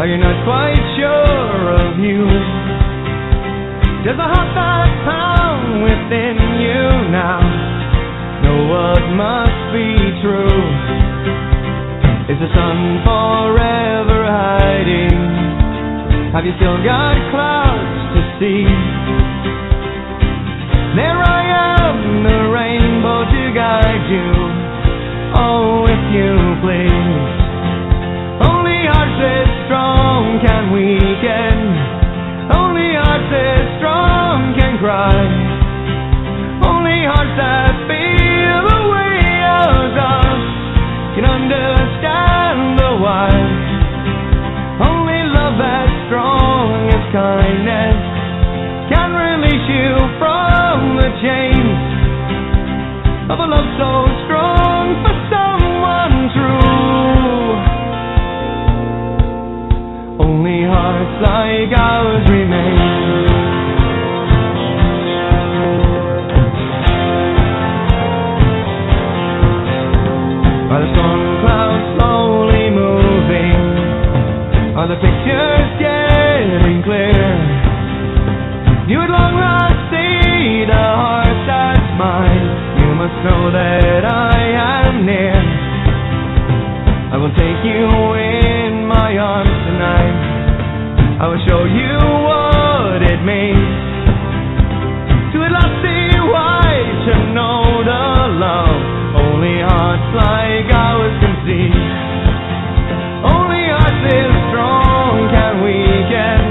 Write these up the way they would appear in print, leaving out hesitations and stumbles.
Are you not quite sure of you? Does a heart that pound within you now know what must be true? Is the sun forever hiding? Have you still got clouds to see? There I am, the rainbow to guide you. Oh, if you please. Only hearts as strong can weaken. Only hearts as strong can cry. Only hearts that feel the way ours does can understand the why. Only love as strong as kindness can release you from the chains of a love so strong for someone true. Only hearts like ours remain. Are the storm clouds slowly moving? Are the pictures getting clear? You would long last see the heart that's mine. You must know that I am near. I will take you in my arms tonight. I will show you what it means to at last see why, to know the love only hearts like ours can see. Only hearts is strong can weaken.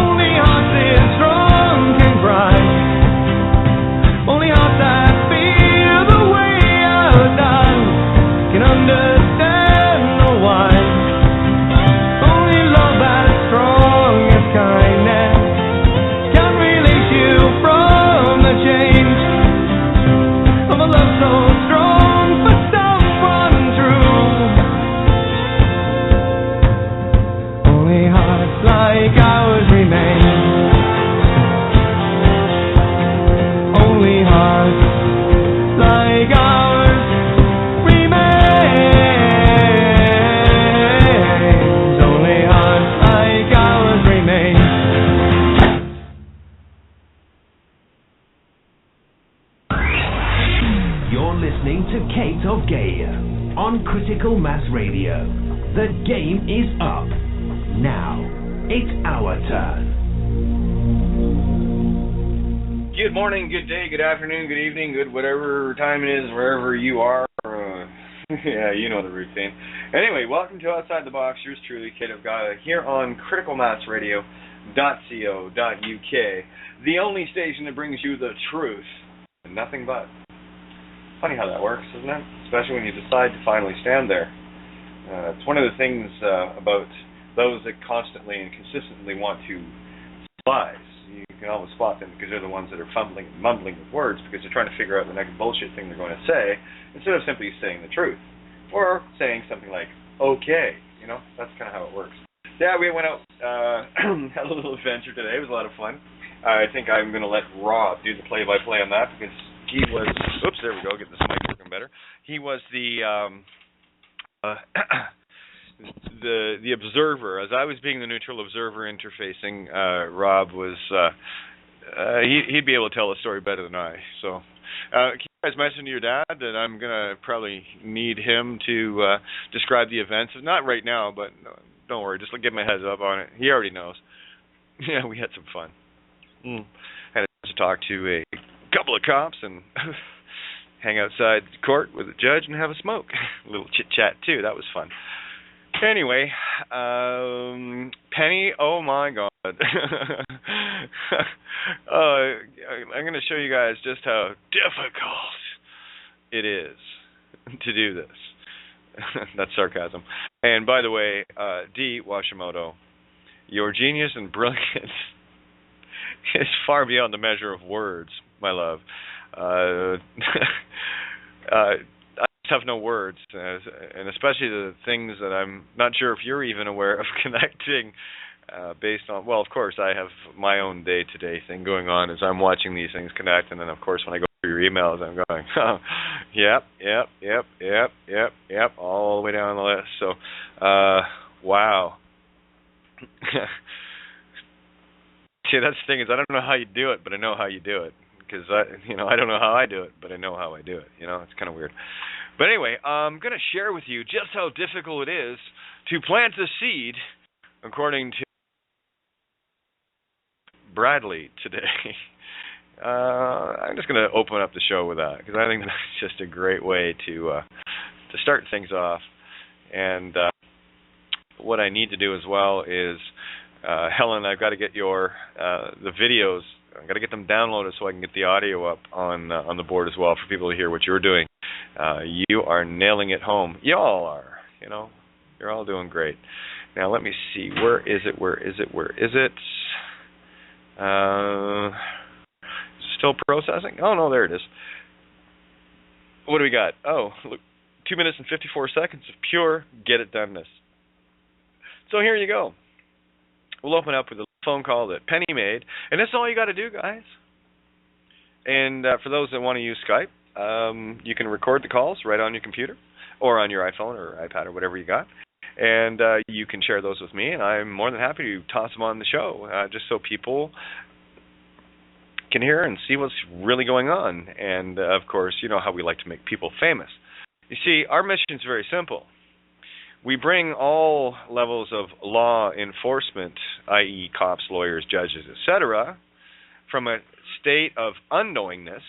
Only hearts is strong can cry. Only hearts that feel the way ours does can understand the why. Only love as strong as kindness can release you from the chains of a love so strong for someone true. Only hearts like ours remain. Only hearts like ours remain. Only hearts like ours remain. You're listening to Kate of Gay on Critical Mass Radio. The game is up. Now, it's our turn. Good morning, good day, good afternoon, good evening, good whatever time it is, wherever you are. Yeah, you know the routine. Anyway, welcome to Outside the Box. Yours truly, Kate of Gaia, here on criticalmassradio.co.uk, the only station that brings you the truth and nothing but. Funny how that works, isn't it? Especially when you decide to finally stand there. It's one of the things about those that constantly and consistently want to lies. You can always spot them because they're the ones that are fumbling and mumbling with words because they're trying to figure out the next bullshit thing they're going to say instead of simply saying the truth. Or saying something like, okay, you know, that's kind of how it works. Yeah, we went out, had a little adventure today. It was a lot of fun. I think I'm going to let Rob do the play-by-play on that because he was, oops, there we go, get this mic working better. He was the observer. As I was being the neutral observer interfacing, Rob was, he'd be able to tell the story better than I. So, can you guys mention to your dad that I'm going to probably need him to describe the events? Not right now, but don't worry, just give him a heads up on it. He already knows. Yeah, we had some fun. Had to talk to a couple of cops and hang outside court with a judge and have a smoke. A little chit-chat, too. That was fun. Anyway, Penny, oh my God. I'm going to show you guys just how difficult it is to do this. That's sarcasm. And by the way, D. Washimoto, your genius and brilliance is far beyond the measure of words, my love. I have no words, and especially the things that I'm not sure if you're even aware of connecting based on, well, of course, I have my own day-to-day thing going on as I'm watching these things connect, and then, of course, when I go through your emails, I'm going, oh, yep, all the way down the list. So, wow. See, that's the thing is I don't know how you do it, but I know how you do it. Because I don't know how I do it, but I know how I do it. It's kind of weird. But anyway, I'm going to share with you just how difficult it is to plant a seed, according to Bradley today. I'm just going to open up the show with that because I think that's just a great way to start things off. And what I need to do as well is, Helen, I've got to get the videos. I've got to get them downloaded so I can get the audio up on the board as well for people to hear what you're doing. You are nailing it home. You all are. You're all doing great. Now let me see. Where is it? Still processing? Oh no, there it is. What do we got? Oh, look, 2 minutes and 54 seconds of pure get-it-doneness. So here you go. We'll open up with a phone call that Penny made, and that's all you got to do, guys. And for those that want to use Skype, you can record the calls right on your computer or on your iPhone or iPad or whatever you got, and you can share those with me, and I'm more than happy to toss them on the show just so people can hear and see what's really going on. And, of course, you know how we like to make people famous. You see, our mission is very simple. We bring all levels of law enforcement, i.e. cops, lawyers, judges, etc., from a state of unknowingness,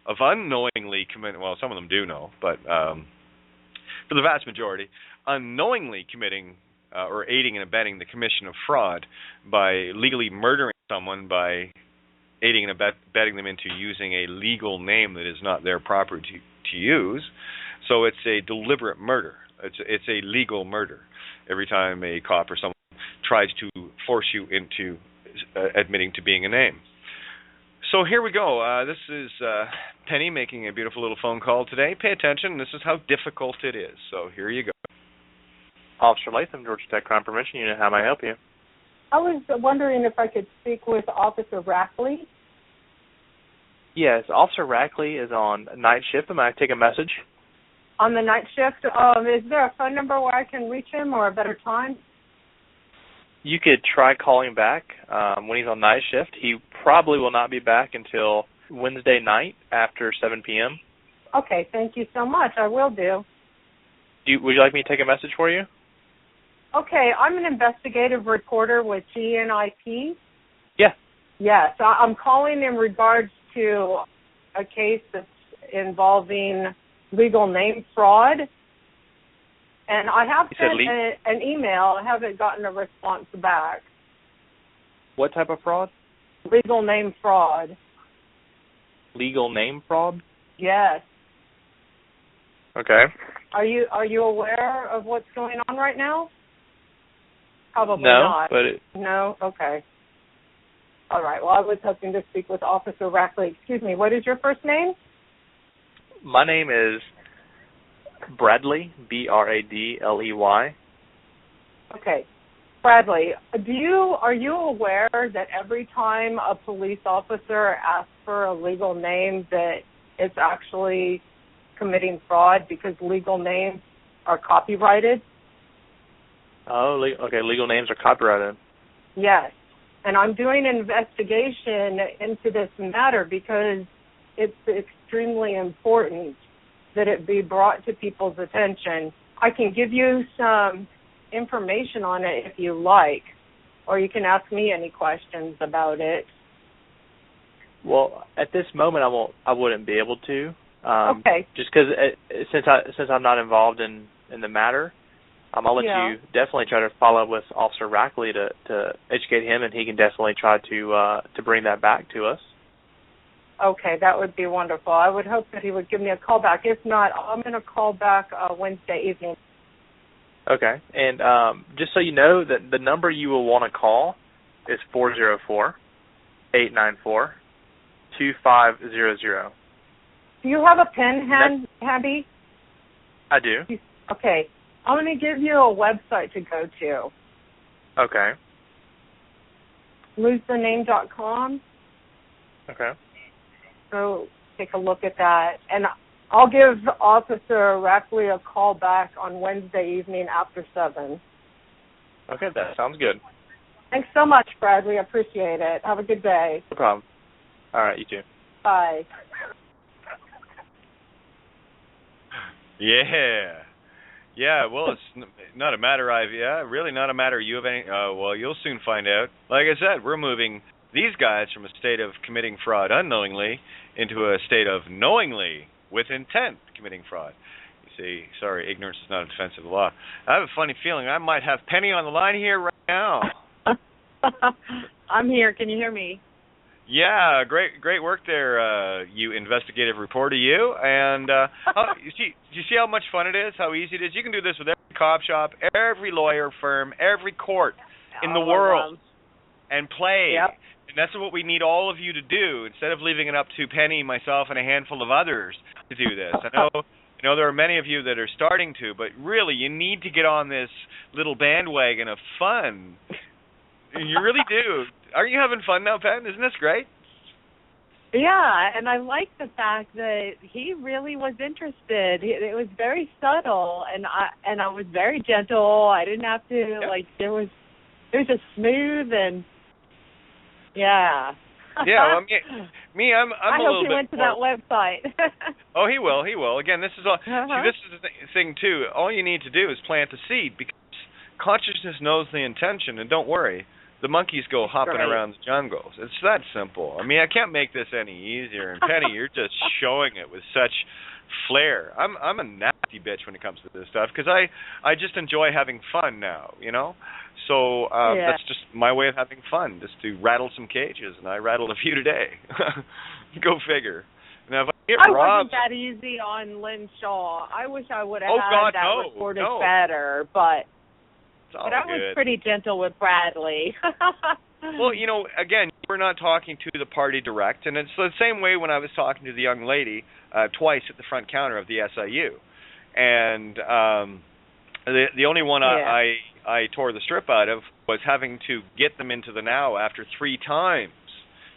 of unknowingly committing, well, some of them do know, but for the vast majority, unknowingly committing or aiding and abetting the commission of fraud by legally murdering someone by aiding and abetting them into using a legal name that is not their property to use. So it's a deliberate murder. It's a legal murder every time a cop or someone tries to force you into admitting to being a name. So here we go. This is Penny making a beautiful little phone call today. Pay attention. This is how difficult it is. So here you go. Officer Latham, Georgia Tech Crime Prevention Unit. How may I help you? I was wondering if I could speak with Officer Rackley. Yes, Officer Rackley is on night shift. May I take a message? On the night shift, is there a phone number where I can reach him or a better time? You could try calling back when he's on night shift. He probably will not be back until Wednesday night after 7 p.m. Okay, thank you so much. I will do. Would you like me to take a message for you? Okay, I'm an investigative reporter with GNIP. Yeah. Yes, I'm calling in regards to a case that's involving legal name fraud. And I have sent an email. I haven't gotten a response back. What type of fraud? Legal name fraud. Legal name fraud? Yes. Okay. Are you aware of what's going on right now? Probably no, not. No? Okay. All right. Well, I was hoping to speak with Officer Rackley. Excuse me. What is your first name? My name is Bradley, Bradley. Okay. Bradley, are you aware that every time a police officer asks for a legal name that it's actually committing fraud because legal names are copyrighted? Oh, okay. Legal names are copyrighted. Yes. And I'm doing an investigation into this matter because it's extremely important that it be brought to people's attention. I can give you some information on it if you like, or you can ask me any questions about it. Well, at this moment, I wouldn't be able to. Okay. Just because since I'm not involved in the matter, I'll let you definitely try to follow up with Officer Rackley to educate him, and he can definitely try to bring that back to us. Okay, that would be wonderful. I would hope that he would give me a call back. If not, I'm going to call back Wednesday evening. Okay, and just so you know, that the number you will want to call is 404-894-2500. Do you have a pen handy? I do. Okay, I'm going to give you a website to go to. Okay. LoseTheName.com. Okay. So take a look at that. And I'll give Officer Rackley a call back on Wednesday evening after 7. Okay, that sounds good. Thanks so much, Fred. We appreciate it. Have a good day. No problem. All right, you too. Bye. Yeah, well, it's not a matter really not a matter you have any, well, you'll soon find out. Like I said, we're moving these guys from a state of committing fraud unknowingly into a state of knowingly, with intent, committing fraud. You see, sorry, ignorance is not a defense of the law. I have a funny feeling I might have Penny on the line here right now. I'm here. Can you hear me? Yeah, great work there, you investigative reporter, you. And you see how much fun it is, how easy it is? You can do this with every cop shop, every lawyer firm, every court in the world, and play. Yep. And that's what we need all of you to do, instead of leaving it up to Penny, myself, and a handful of others to do this. I know there are many of you that are starting to, but really, you need to get on this little bandwagon of fun. You really do. Aren't you having fun now, Penn? Isn't this great? Yeah, and I like the fact that he really was interested. It was very subtle, and I was very gentle. I didn't have to it was just smooth and yeah. Yeah, well, I'm I a hope little he bit went to more... that website. Oh, he will. Again, this is all. See, this is the thing too. All you need to do is plant the seed, because consciousness knows the intention, and don't worry. The monkeys go hopping around the jungles. It's that simple. I mean, I can't make this any easier. And Penny, you're just showing it with such flair. I'm a nasty bitch when it comes to this stuff, because I just enjoy having fun now, you know? So that's just my way of having fun, just to rattle some cages, and I rattled a few today. Go figure. Now, if I wasn't that easy on Lynn Shaw. I wish I would have recorded better, but I was pretty gentle with Bradley. Well, you know, again, we're not talking to the party direct, and it's the same way when I was talking to the young lady twice at the front counter of the SIU. And the only one I tore the strip out of was having to get them into the now after 3 times,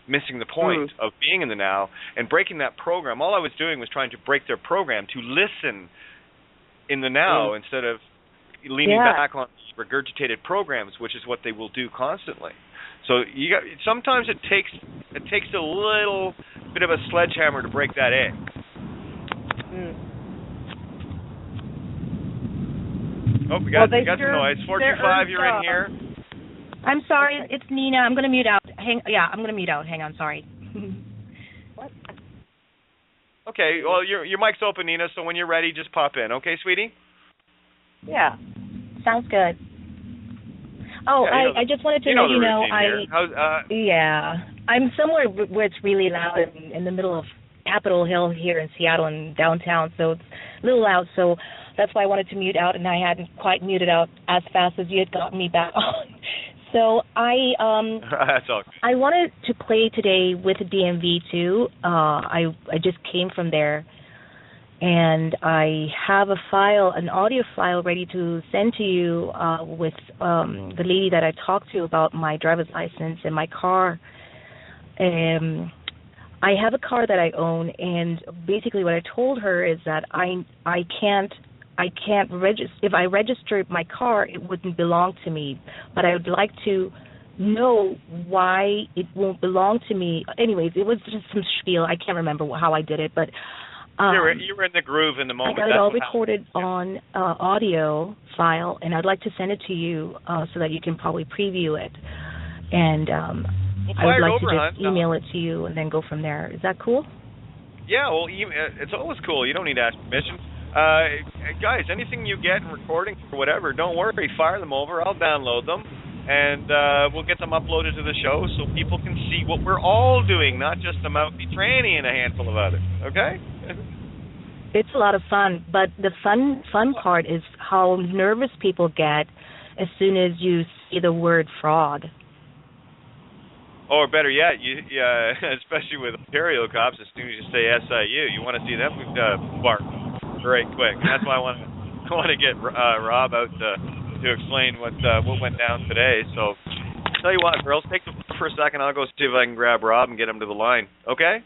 missing the point of being in the now and breaking that program. All I was doing was trying to break their program to listen in the now instead of leaning back on regurgitated programs, which is what they will do constantly. So sometimes it takes a little bit of a sledgehammer to break that egg. Oh, we got some noise. 425, you're in here. I'm sorry, it's Nina. I'm going to mute out. I'm going to mute out. Hang on, sorry. What? Okay, well, your mic's open, Nina, so when you're ready, just pop in. Okay, sweetie? Yeah. Sounds good. Oh, I just wanted to let you know, I'm somewhere where it's really loud in the middle of Capitol Hill here in Seattle and downtown, so it's a little loud, so that's why I wanted to mute out, and I hadn't quite muted out as fast as you had gotten me back on. So that's all good. I wanted to play today with DMV too. I just came from there, and I have an audio file ready to send to you with the lady that I talked to about my driver's license and my car. I have a car that I own, and basically what I told her is that I can't register. If I registered my car, it wouldn't belong to me. But I would like to know why it won't belong to me. Anyways, it was just some spiel. I can't remember how I did it, but you were in the groove in the moment. I got it all recorded on audio file, and I'd like to send it to you so that you can probably preview it. And I would like to just email it to you and then go from there. Is that cool? Yeah, well, it's always cool. You don't need to ask permission. Guys, anything you get in recording or whatever, don't worry. Fire them over. I'll download them, and we'll get them uploaded to the show so people can see what we're all doing, not just the mouthy tranny and a handful of others. Okay? It's a lot of fun, but the fun part is how nervous people get as soon as you see the word fraud. Or better yet, especially with Ontario cops, as soon as you say SIU, you want to see them bark very quick. And that's why I want to get Rob out to explain what went down today. So, tell you what, girls, take the for a second. I'll go see if I can grab Rob and get him to the line. Okay?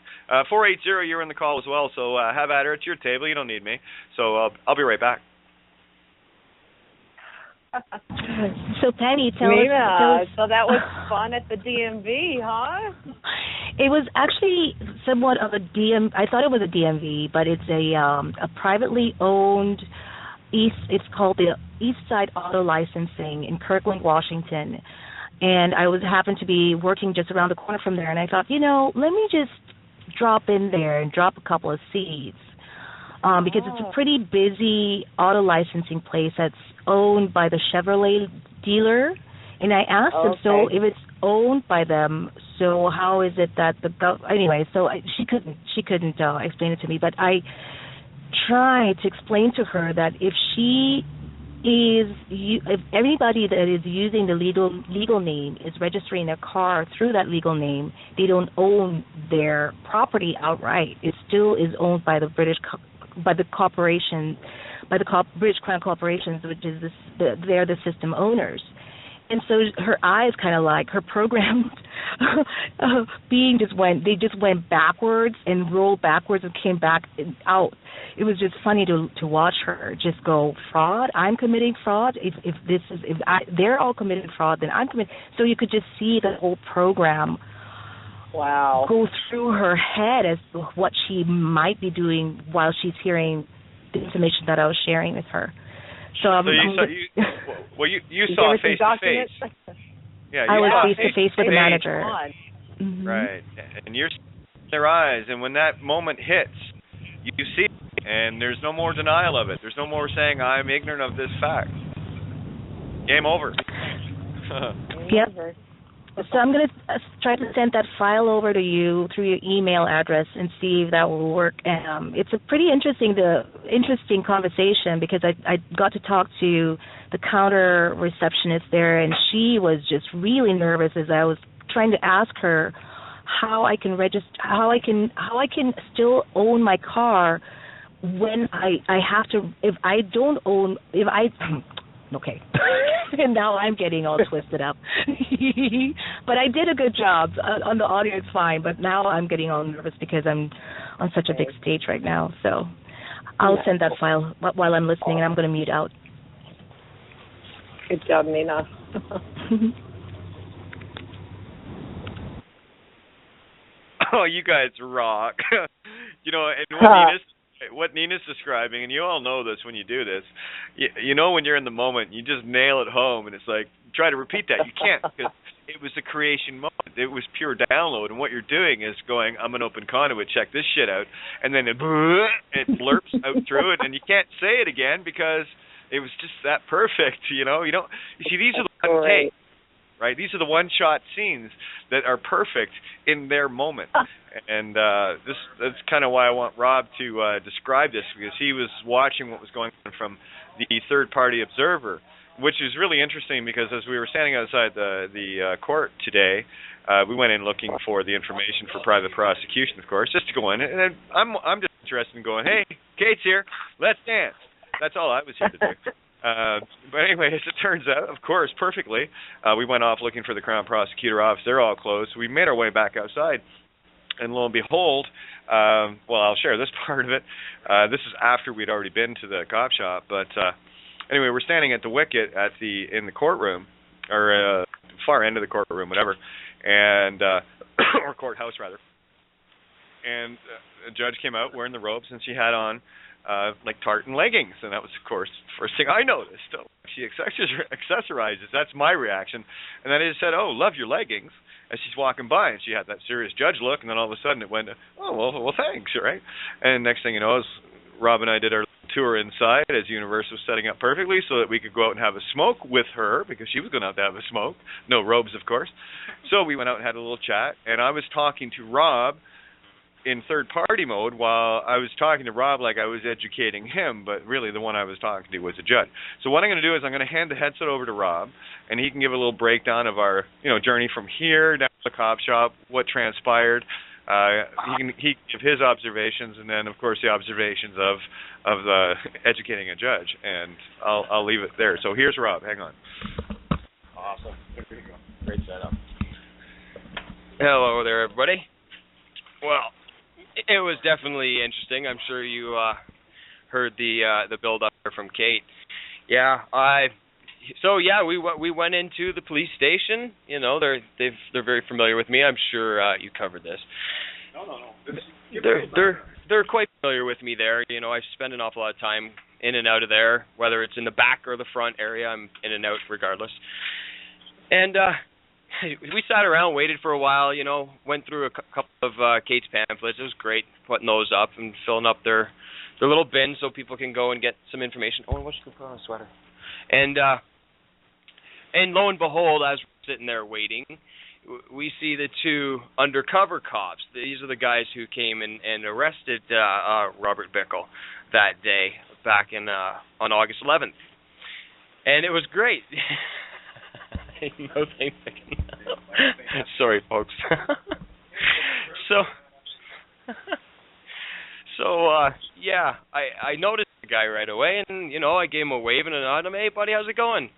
480, you're in the call as well. So have at her. It's your table. You don't need me. So I'll be right back. So Penny, tell Nina, us. So that was fun at the DMV, huh? It was actually somewhat of a I thought it was a DMV, but it's a privately owned It's called the East Side Auto Licensing in Kirkland, Washington. And I happened to be working just around the corner from there, and I thought, let me just drop in there and drop a couple of seeds. Because it's a pretty busy auto licensing place that's owned by the Chevrolet dealer. And I asked them, so if it's owned by them, so how is it that she couldn't explain it to me. But I tried to explain to her that if anybody that is using the legal name is registering their car through that legal name, they don't own their property outright. It still is owned by the British Crown corporations, which is they're the system owners. And so her eyes kind of her program being just went backwards and rolled backwards and came back out. It was just funny to watch her just go, fraud. I'm committing fraud. If they're all committing fraud, then I'm committing. So you could just see the whole program. Wow. Go through her head as to what she might be doing while she's hearing the information that I was sharing with her. So you saw face to face. Yeah, I was face to face with the manager. Mm-hmm. Right, and you're seeing their eyes, and when that moment hits, you see it, and there's no more denial of it. There's no more saying I'm ignorant of this fact. Game over. Yep. So I'm going to try to send that file over to you through your email address and see if that will work. It's a pretty interesting conversation because I got to talk to the counter receptionist there, and she was just really nervous as I was trying to ask her how I can register, how I can still own my car when I have to, okay. And now I'm getting all twisted up. But I did a good job. On the audio, it's fine. But now I'm getting all nervous because I'm on such a big stage right now. So I'll send that file while I'm listening, and I'm going to mute out. Good job, Nina. Oh, you guys rock. And what Nina's describing, and you all know this when you do this, when you're in the moment, you just nail it home, and it's like, try to repeat that. You can't, because it was a creation moment. It was pure download, and what you're doing is going, I'm an open conduit, check this shit out, and then it blurps out through it, and you can't say it again because it was just that perfect, You see, these are the one take, right? These are the one-shot scenes that are perfect in their moment. And that's kind of why I want Rob to describe this, because he was watching what was going on from the third-party observer, which is really interesting because as we were standing outside the court today, we went in looking for the information for private prosecution, of course, just to go in. And I'm just interested in going, hey, Kate's here, let's dance. That's all I was here to do. But anyway, as it turns out, of course, perfectly, we went off looking for the Crown Prosecutor office. They're all closed. So we made our way back outside. And lo and behold, I'll share this part of it. This is after we'd already been to the cop shop. But anyway, we're standing at the wicket in the courtroom, or far end of the courtroom, whatever, and or courthouse rather. And a judge came out wearing the robes, and she had on tartan leggings, and that was, of course, the first thing I noticed. She accessorizes. That's my reaction. And then I just said, "Oh, love your leggings," as she's walking by, and she had that serious judge look, and then all of a sudden it went, "Oh, well, thanks," right? And next thing you know, as Rob and I did our tour inside, as Universe was setting up perfectly so that we could go out and have a smoke with her, because she was going to have a smoke. No robes, of course. So we went out and had a little chat, and I was talking to Rob in third-party mode while I was talking to Rob like I was educating him, but really the one I was talking to was a judge. So what I'm going to do is I'm going to hand the headset over to Rob, and he can give a little breakdown of our journey from here down to the cop shop, what transpired. He can give his observations, and then, of course, the observations of educating a judge, and I'll leave it there. So here's Rob. Hang on. Awesome. There you go. Great setup. Hello there, everybody. Well, it was definitely interesting. I'm sure you heard the build-up from Kate. Yeah, So yeah, we went into the police station. You know, they're very familiar with me. I'm sure you covered this. No. They're quite familiar with me there. You know, I spend an awful lot of time in and out of there, whether it's in the back or the front area. I'm in and out regardless. And we sat around, waited for a while. You know, went through a couple of Kate's pamphlets. It was great putting those up and filling up their little bins so people can go and get some information. Oh, what's the put on a sweater? And lo and behold, as we're sitting there waiting, we see the two undercover cops. These are the guys who came and arrested Robert Bickle that day back in on August 11th. And it was great. No, thanks. Sorry, folks. Yeah, I noticed the guy right away, and, you know, I gave him a wave and a nod. Hey, buddy, how's it going?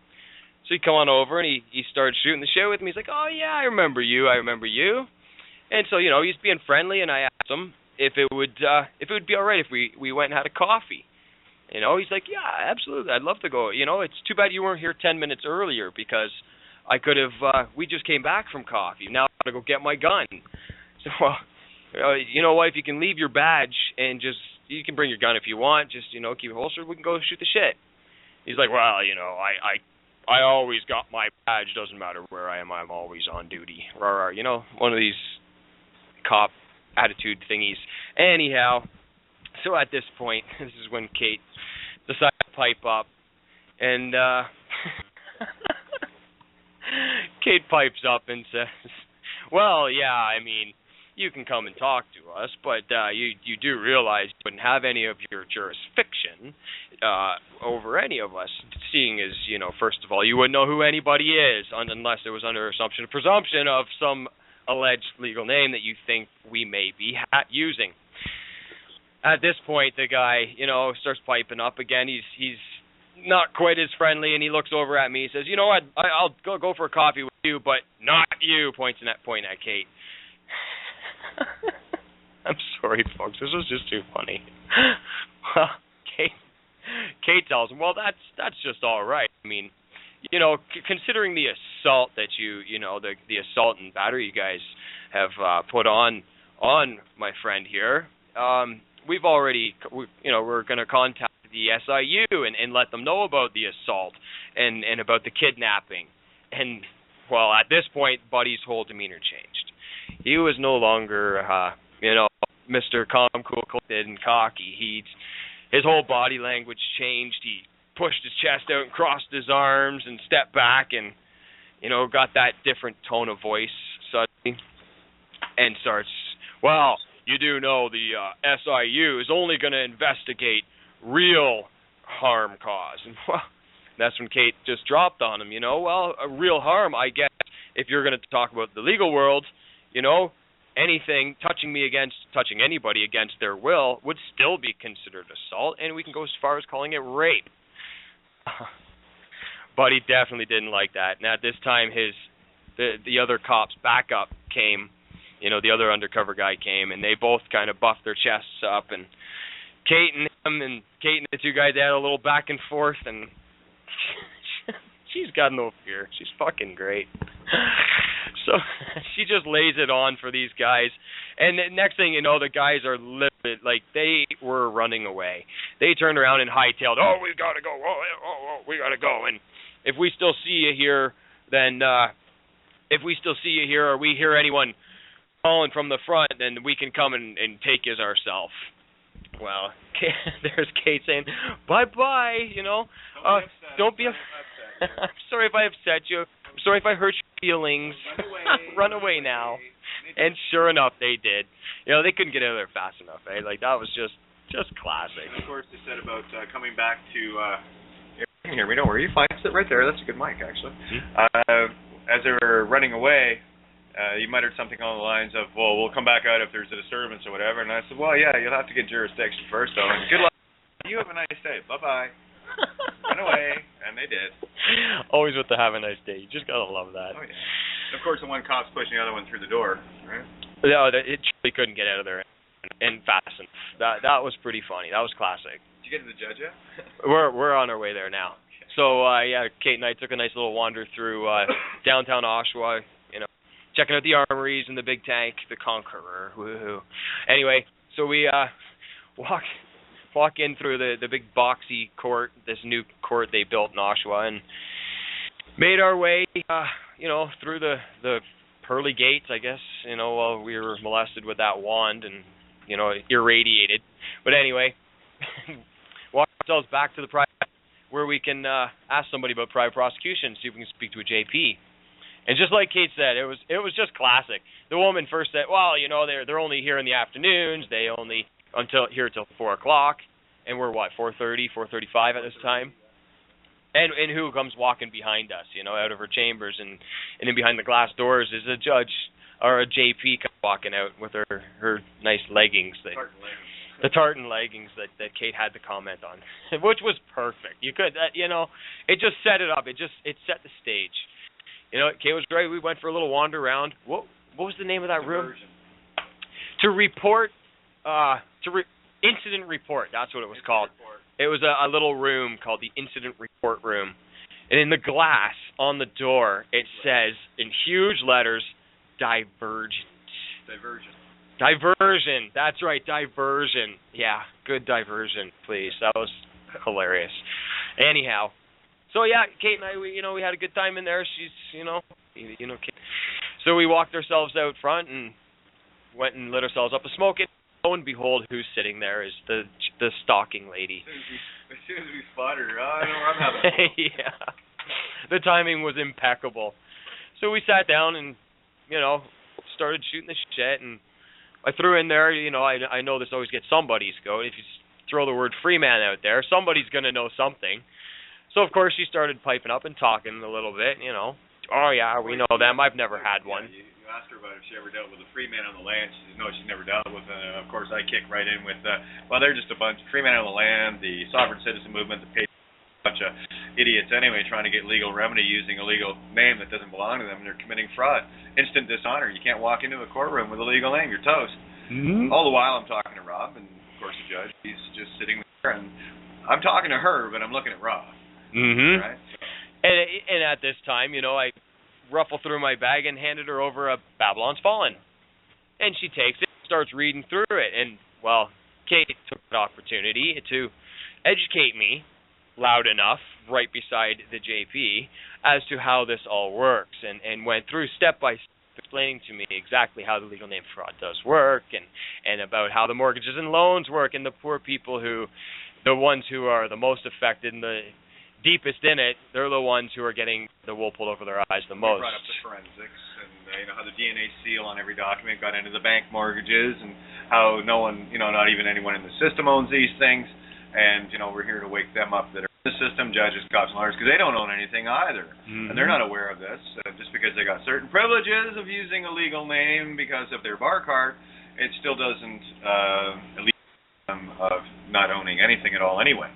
So he come on over, and he started shooting the shit with me. He's like, oh, yeah, I remember you. And so, you know, he's being friendly, and I asked him if it would be all right if we went and had a coffee. You know, he's like, yeah, absolutely, I'd love to go. You know, it's too bad you weren't here 10 minutes earlier because I could have, we just came back from coffee. Now I've got to go get my gun. So, you know, wife, you can leave your badge and you can bring your gun if you want. Just, you know, keep it holstered. We can go shoot the shit. He's like, well, you know, I always got my badge. Doesn't matter where I am. I'm always on duty. Rawr, you know, one of these cop attitude thingies. Anyhow, so at this point, this is when Kate decided to pipe up. And Kate pipes up and says, well, yeah, I mean, you can come and talk to us, but you do realize you wouldn't have any of your jurisdiction over any of us, seeing as, you know, first of all, you wouldn't know who anybody is unless it was under assumption or presumption of some alleged legal name that you think we may be using. At this point, the guy, you know, starts piping up again. He's not quite as friendly, and he looks over at me. He says, you know what, I'll go for a coffee with you, but not you, pointing at Kate. I'm sorry, folks. This was just too funny. Well, Kate tells him, well, that's just all right. I mean, you know, considering the assault that you know, the assault and battery you guys have put on my friend here, we've already, you know, we're going to contact the SIU and let them know about the assault and about the kidnapping. And, well, at this point, Buddy's whole demeanor changed. He was no longer, you know, Mr. Calm, Cool, Collected, and cocky. His whole body language changed. He pushed his chest out and crossed his arms and stepped back and, you know, got that different tone of voice suddenly and starts, well, you do know the SIU is only going to investigate real harm caused. And, well, that's when Kate just dropped on him, you know. Well, a real harm, I guess, if you're going to talk about the legal world, you know, anything touching anybody against their will would still be considered assault, and we can go as far as calling it rape. But he definitely didn't like that. And at this time, the other cops' backup came. You know, the other undercover guy came, and they both kind of buffed their chests up. And Kate and the two guys had a little back and forth, and she's got no fear. She's fucking great. So she just lays it on for these guys. And the next thing you know, the guys are livid. Like, they were running away. They turned around and hightailed, oh, we've got to go. Oh, we got to go. And if we still see you here, then or we hear anyone calling from the front, then we can come and take you ourselves. Well, there's Kate saying, bye-bye, you know. Don't be upset. I'm sorry if I upset you. I'm sorry if I hurt your feelings. Run away now. And sure enough, they did. You know, they couldn't get out of there fast enough, eh? Like, that was just classic. Of course, they said about coming back to... here, we know where you find it right there. That's a good mic, actually. As they were running away, you muttered something along the lines of, well, we'll come back out if there's a disturbance or whatever. And I said, well, yeah, you'll have to get jurisdiction first, though. And good luck. You have a nice day. Bye-bye. Run away. And they did. Always with the have a nice day. You just got to love that. Oh, yeah. Of course, the one cop's pushing the other one through the door, right? No, it truly couldn't get out of there and fast enough. That was pretty funny. That was classic. Did you get to the judge yet? We're on our way there now. So Kate and I took a nice little wander through downtown Oshawa, checking out the armories and the big tank, the Conqueror. Woohoo! Anyway, so we walk in through the big boxy court, this new court they built in Oshawa, and made our way, through the pearly gates, I guess, while we were molested with that wand and, irradiated. But anyway, walk ourselves back to the private, where we can ask somebody about private prosecution, see if we can speak to a JP. And just like Kate said, it was just classic. The woman first said, well, they're only here in the afternoons. They only here till 4:00, and we're 4:35 at this time. And who comes walking behind us, out of her chambers, and then behind the glass doors is a judge or a JP walking out with her nice leggings, the tartan leggings that Kate had to comment on, which was perfect. You could, it just set it up. It set the stage. Kate was great. We went for a little wander around. What was the name of that room? To report, incident report. That's what it was called. It was a little room called the incident report room. And in the glass on the door, it says in huge letters, Divergent. Diversion. That's right, diversion. Yeah, good diversion, please. That was hilarious. Anyhow, so Kate and I, we had a good time in there. She's, Kate. So we walked ourselves out front and went and lit ourselves up a smoke. And lo and behold, who's sitting there is the stalking lady. As soon as we spot her, I know where I'm having. Yeah, the timing was impeccable. So we sat down and, started shooting the shit, and I threw in there, I know this always gets somebody's goat. If you throw the word free man out there, somebody's going to know something. So, of course, she started piping up and talking a little bit, Oh, yeah, we know them. I've never had one. You asked her about if she ever dealt with a free man on the land. She says, no, she's never dealt with it. Of course, I kick right in with, they're just a bunch of free men on the land, the sovereign citizen movement, the patriot, a bunch of idiots anyway trying to get legal remedy using a legal name that doesn't belong to them, and they're committing fraud. Instant dishonor. You can't walk into a courtroom with a legal name. You're toast. Mm-hmm. All the while I'm talking to Rob, and, of course, the judge, he's just sitting there, and I'm talking to her, but I'm looking at Rob. Mm-hmm. Right? So. And at this time, I ruffle through my bag and handed her over a Babylon's Fallen. And she takes it, starts reading through it. And, Kate took the opportunity to educate me loud enough right beside the JP as to how this all works, and went through step by step explaining to me exactly how the legal name fraud does work, and about how the mortgages and loans work, and the poor people the ones who are the most affected and the deepest in it, they're the ones who are getting the wool pulled over their eyes the most. We brought up the forensics and how the DNA seal on every document got into the bank mortgages, and how no one, not even anyone in the system owns these things. And, we're here to wake them up that are in the system, judges, cops, and lawyers, because they don't own anything either. Mm-hmm. And they're not aware of this. Just because they got certain privileges of using a legal name because of their bar card, it still doesn't alleviate them of not owning anything at all anyway.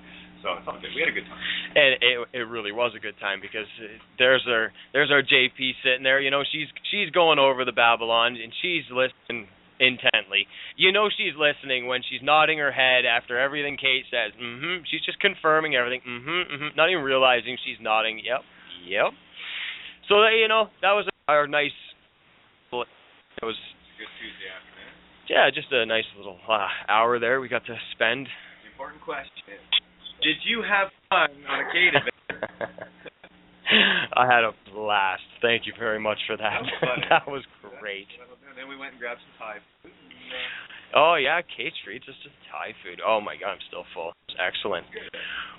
So it's all good. We had a good time. And it really was a good time, because there's our JP sitting there. She's going over the Babylon, and she's listening intently. She's listening when she's nodding her head after everything Kate says. Mm-hmm. She's just confirming everything. Mm-hmm. Mm-hmm. Not even realizing she's nodding. Yep. So that was our nice. It was a good Tuesday afternoon. Yeah, just a nice little hour there we got to spend. The important question: did you have fun on a Kate adventure? I had a blast. Thank you very much for that. That was great. And then we went and grabbed some Thai food. Oh, yeah, Kate treats us to Thai food. Oh, my God, I'm still full. It's excellent.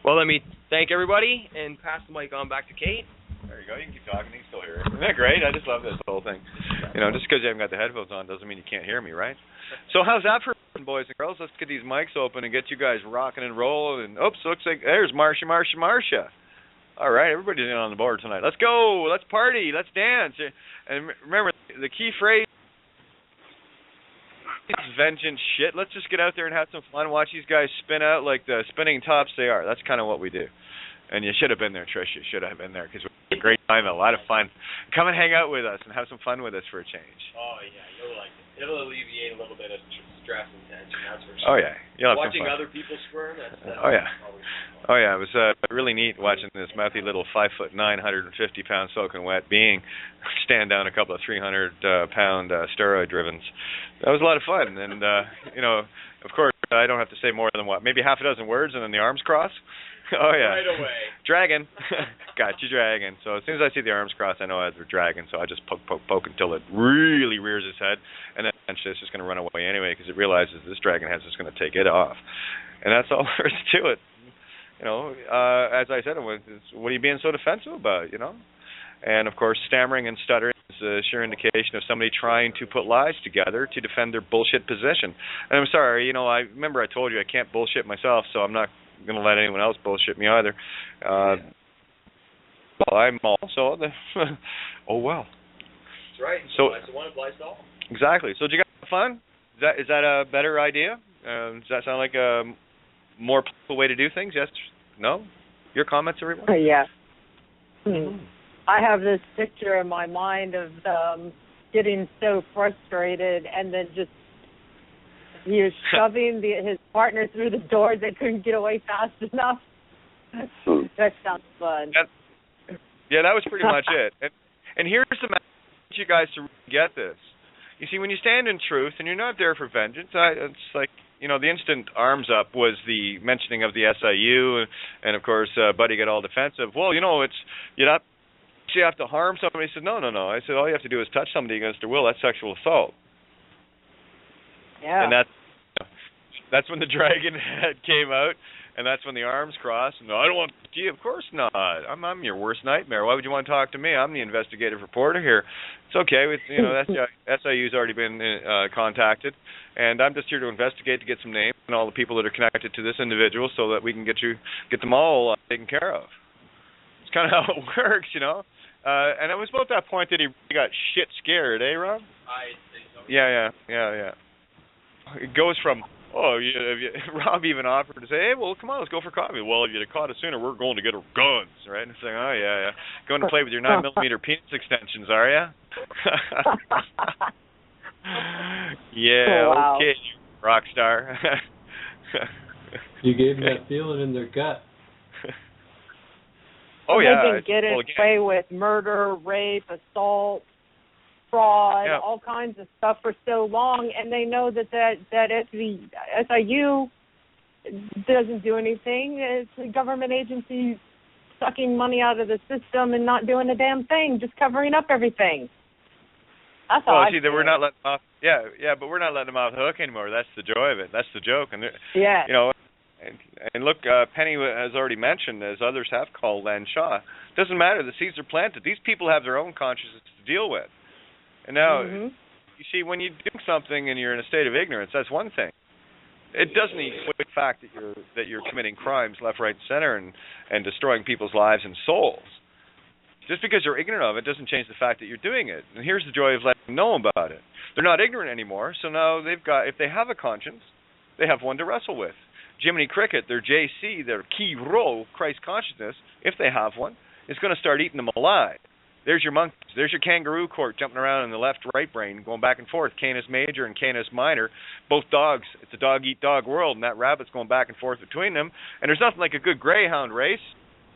Well, let me thank everybody and pass the mic on back to Kate. There you go. You can keep talking. You can still hear it. Isn't that great? I just love this whole thing. Just because you haven't got the headphones on doesn't mean you can't hear me, right? So how's that for boys and girls? Let's get these mics open and get you guys rocking and rolling. And oops, looks like there's Marcia. All right, everybody's in on the board tonight. Let's go. Let's party. Let's dance. And remember, the key phrase is vengeance shit. Let's just get out there and have some fun. Watch these guys spin out like the spinning tops they are. That's kind of what we do. And you should have been there, Trish. You should have been there, because we had a great time, a lot of fun. Come and hang out with us and have some fun with us for a change. Oh, yeah, you'll like it. It'll alleviate a little bit of stress and tension, that's for Oh sure. yeah, you'll have Watching some fun. other people squirm, that's Oh yeah. always fun. Oh yeah, it was really neat watching this mouthy little 5'9", 150-pound soaking wet being stand down a couple of 300-pound steroid drivens. That was a lot of fun, and of course, I don't have to say more than maybe half a dozen words, and then the arms cross. Oh yeah. Right away. Dragon. Got you, dragon. So as soon as I see the arms cross, I know they're dragon. So I just poke until it really rears its head, and then eventually it's just going to run away anyway because it realizes this dragon head's just going to take it off, and that's all there is to it. As I said, what are you being so defensive about? And of course, stammering and stuttering is a sure indication of somebody trying to put lies together to defend their bullshit position. And I'm sorry, I remember I told you I can't bullshit myself, so I'm not going to let anyone else bullshit me either. Well, I'm also oh well. That's right. So Applies to one, applies to all. Exactly. So did you guys have fun? Is that a better idea? Does that sound like a more practical way to do things? Yes? No? Your comments, everyone? Yeah. I have this picture in my mind of getting so frustrated and then just shoving his partner through the door. They couldn't get away fast enough. That sounds fun. That was pretty much it. And here's the message to you guys to get this. You see, when you stand in truth and you're not there for vengeance, it's like, the instant arms up was the mentioning of the SIU, and of course, Buddy got all defensive. Well, it's you have to harm somebody. He said, no. I said, all you have to do is touch somebody against their will. That's sexual assault. Yeah. And that's when the dragon head came out, and that's when the arms crossed. No, I don't want to. Of course not. I'm your worst nightmare. Why would you want to talk to me? I'm the investigative reporter here. It's okay. SIU's already been contacted, and I'm just here to investigate, to get some names and all the people that are connected to this individual, so that we can get them all taken care of. It's kind of how it works, And it was about that point that he got shit scared, eh, Rob? I think so. Yeah. It goes from, Rob even offered to say, hey, well, come on, let's go for coffee. Well, if you'd have caught us sooner, we're going to get our guns, right? And saying, oh, yeah. Going to play with your 9mm penis extensions, are ya? Yeah, wow. Okay, rock star. You gave them that feeling in their gut. Oh, they yeah. can get away with murder, rape, assault, fraud, all kinds of stuff for so long, and they know that SIU doesn't do anything. It's a government agency sucking money out of the system and not doing a damn thing, just covering up everything. That's all I see. We're not letting them off. Yeah, but we're not letting them off the hook anymore. That's the joy of it. That's the joke. And And look, Penny has already mentioned, as others have called Len Shaw, it doesn't matter. The seeds are planted. These people have their own consciousness to deal with. And now, you see, when you do something and you're in a state of ignorance, that's one thing. It doesn't equate the fact that you're committing crimes left, right, and center and destroying people's lives and souls. Just because you're ignorant of it doesn't change the fact that you're doing it. And here's the joy of letting them know about it. They're not ignorant anymore, so now if they have a conscience, they have one to wrestle with. Jiminy Cricket, their JC, their key role, Christ consciousness, if they have one, is going to start eating them alive. There's your monkeys. There's your kangaroo court jumping around in the left-right brain, going back and forth, Canis major and Canis minor, both dogs. It's a dog-eat-dog world, and that rabbit's going back and forth between them. And there's nothing like a good greyhound race.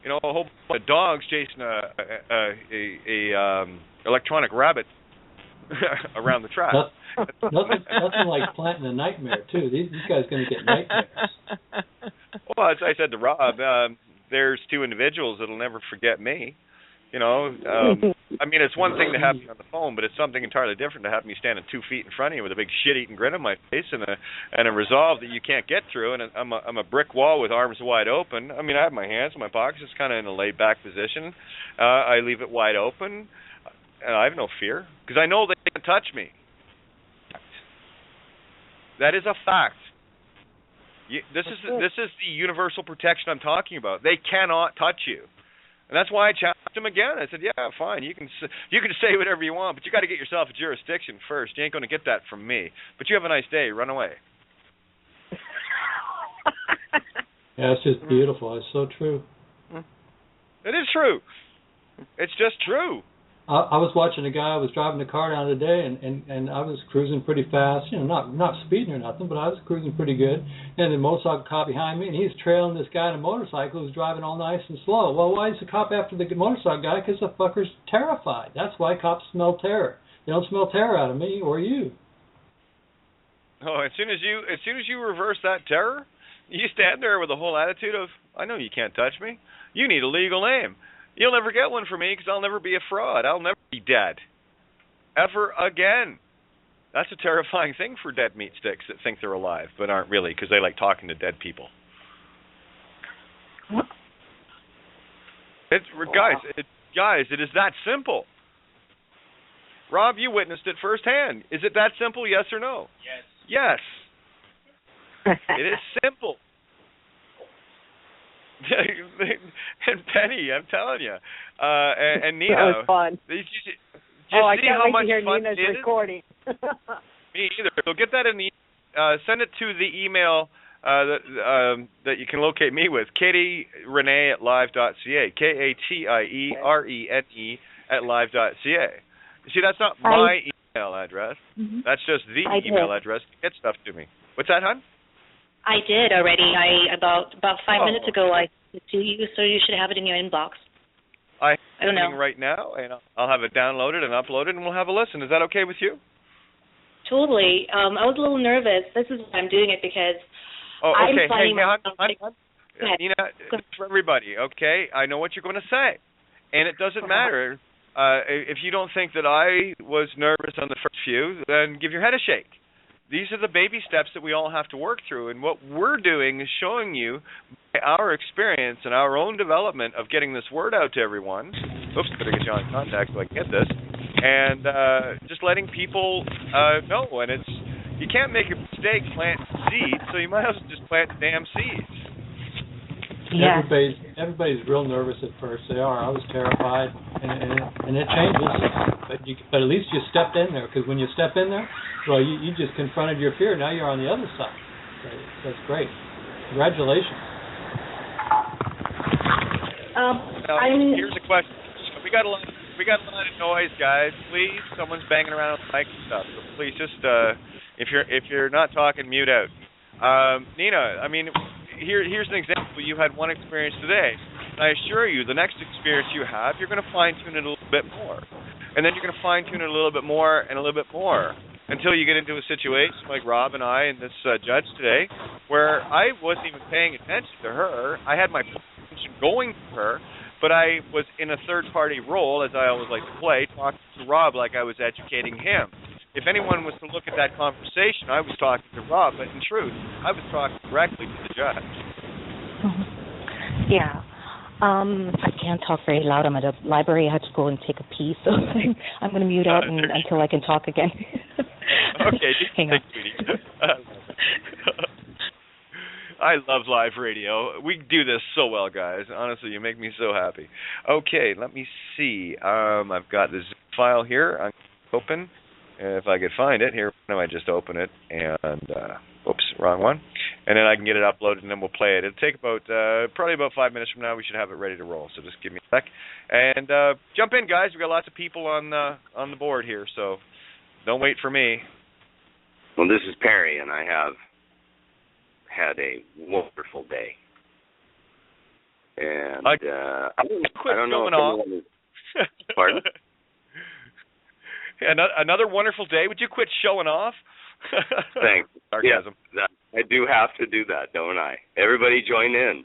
A whole bunch of dogs chasing a electronic rabbit around the track. Nothing like planting a nightmare, too. These guys are going to get nightmares. Well, as I said to Rob, there's two individuals that'll never forget me. It's one thing to have me on the phone, but it's something entirely different to have me standing 2 feet in front of you with a big shit-eating grin on my face and a resolve that you can't get through. And I'm a brick wall with arms wide open. I have my hands in my pockets, just kind of in a laid-back position. I leave it wide open, and I have no fear because I know they can't touch me. That is a fact. This is the universal protection I'm talking about. They cannot touch you. And that's why I challenged him again. I said, yeah, fine, you can say whatever you want, but you got to get yourself a jurisdiction first. You ain't going to get that from me. But you have a nice day. Run away. Yeah, it's just beautiful. It's so true. It is true. It's just true. I was watching a guy. I was driving the car down today, and I was cruising pretty fast. Not speeding or nothing, but I was cruising pretty good. And the motorcycle cop behind me, and he's trailing this guy on a motorcycle who's driving all nice and slow. Well, why is the cop after the motorcycle guy? Because the fucker's terrified. That's why cops smell terror. They don't smell terror out of me or you. Oh, as soon as you reverse that terror, you stand there with a whole attitude of, I know you can't touch me. You need a legal name. You'll never get one for me because I'll never be a fraud. I'll never be dead. Ever again. That's a terrifying thing for dead meat sticks that think they're alive but aren't really because they like talking to dead people. Guys, it is that simple. Rob, you witnessed it firsthand. Is it that simple, yes or no? Yes. It is simple. And Penny, I'm telling you, and Nina. That was fun. I can't how wait much to hear fun Nina's it is? recording. Me either. So get that in the send it to the email that you can locate me with, KatieRenee@live.ca, KatieRene @live.ca. You see, that's not my email address. Mm-hmm. That's just the email address to get stuff to me. What's that, hon? I did already. About 5 minutes ago I sent it to you, so you should have it in your inbox. I don't know. Right now, and I'll have it downloaded and uploaded, and we'll have a listen. Is that okay with you? Totally. I was a little nervous. This is why I'm doing it because I'm finding myself. Go ahead. Nina, for everybody, okay? I know what you're going to say, and it doesn't matter. If you don't think that I was nervous on the first few, then give your head a shake. These are the baby steps that we all have to work through, and what we're doing is showing you by our experience and our own development of getting this word out to everyone. Oops, better get you on contact so I can get this. And just letting people know. And you can't make a mistake planting seeds, so you might as well just plant damn seeds. Yeah. Everybody's real nervous at first. They are. I was terrified, and it changes. But at least you stepped in there, because when you step in there, well, you just confronted your fear. Now you're on the other side. That's great. Congratulations. Here's a question. We got a lot of noise, guys. Please, someone's banging around with the mic and stuff. So please, just if you're not talking, mute out. Nina, I mean, here's an example. You had one experience today. And I assure you, the next experience you have, you're going to fine-tune it a little bit more. And then you're going to fine-tune it a little bit more and a little bit more until you get into a situation like Rob and I and this judge today where I wasn't even paying attention to her. I had my attention going to her, but I was in a third-party role, as I always like to play, talking to Rob like I was educating him. If anyone was to look at that conversation, I was talking to Rob, but in truth, I was talking directly to the judge. Yeah. I can't talk very loud. I'm at a library. I had to go and take a pee, so I'm going to mute out until I can talk again. Okay. Hang on. I love live radio. We do this so well, guys. Honestly, you make me so happy. Okay, let me see. I've got this file here. I'm open. If I could find it here, I might just open it and oops, wrong one. And then I can get it uploaded and then we'll play it. It'll take probably about 5 minutes from now. We should have it ready to roll. So just give me a sec and jump in, guys. We've got lots of people on the board here, so don't wait for me. Well, this is Perry, and I have had a wonderful day. And I don't know if anyone is... Pardon? Another wonderful day. Would you quit showing off? Thanks. Sarcasm. Yeah, I do have to do that, don't I? Everybody join in.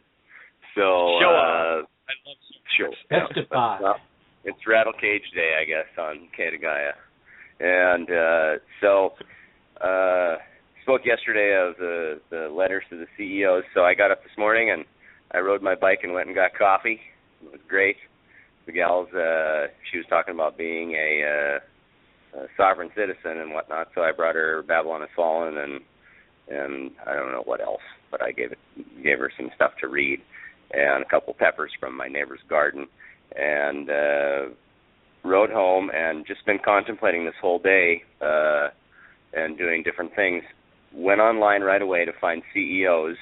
So show off. I love show. Testify. It's Rattle Cage Day, I guess, on Katagaya. And so spoke yesterday of the letters to the CEOs. So I got up this morning and I rode my bike and went and got coffee. It was great. The gals, she was talking about being a sovereign citizen and whatnot, so I brought her Babylon Has Fallen and I don't know what else, but I gave her some stuff to read and a couple peppers from my neighbor's garden, and rode home and just been contemplating this whole day and doing different things. Went online right away to find CEOs,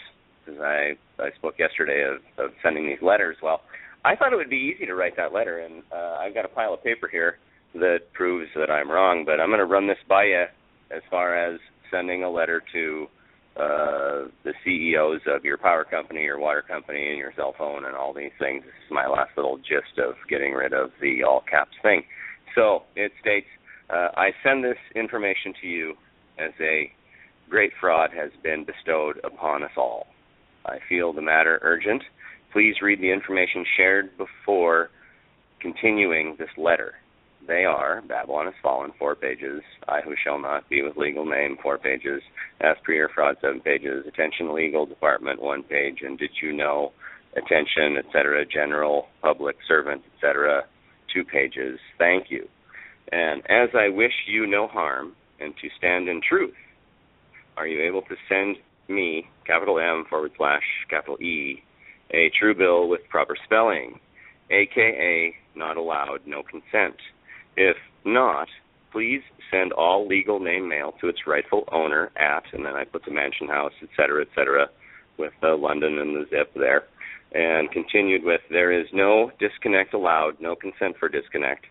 because I spoke yesterday of sending these letters. Well, I thought it would be easy to write that letter, and I've got a pile of paper here. that proves that I'm wrong, but I'm going to run this by you as far as sending a letter to the CEOs of your power company, your water company, and your cell phone and all these things. This is my last little gist of getting rid of the all caps thing. So it states, I send this information to you as a great fraud has been bestowed upon us all. I feel the matter urgent. Please read the information shared before continuing this letter. They are, Babylon has fallen, 4 pages. I who shall not be with legal name, 4 pages. As per your fraud, 7 pages. Attention legal department, 1 page. And did you know, attention, etc., general, public servant, etc., 2 pages. Thank you. And as I wish you no harm and to stand in truth, are you able to send me, M/E, a true bill with proper spelling, a.k.a. not allowed, no consent? If not, please send all legal name mail to its rightful owner at, and then I put the mansion house, etc., with London and the zip there, and continued with, there is no disconnect allowed, no consent for disconnect.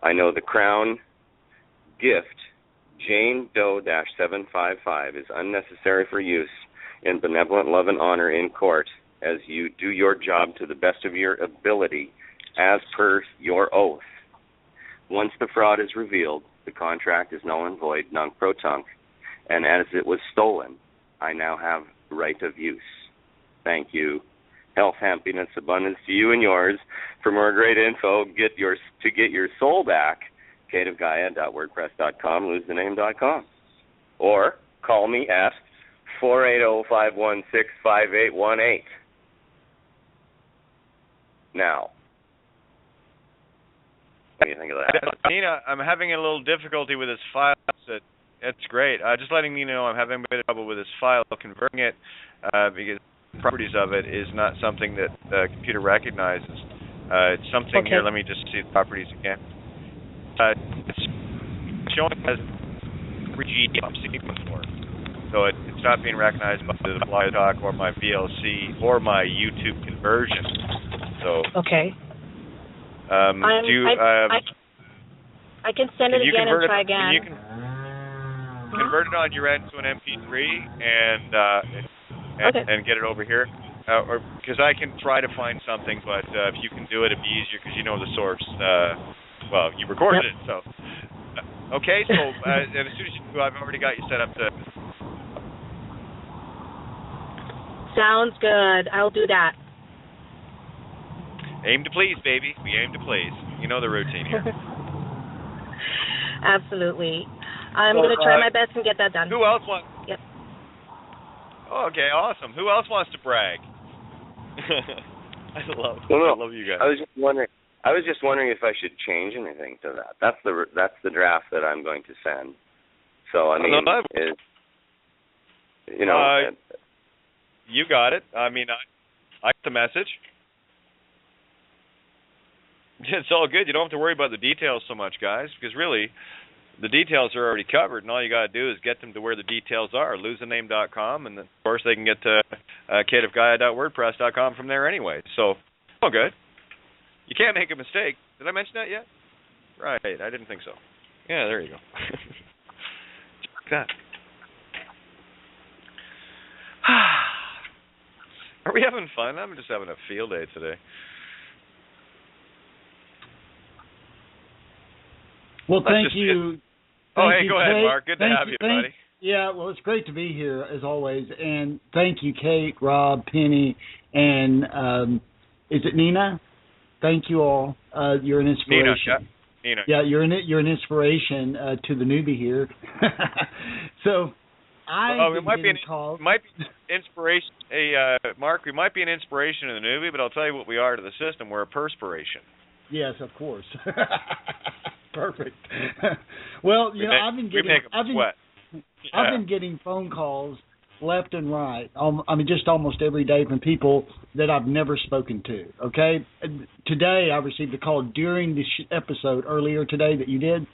I know the Crown gift, Jane Doe-755, is unnecessary for use in benevolent love and honor in court as you do your job to the best of your ability as per your oath. Once the fraud is revealed, the contract is null and void, nunc pro tunc, and as it was stolen, I now have right of use. Thank you. Health, happiness, abundance to you and yours. For more great info, get your soul back, kateofgaia.wordpress.com, losethename.com. Or call me at 480-516-5818. Now, what do you think of that? Nina, I'm having a little difficulty with this file. It's great. Just letting you know I'm having a bit of trouble with this file, converting it, because the properties of it is not something that the computer recognizes. It's something here. Let me just see the properties again. It's showing as 3G I'm seeking before. So it's not being recognized by the FlyTalk or my VLC or my YouTube conversion. So I can send it again and try again. You can convert it on your end to an MP3 and get it over here, or because I can try to find something, but if you can do it, it'd be easier because you know the source. Well, you recorded it, so okay. So and as soon as you do, I've already got you set up to. Sounds good. I'll do that. Aim to please, baby. We aim to please. You know the routine here. Absolutely. I'm going to try my best and get that done. Who else wants? Yep. Okay, awesome. Who else wants to brag? I love you guys. I was just wondering if I should change anything to that. That's the draft that I'm going to send. So I mean, you got it. I mean, I got the message. It's all good. You don't have to worry about the details so much, guys, because really, the details are already covered, and all you got to do is get them to where the details are, losethename.com, and then, of course, they can get to kateofgaia.wordpress.com from there anyway. So, all good. You can't make a mistake. Did I mention that yet? Right. I didn't think so. Yeah, there you go. Just like that. Are we having fun? I'm just having a field day today. Well, thank you. Go ahead, Mark. Good to have you, buddy. Yeah, well, it's great to be here, as always. And thank you, Kate, Rob, Penny, and is it Nina? Thank you all. You're an inspiration. Nina. Yeah, you're an inspiration to the newbie here. So it might be inspiration. Hey, Mark, we might be an inspiration to the newbie, but I'll tell you what we are to the system. We're a perspiration. Yes, of course. Perfect. Well, I've been getting phone calls left and right. I mean, just almost every day from people that I've never spoken to. Okay, today I received a call during the episode earlier today that you did.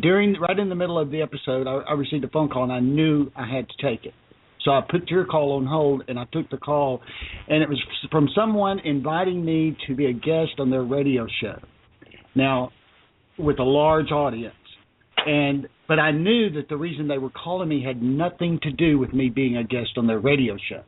Right in the middle of the episode, I received a phone call and I knew I had to take it. So I put your call on hold and I took the call, and it was from someone inviting me to be a guest on their radio show. Now, with a large audience. But I knew that the reason they were calling me had nothing to do with me being a guest on their radio show.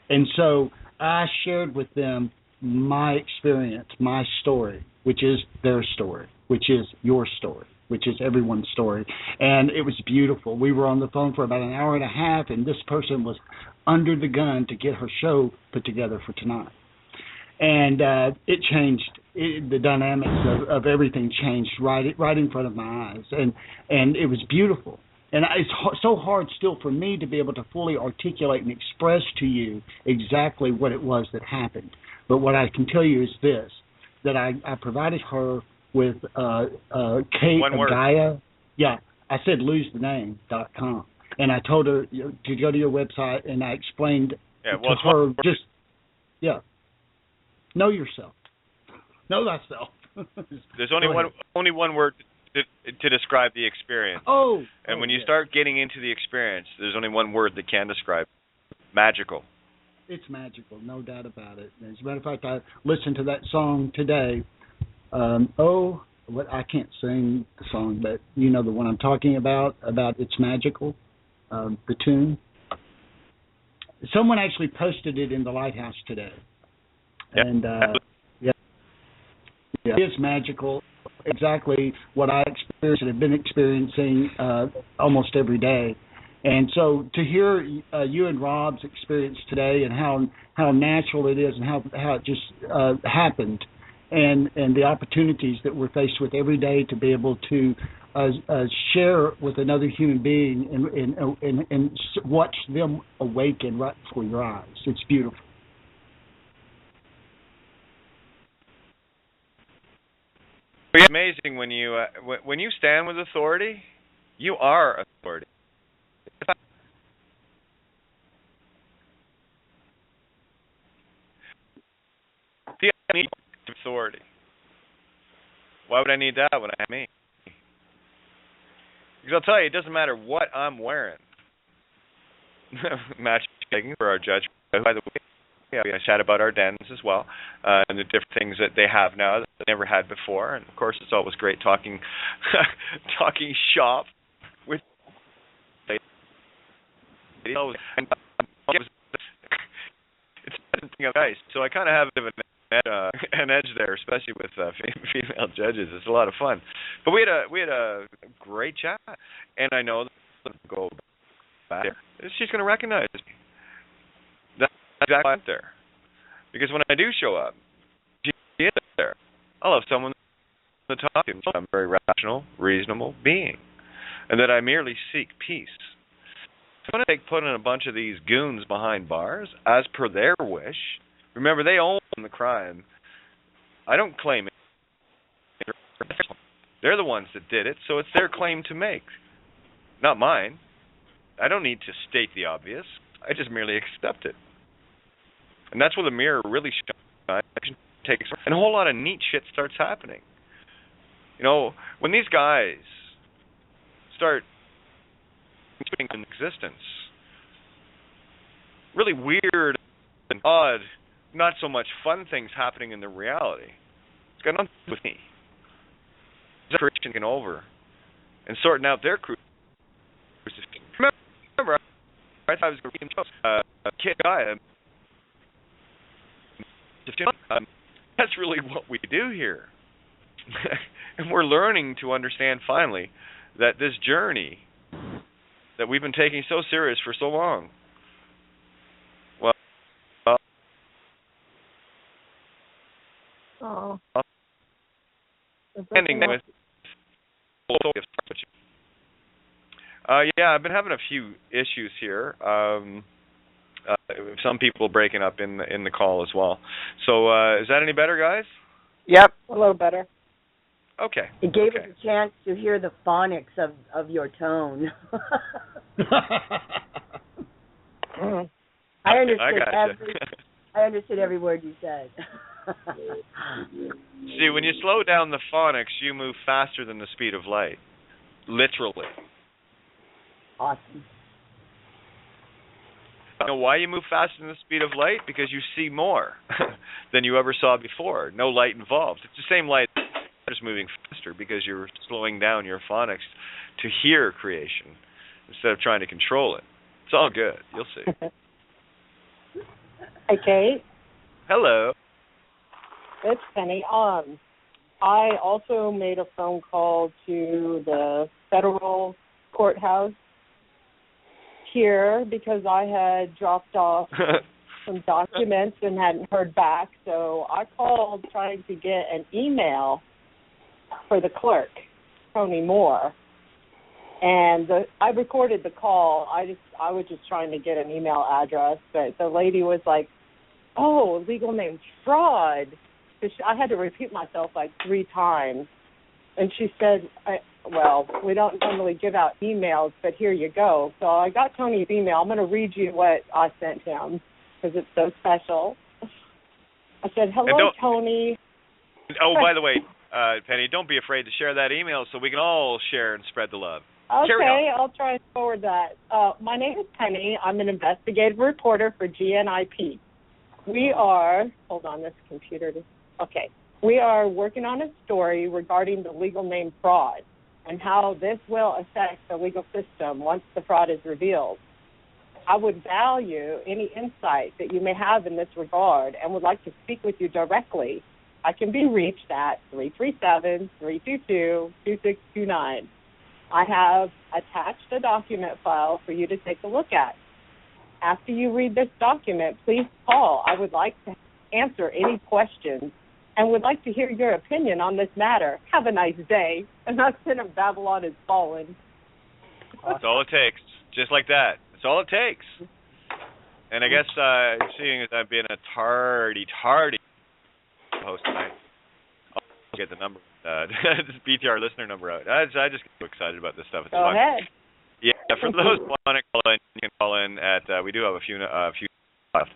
And so I shared with them my experience, my story, which is their story, which is your story, which is everyone's story. And it was beautiful. We were on the phone for about an hour and a half, and this person was under the gun to get her show put together for tonight. And it changed. The dynamics of everything changed right in front of my eyes. And it was beautiful. And it's so hard still for me to be able to fully articulate and express to you exactly what it was that happened. But what I can tell you is this, that I provided her with Kate of Gaia. Yeah, I said losethename.com. And I told her to go to your website, and I explained to her just, know yourself. Know thyself. There's only one word to describe the experience. And when you start getting into the experience, there's only one word that can describe it. Magical. It's magical, no doubt about it. As a matter of fact, I listened to that song today. I can't sing the song, but you know the one I'm talking about It's Magical, the tune. Someone actually posted it in the Lighthouse today. And it is magical, exactly what I experienced and have been experiencing almost every day. And so to hear you and Rob's experience today and how natural it is and how it just happened and the opportunities that we're faced with every day to be able to share with another human being and watch them awaken right before your eyes. It's beautiful. It's amazing when you stand with authority, you are authority. See, I need authority. Why would I need that when I have me? Because I'll tell you, it doesn't matter what I'm wearing. Match taking for our judge. By the way, I chat about our dens as well, and the different things that they have now that they never had before. And of course, it's always great talking shop with. It's nice. So I kind of have a bit of an edge there, especially with female judges. It's a lot of fun. But we had a great chat, and I know that go back there. She's going to recognize me. That's exactly out there. Because when I do show up, she is there. I'll have someone to talk to. I'm a very rational, reasonable being, and that I merely seek peace. So when I put in a bunch of these goons behind bars, as per their wish, remember they own the crime. I don't claim it. They're the ones that did it, so it's their claim to make, not mine. I don't need to state the obvious. I just merely accept it. And that's where the mirror really shines. And a whole lot of neat shit starts happening. You know, when these guys start in existence, really weird and odd, not so much fun things happening in the reality. It's got nothing to do with me. It's Christian taking over and sorting out their crucifixion. Remember, I thought I was going to be a kid guy. That's really what we do here. And we're learning to understand finally that this journey that we've been taking so serious for so long, ending with I've been having a few issues here. Some people breaking up in the call as well. So is that any better, guys? Yep, a little better. Okay. It gave us a chance to hear the phonics of your tone. I understood every word you said. See, when you slow down the phonics, you move faster than the speed of light. Literally. Awesome. You know why you move faster than the speed of light? Because you see more than you ever saw before. No light involved. It's the same light letter's moving faster because you're slowing down your phonics to hear creation instead of trying to control it. It's all good. You'll see. Hey, Kate. Hello. It's Penny. I also made a phone call to the federal courthouse here because I had dropped off some documents and hadn't heard back. So I called trying to get an email for the clerk, Tony Moore. And I recorded the call. I was just trying to get an email address, but the lady was like, "Oh, legal name fraud." I had to repeat myself like 3 times. And she said, well, we don't normally give out emails, but here you go. So I got Tony's email. I'm going to read you what I sent him because it's so special. I said, "Hello, Tony." Oh, by the way, Penny, don't be afraid to share that email so we can all share and spread the love. Okay, I'll try and forward that. My name is Penny. I'm an investigative reporter for GNIP. We are, hold on, this computer. Okay. We are working on a story regarding the legal name fraud and how this will affect the legal system once the fraud is revealed. I would value any insight that you may have in this regard and would like to speak with you directly. I can be reached at 337-322-2629. I have attached a document file for you to take a look at. After you read this document, please call. I would like to answer any questions and would like to hear your opinion on this matter. Have a nice day. And that's in Babylon is Fallen. That's all it takes. Just like that. That's all it takes. And I guess seeing as I've been a tardy host tonight, I'll get the number. Just BTR listener number out. I just get so excited about this stuff. It's Go fun. ahead. Yeah, for those who want to call in, you can call in at, we do have a few left,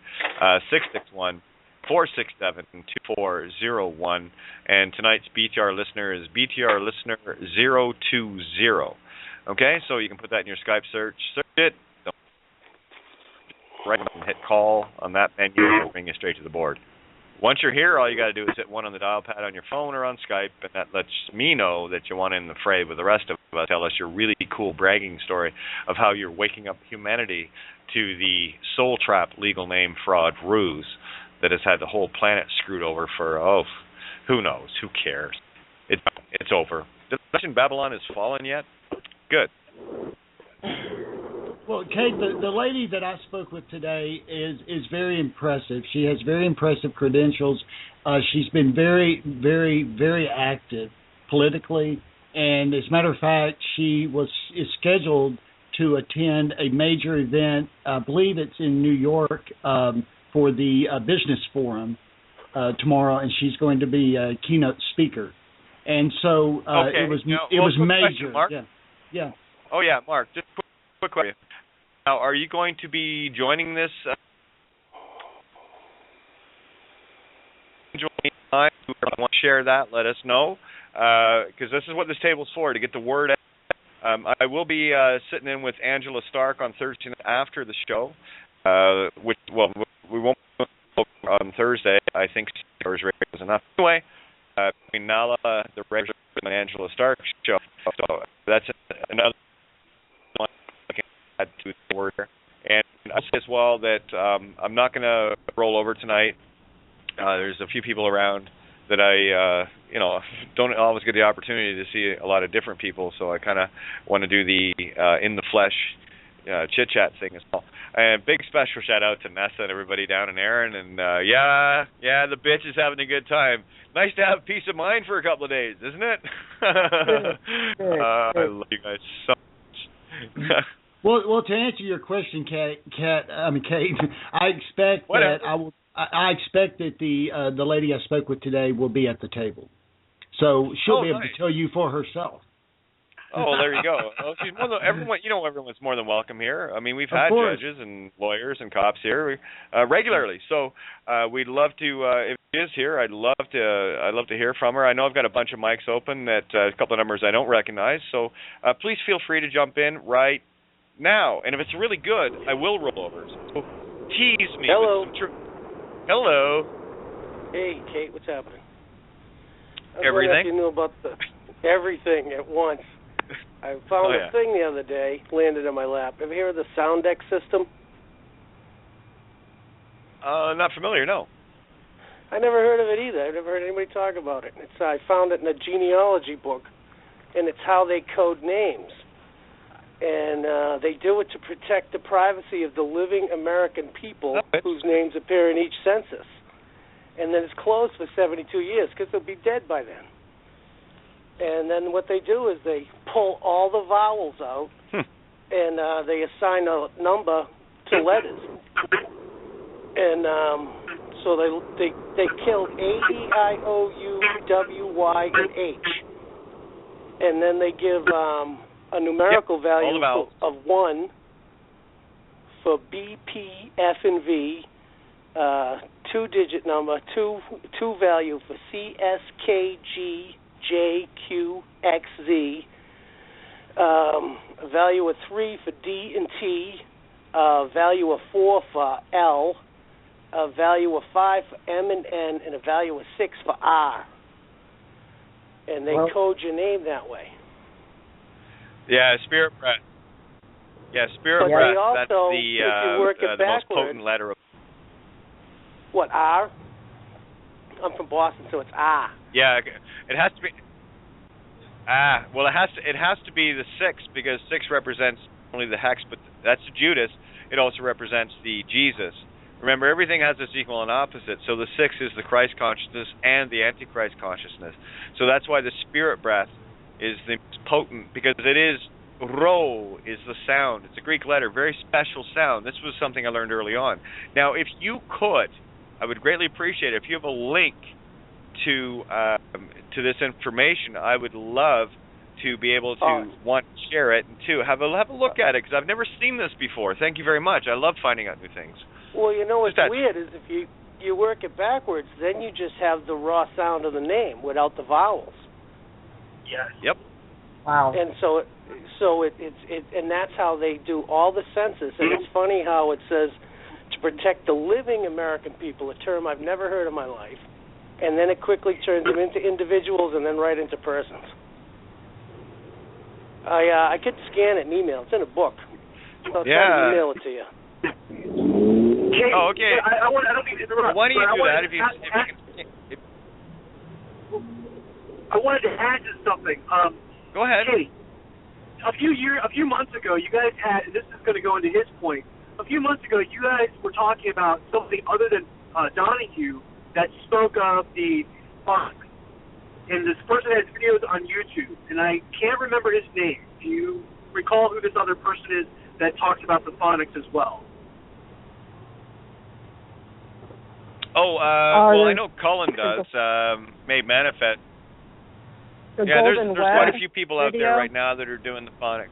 661-467-2401. And tonight's BTR listener is BTR listener 020. Okay, so you can put that in your Skype search. Search it. Don't right and hit call on that menu. It'll bring you straight to the board. Once you're here, all you got to do is hit 1 on the dial pad on your phone or on Skype, and that lets me know that you want in the fray with the rest of us. Tell us your really cool bragging story of how you're waking up humanity to the soul trap legal name fraud ruse that has had the whole planet screwed over for, who knows? Who cares? It's over. Did I mention Babylon has fallen yet? Good. Well, Kate, the lady that I spoke with today is very impressive. She has very impressive credentials. She's been very, very, very active politically, and as a matter of fact, she is scheduled to attend a major event. I believe it's in New York for the Business Forum tomorrow, and she's going to be a keynote speaker. And so it was major. Question, Mark? Yeah. Oh yeah, Mark. Just quick question. Now, are you going to be joining this? If you want to share that, let us know, because this is what this table's for, to get the word out. I will be sitting in with Angela Stark on Thursday night after the show, we won't on Thursday. I think 6 hours radio is enough. Anyway, between Nala, the regular, and Angela Stark show, so that's another one I can add to the word here. And I say as well that I'm not going to roll over tonight. There's a few people around that I, don't always get the opportunity to see a lot of different people, so I kind of want to do the in the flesh chit-chat thing as well. And big special shout-out to Nessa and everybody down in Erin, and the bitch is having a good time. Nice to have peace of mind for a couple of days, isn't it? I love you guys so much. Well, to answer your question, Kate, I expect that I expect that the lady I spoke with today will be at the table, so she'll be able to tell you for herself. Oh, there you go. Well, she's everyone's more than welcome here. I mean, we've had judges and lawyers and cops here regularly, so we'd love to. If she is here, I'd love to hear from her. I know I've got a bunch of mics open at a couple of numbers I don't recognize, so please feel free to jump in right now. And if it's really good, I will roll over. So tease me. Hello. With some Hello. Hey, Kate, what's happening? Everything? You knew about everything at once. I found a thing the other day, landed in my lap. Ever hear of the Soundex system? Not familiar, no. I never heard of it either. I've never heard anybody talk about it. I found it in a genealogy book, and it's how they code names. And they do it to protect the privacy of the living American people whose names appear in each census. And then it's closed for 72 years because they'll be dead by then. And then what they do is they pull all the vowels out, and they assign a number to letters. And so they killed A, E, I, O, U, W, Y, and H. And then they give a numerical value of 1 for B, P, F, and V, 2-digit number, two value for C, S, K, G, J, Q, X, Z, a value of 3 for D and T, a value of 4 for L, a value of 5 for M and N, and a value of 6 for R. And they code your name that way. Yeah, Spirit Breath. Yeah, Spirit Breath. That's the most potent letter. What, R? I'm from Boston, so it's R. Yeah, it has to be. Well, it has to be the 6 because 6 represents only the hex, but that's Judas. It also represents the Jesus. Remember, everything has its equal and opposite. So the 6 is the Christ consciousness and the Antichrist consciousness. So that's why the Spirit Breath is the most potent, because it is Ro is the sound. It's a Greek letter, very special sound. This was something I learned early on. Now, if you could, I would greatly appreciate it if you have a link to this information. I would love to be able to one, share it, and 2, have a look at it, because I've never seen this before. Thank you very much. I love finding out new things. Well, you know what's weird is if you work it backwards, then you just have the raw sound of the name without the vowels. Yes. Yep. Wow. And so and that's how they do all the census. And it's funny how it says to protect the living American people, a term I've never heard in my life, and then it quickly turns them into individuals and then right into persons. I could scan it and email. It's in a book. I'll try to email it to you. Okay. I don't mean to interrupt. Why don't you do that if you can? I wanted to add to something. Go ahead. Hey, a few months ago, you guys had, and this is going to go into his point, a few months ago, you guys were talking about something other than Donahue that spoke of the funk. And this person has videos on YouTube, and I can't remember his name. Do you recall who this other person is that talks about the phonics as well? Well, I know Cullen does. Made Manifest. There's quite a few people out there right now that are doing the phonics.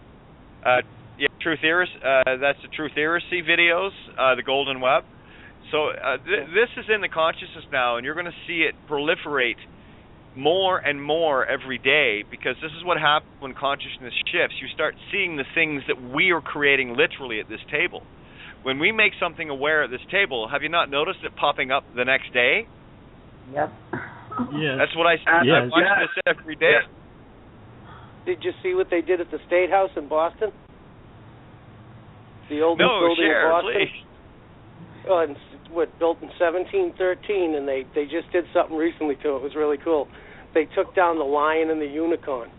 Truth Heresy. That's the Truth Heresy videos, the Golden Web. So this is in the consciousness now, and you're going to see it proliferate more and more every day, because this is what happens when consciousness shifts. You start seeing the things that we are creating literally at this table. When we make something aware at this table, have you not noticed it popping up the next day? Yep. Yes. That's what I watch this every day. Did you see what they did at the State House in Boston? The oldest building in Boston? Please. Built in 1713, and they just did something recently to it. It was really cool. They took down the lion and the unicorn.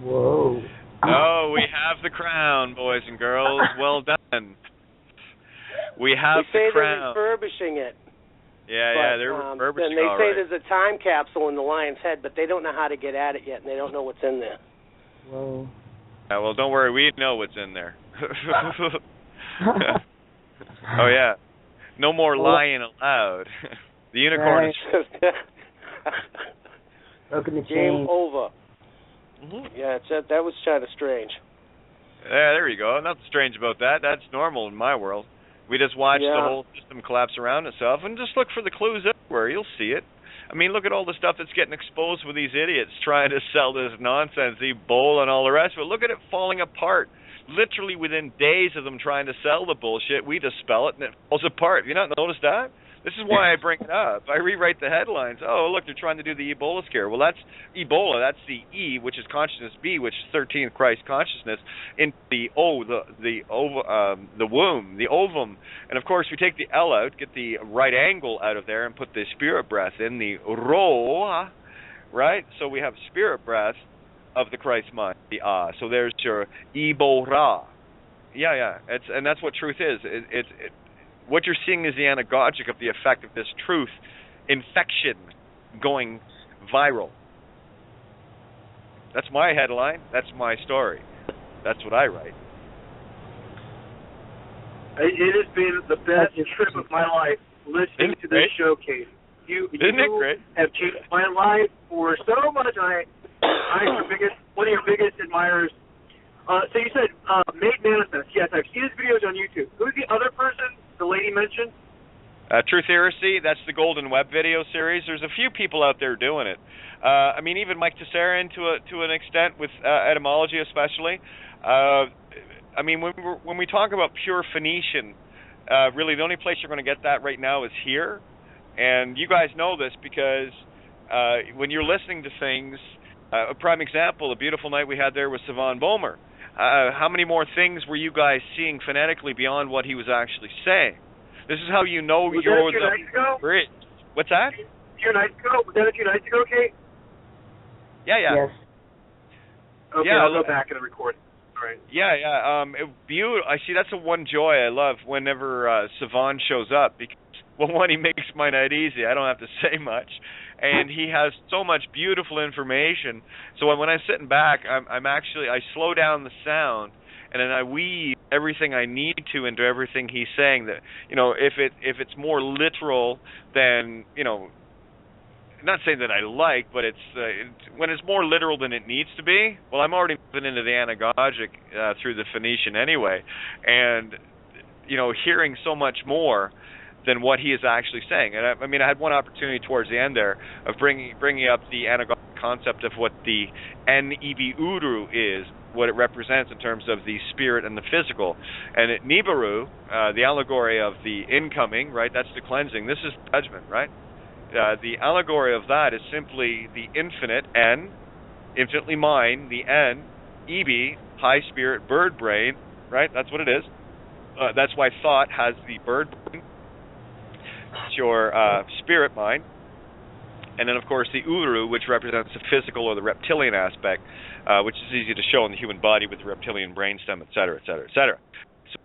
Whoa. Oh, we have the crown, boys and girls. Well done. We have the crown. They're refurbishing it. Yeah, they're refurbishing it. And they say there's a time capsule in the lion's head, but they don't know how to get at it yet, and they don't know what's in there. Whoa. Well, don't worry. We know what's in there. Oh, yeah. No more lying allowed. The unicorn is... Broken the chain. Game over. Mm-hmm. Yeah, that was kind of strange. Yeah, there you go. Nothing strange about that. That's normal in my world. We just watch the whole system collapse around itself and just look for the clues everywhere. You'll see it. I mean, look at all the stuff that's getting exposed with these idiots trying to sell this nonsense, Ebola and all the rest of it. Look at it falling apart. Literally within days of them trying to sell the bullshit, we dispel it and it falls apart. Have you not noticed that? This is why I bring it up. I rewrite the headlines. Oh, look, they're trying to do the Ebola scare. Well, that's Ebola. That's the E, which is consciousness. B, which is 13th Christ consciousness. In the O, the womb, the ovum. And of course, we take the L out, get the right angle out of there, and put the spirit breath in, the Ro, right? So we have spirit breath of the Christ mind, the Ah. So there's your Ebola. Yeah. And that's what truth is. What you're seeing is the anagogic of the effect of this truth infection going viral. That's my headline. That's my story. That's what I write. It has been the best trip of my life listening to this showcase. You have changed my life for so much. I'm one of your biggest admirers. So you said Made Manifest. Yes, I've seen his videos on YouTube. Who's the other person the lady mentioned? Truth Heresy, that's the Golden Web video series. There's a few people out there doing it. I mean, even Mike Tessarian to an extent with etymology especially. I mean, when we talk about pure Phoenician, really the only place you're going to get that right now is here. And you guys know this because when you're listening to things, a prime example, a beautiful night we had there with Savan Bomer. How many more things were you guys seeing phonetically beyond what he was actually saying? This is how you know was you're that a few nights ago? bridge. What's that? Was that a few nights ago, Kate? Yeah. Yes. Okay, yeah, I'll go back and record. All right. Yeah. I see. That's the one joy I love whenever Savan shows up because, well, one, he makes my night easy. I don't have to say much, and he has so much beautiful information. So when I'm sitting back, I slow down the sound, and then I weave everything I need to into everything he's saying. That, you know, if it's more literal than, you know, not saying that I like, but it's when it's more literal than it needs to be. Well, I'm already moving into the anagogic through the Phoenician anyway, and you know, hearing so much more than what he is actually saying. And I mean, I had one opportunity towards the end there of bringing up the anagogic concept of what the Nibiru is, what it represents in terms of the spirit and the physical. And at Nibiru, the allegory of the incoming, right, that's the cleansing. This is judgment, right? The allegory of that is simply the infinite N, infinitely mind, the N, EB, high spirit, bird brain, right? That's what it is. That's why thought has the bird brain. It's your spirit mind. And then, of course, the Uru, which represents the physical or the reptilian aspect, which is easy to show in the human body with the reptilian brainstem, et cetera, et cetera, et cetera. So,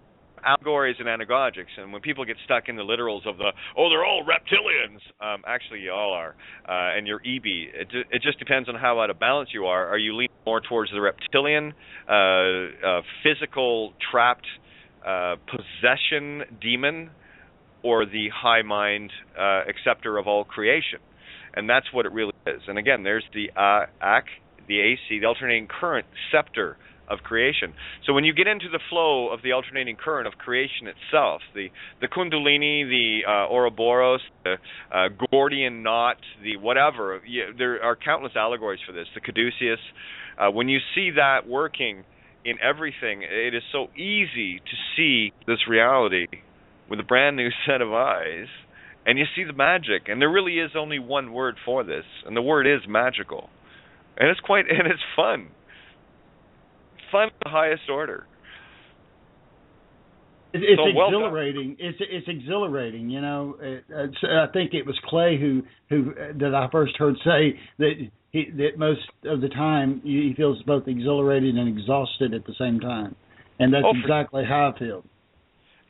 allegories and anagogics, and when people get stuck in the literals of they're all reptilians, actually you all are, and you're EB. It just depends on how out of balance you are. Are you leaning more towards the reptilian, physical, trapped, possession demon, or the high mind acceptor of all creation? And that's what it really is. And again, there's the AC, the alternating current scepter of creation. So when you get into the flow of the alternating current of creation itself, the Kundalini, the Ouroboros, the Gordian knot, the whatever, there are countless allegories for this, the caduceus. When you see that working in everything, it is so easy to see this reality with a brand new set of eyes, and you see the magic. And there really is only one word for this, and the word is magical. And it's fun. Fun at the highest order. It's exhilarating. It's exhilarating. You know, I think it was Clay who that I first heard say that most of the time he feels both exhilarated and exhausted at the same time, and that's exactly how I feel.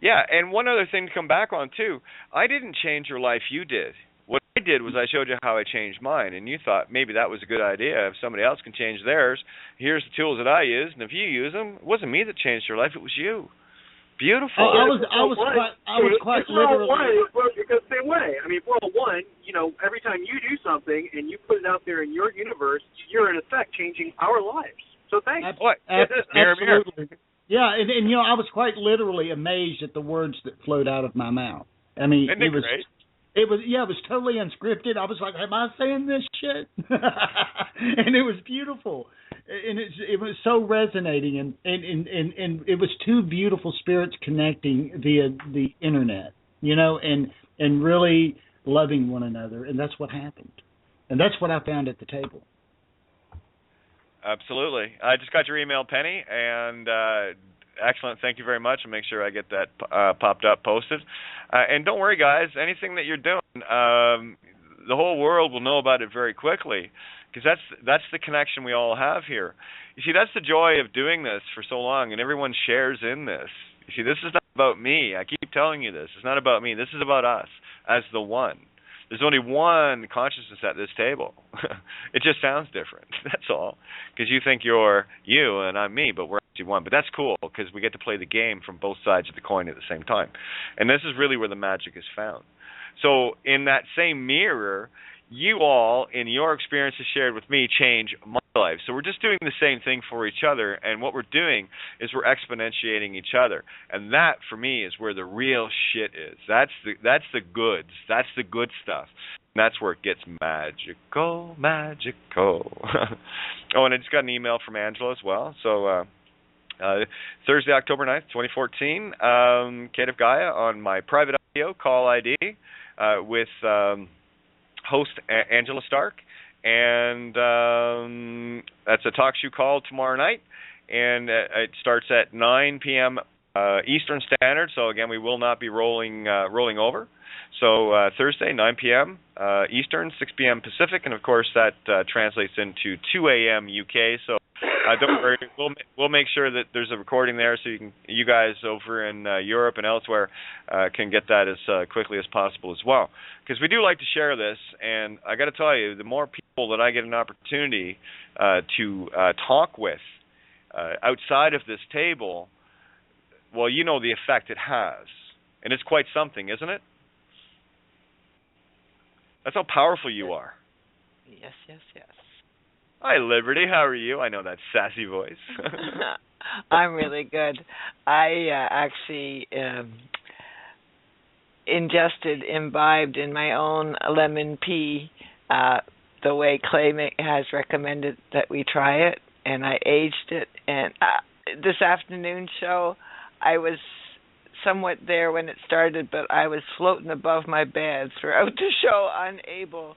Yeah, and one other thing to come back on too, I didn't change your life, you did. What I did was I showed you how I changed mine, and you thought maybe that was a good idea. If somebody else can change theirs, here's the tools that I use, and if you use them, it wasn't me that changed your life, it was you. Beautiful. I was quite literally. It goes the same way. I mean, for one, you know, every time you do something and you put it out there in your universe, you're in effect changing our lives. So thanks. Absolutely. Yeah, and you know, I was quite literally amazed at the words that flowed out of my mouth. I mean, it was totally unscripted. I was like, am I saying this shit? And it was beautiful. And it was so resonating, and it was two beautiful spirits connecting via the internet, you know, and and really loving one another, and that's what happened. And that's what I found at the table. Absolutely. I just got your email, Penny, and excellent. Thank you very much. I'll make sure I get that popped up, posted. And don't worry, guys. Anything that you're doing, the whole world will know about it very quickly, because that's the connection we all have here. You see, that's the joy of doing this for so long, and everyone shares in this. You see, this is not about me. I keep telling you this. It's not about me. This is about us as the one. There's only one consciousness at this table. It just sounds different. That's all. Because you think you're you and I'm me, but we're actually one. But that's cool, because we get to play the game from both sides of the coin at the same time. And this is really where the magic is found. So in that same mirror, you all, in your experiences shared with me, change my life. So we're just doing the same thing for each other, and what we're doing is we're exponentiating each other. And that, for me, is where the real shit is. That's the goods. That's the good stuff. And that's where it gets magical. Oh, and I just got an email from Angela as well. So Thursday, October 9th, 2014, Kate of Gaia on my private audio call ID with host Angela Stark, and that's a talk show call tomorrow night, and it starts at 9 p.m. Eastern Standard. So again, we will not be rolling over. So Thursday, 9 p.m. Eastern, 6 p.m. Pacific, and of course that translates into 2 a.m. UK. So don't worry, we'll make sure that there's a recording there, so you guys over in Europe and elsewhere can get that as quickly as possible as well. Because we do like to share this, and I got to tell you, the more people that I get an opportunity to talk with outside of this table, well, you know the effect it has, and it's quite something, isn't it? That's how powerful you are. Yes. Hi, Liberty. How are you? I know that sassy voice. I'm really good. I actually imbibed in my own lemon pea the way Clay has recommended that we try it, and I aged it. And this afternoon show, I was somewhat there when it started, but I was floating above my bed throughout the show, unable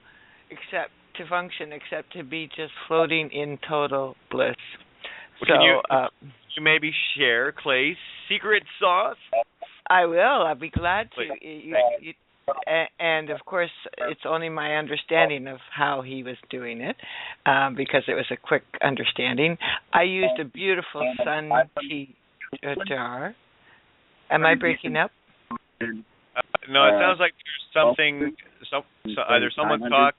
to function except to be just floating in total bliss. Well, can you maybe share Clay's secret sauce? I will. I'll be glad to. And of course, it's only my understanding of how he was doing it, because it was a quick understanding. I used a beautiful sun tea jar. Am I breaking up? No, it sounds like there's something. Either someone's talking.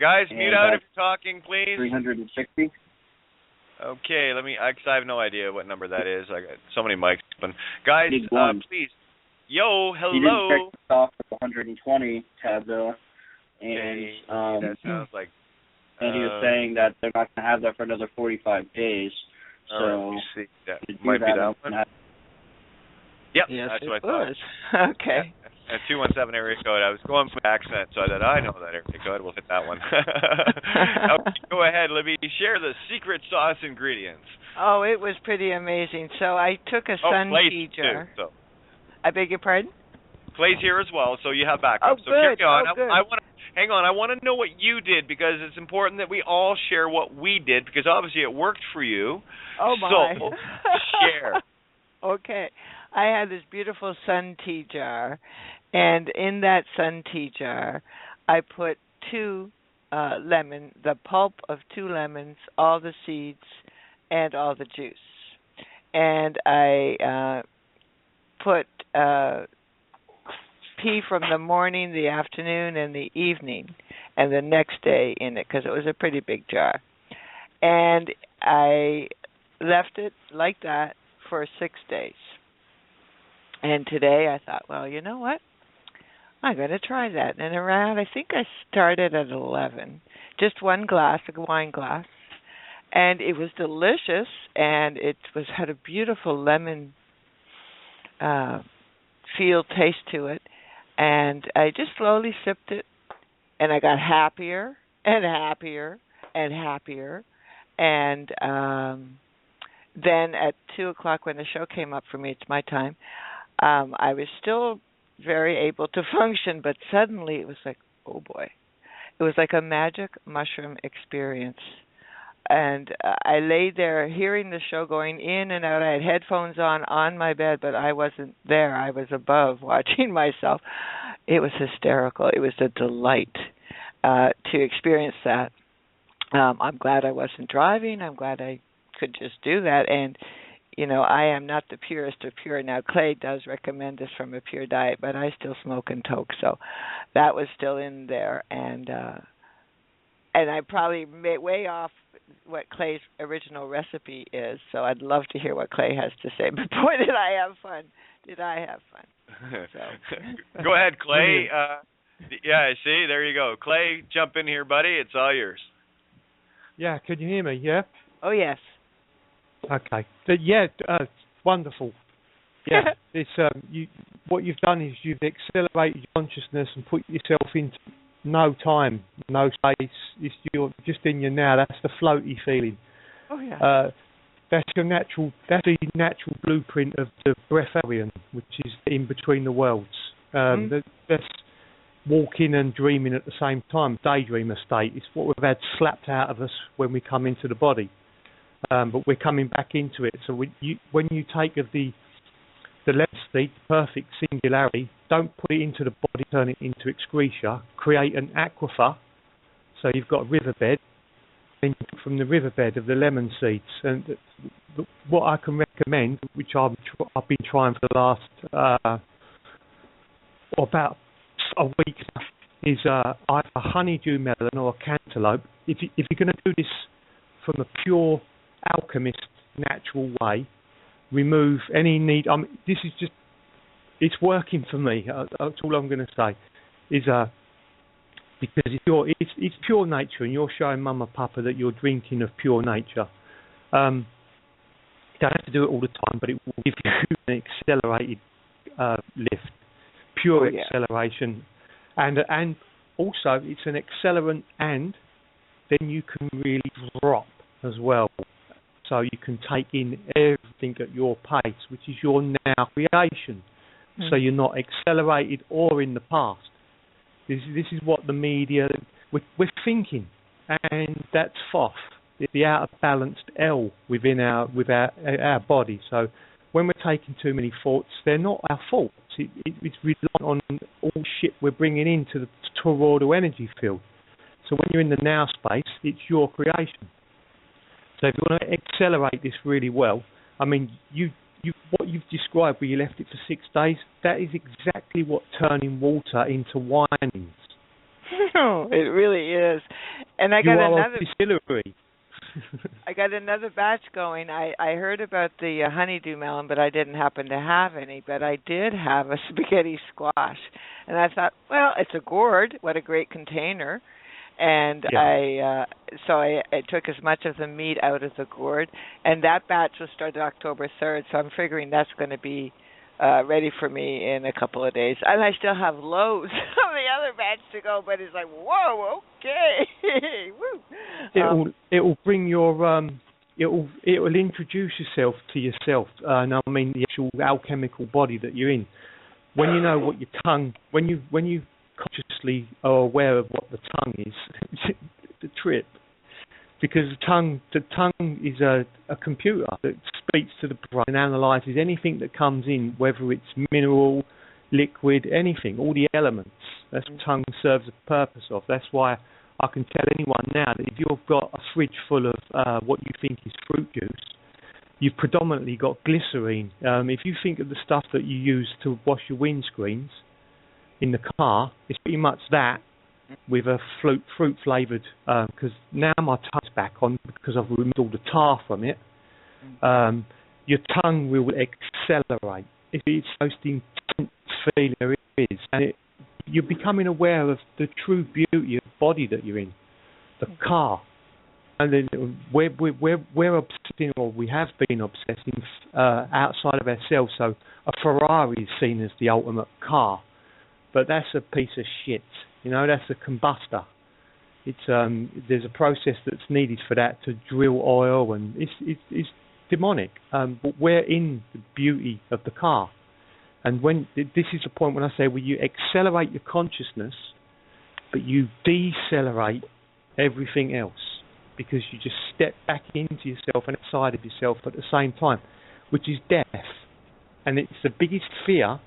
Guys, mute out if you're talking, please. 360. Okay, I have no idea what number that is. I got so many mics open. Guys, please. Yo, hello. He didn't check off for 120, Tabzilla. And that sounds like. And he was saying that they're not going to have that for another 45 days. So see. That might be that one. Yep, yes, that's it what I thought. Was. Okay. Yeah. 217 area code. I was going for accent, so I thought, I know that area code. We'll hit that one. Okay, go ahead, Libby. Share the secret sauce ingredients. Oh, it was pretty amazing. So I took a sun tea jar. Too, so. I beg your pardon? Clay's here as well, so you have backup. Oh, so good. carry on. Good. Hang on. I want to know what you did, because it's important that we all share what we did, because obviously it worked for you. Oh, my. So share. Okay. I had this beautiful sun tea jar, and in that sun tea jar, I put 2 the pulp of 2 lemons, all the seeds, and all the juice. And I put pea from the morning, the afternoon, and the evening, and the next day in it, because it was a pretty big jar. And I left it like that for 6 days. And today I thought, well, you know what? I'm going to try that. And I think I started at 11, just 1 glass, a wine glass. And it was delicious, and it had a beautiful lemon taste to it. And I just slowly sipped it, and I got happier and happier and happier. And then at 2 o'clock when the show came up for me, it's my time, I was still very able to function, but suddenly it was like, oh boy. It was like a magic mushroom experience. And I lay there hearing the show going in and out. I had headphones on my bed, but I wasn't there. I was above watching myself. It was hysterical. It was a delight to experience that. I'm glad I wasn't driving. I'm glad I could just do that. And, I am not the purest of pure. Now, Clay does recommend this from a pure diet, but I still smoke and toke, so that was still in there. And I probably way off what Clay's original recipe is, so I'd love to hear what Clay has to say. But boy, did I have fun. So. Go ahead, Clay. Yeah, see, there you go. Clay, jump in here, buddy. It's all yours. Yeah, can you hear me? Yeah? Oh, yes. Okay. It's wonderful. Yeah, it's what you've done is you've accelerated your consciousness and put yourself into no time, no space. You're just in your now. That's the floaty feeling. Oh yeah. That's the natural blueprint of the breatharian, which is in between the worlds. That's walking and dreaming at the same time. Daydreamer state. It's what we've had slapped out of us when we come into the body, but we're coming back into it. So when you take of the left state, perfect singularity, don't put it into the body, turn it into excreta, create an aquifer, so you've got a riverbed, then from the riverbed of the lemon seeds. And what I can recommend, which I've been trying for the last about a week now, is either a honeydew melon or a cantaloupe. If you're going to do this from a pure alchemist natural way, remove any need. This is just, it's working for me. That's all I'm going to say. Is because it's pure nature, and you're showing Mum and Papa that you're drinking of pure nature. You don't have to do it all the time, but it will give you an accelerated lift, pure acceleration, and also it's an accelerant, and then you can really drop as well. So you can take in everything at your pace, which is your now creation. So you're not accelerated or in the past. This is what the media, we're thinking, and that's FOF, the out of balanced L within our body. So when we're taking too many thoughts, they're not our faults. It's relying on all shit we're bringing into the toroidal energy field. So when you're in the now space, it's your creation. So if you want to accelerate this really well, I mean, what you've described where you left it for 6 days, that is exactly what turning water into wine is. It really is. And I got another distillery. I got another batch going. I heard about the honeydew melon, but I didn't happen to have any. But I did have a spaghetti squash, and I thought, well, it's a gourd. What a great container. And I took as much of the meat out of the gourd, and that batch was started October 3rd, so I'm figuring that's going to be ready for me in a couple of days. And I still have loads of the other batch to go, but it's like, whoa, okay. Woo. It will bring your it will introduce yourself to yourself. And I mean the actual alchemical body that you're in. When you know what your tongue, when you consciously are aware of what the tongue is, it's a trip, because the tongue is a computer that speaks to the brain and analyzes anything that comes in, whether it's mineral, liquid, anything, all the elements. That's what tongue serves a purpose of. That's why I can tell anyone now that if you've got a fridge full of what you think is fruit juice, you've predominantly got glycerine. If you think of the stuff that you use to wash your windscreens in the car, it's pretty much that with a fruit flavoured, because now my tongue's back on because I've removed all the tar from it. Your tongue will accelerate. It's the most intense feeling there is, and you're becoming aware of the true beauty of the body that you're in, the car. And then we're obsessing, or we have been obsessing outside of ourselves. So a Ferrari is seen as the ultimate car. But that's a piece of shit, that's a combustor. It's there's a process that's needed for that to drill oil, and it's demonic. But we're in the beauty of the car. And this is the point when I say, you accelerate your consciousness, but you decelerate everything else, because you just step back into yourself and outside of yourself at the same time, which is death. And it's the biggest fear,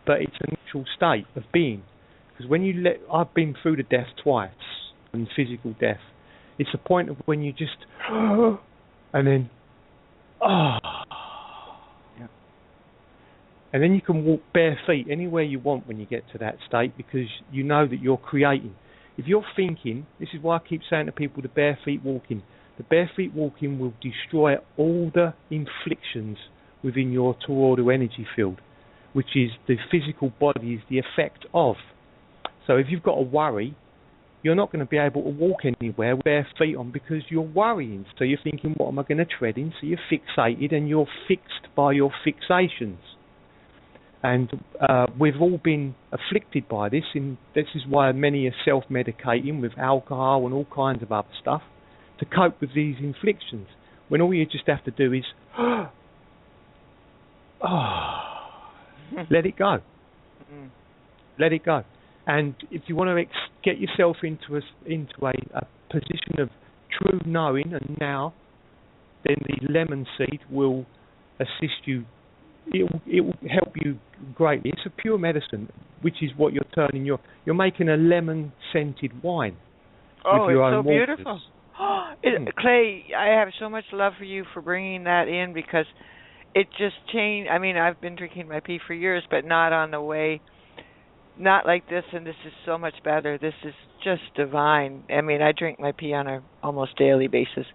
but it's a natural state of being. Because I've been through the death twice, and physical death. It's the point of when you just, and then, yeah. And then you can walk bare feet anywhere you want when you get to that state, because you know that you're creating. If you're thinking, this is why I keep saying to people, the bare feet walking. The bare feet walking will destroy all the inflictions within your toroidal energy field, which is the physical body, is the effect of. So if you've got a worry, you're not going to be able to walk anywhere with bare feet on, because you're worrying. So you're thinking, what am I going to tread in? So you're fixated, and you're fixed by your fixations. And we've all been afflicted by this, and this is why many are self-medicating with alcohol and all kinds of other stuff to cope with these inflictions, when all you just have to do is let it go. Let it go. And if you want to get yourself into a position of true knowing and now, then the lemon seed will assist you. It will help you greatly. It's a pure medicine, which is what you're turning. You're making a lemon scented wine. Oh, with your it's own so beautiful. Clay, I have so much love for you for bringing that in, because it just changed. I mean, I've been drinking my pee for years, but not on the way. Not like this, and this is so much better. This is just divine. I mean, I drink my pee on a almost daily basis,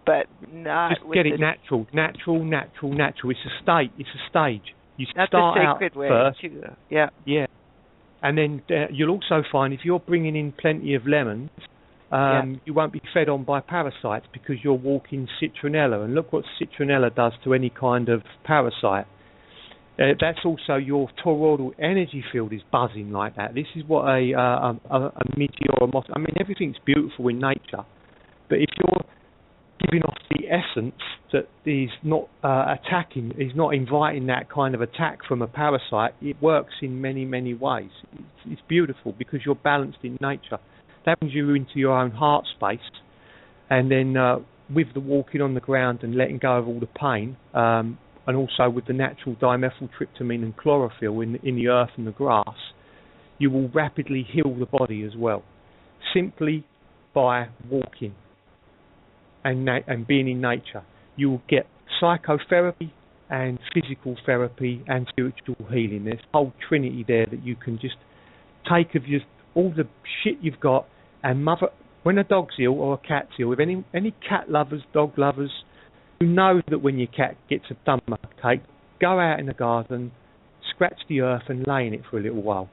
but not just with get it natural. It's a state. It's a stage. You that's start a out sacred way first. Yeah. And then you'll also find if you're bringing in plenty of lemons, you won't be fed on by parasites, because you're walking citronella. And look what citronella does to any kind of parasite. That's also your toroidal energy field is buzzing like that. This is what a meteor, I mean, everything's beautiful in nature, but if you're giving off the essence that is not attacking, is not inviting that kind of attack from a parasite, it works in many, many ways. It's beautiful, because you're balanced in nature. That brings you into your own heart space, and then with the walking on the ground and letting go of all the pain, and also with the natural dimethyltryptamine and chlorophyll in the earth and the grass, you will rapidly heal the body as well, simply by walking and being in nature. You will get psychotherapy and physical therapy and spiritual healing. There's a whole trinity there that you can just take of all the shit you've got, and when a dog's ill or a cat's ill, if any cat lovers, dog lovers, you know that when your cat gets a stomachache, go out in the garden, scratch the earth and lay in it for a little while.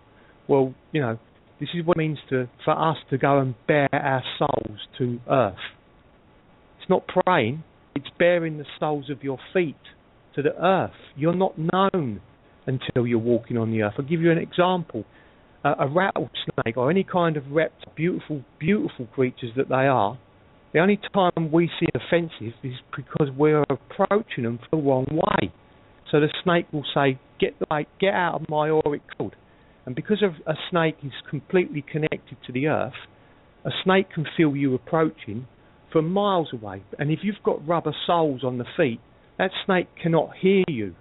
Well, this is what it means for us to go and bear our souls to earth. It's not praying, it's bearing the soles of your feet to the earth. You're not known until you're walking on the earth. I'll give you an example. A rattlesnake or any kind of reptile, beautiful, beautiful creatures that they are, the only time we see it offensive is because we're approaching them the wrong way. So the snake will say, get out of my auric field. And because a snake is completely connected to the earth, a snake can feel you approaching from miles away. And if you've got rubber soles on the feet, that snake cannot hear you.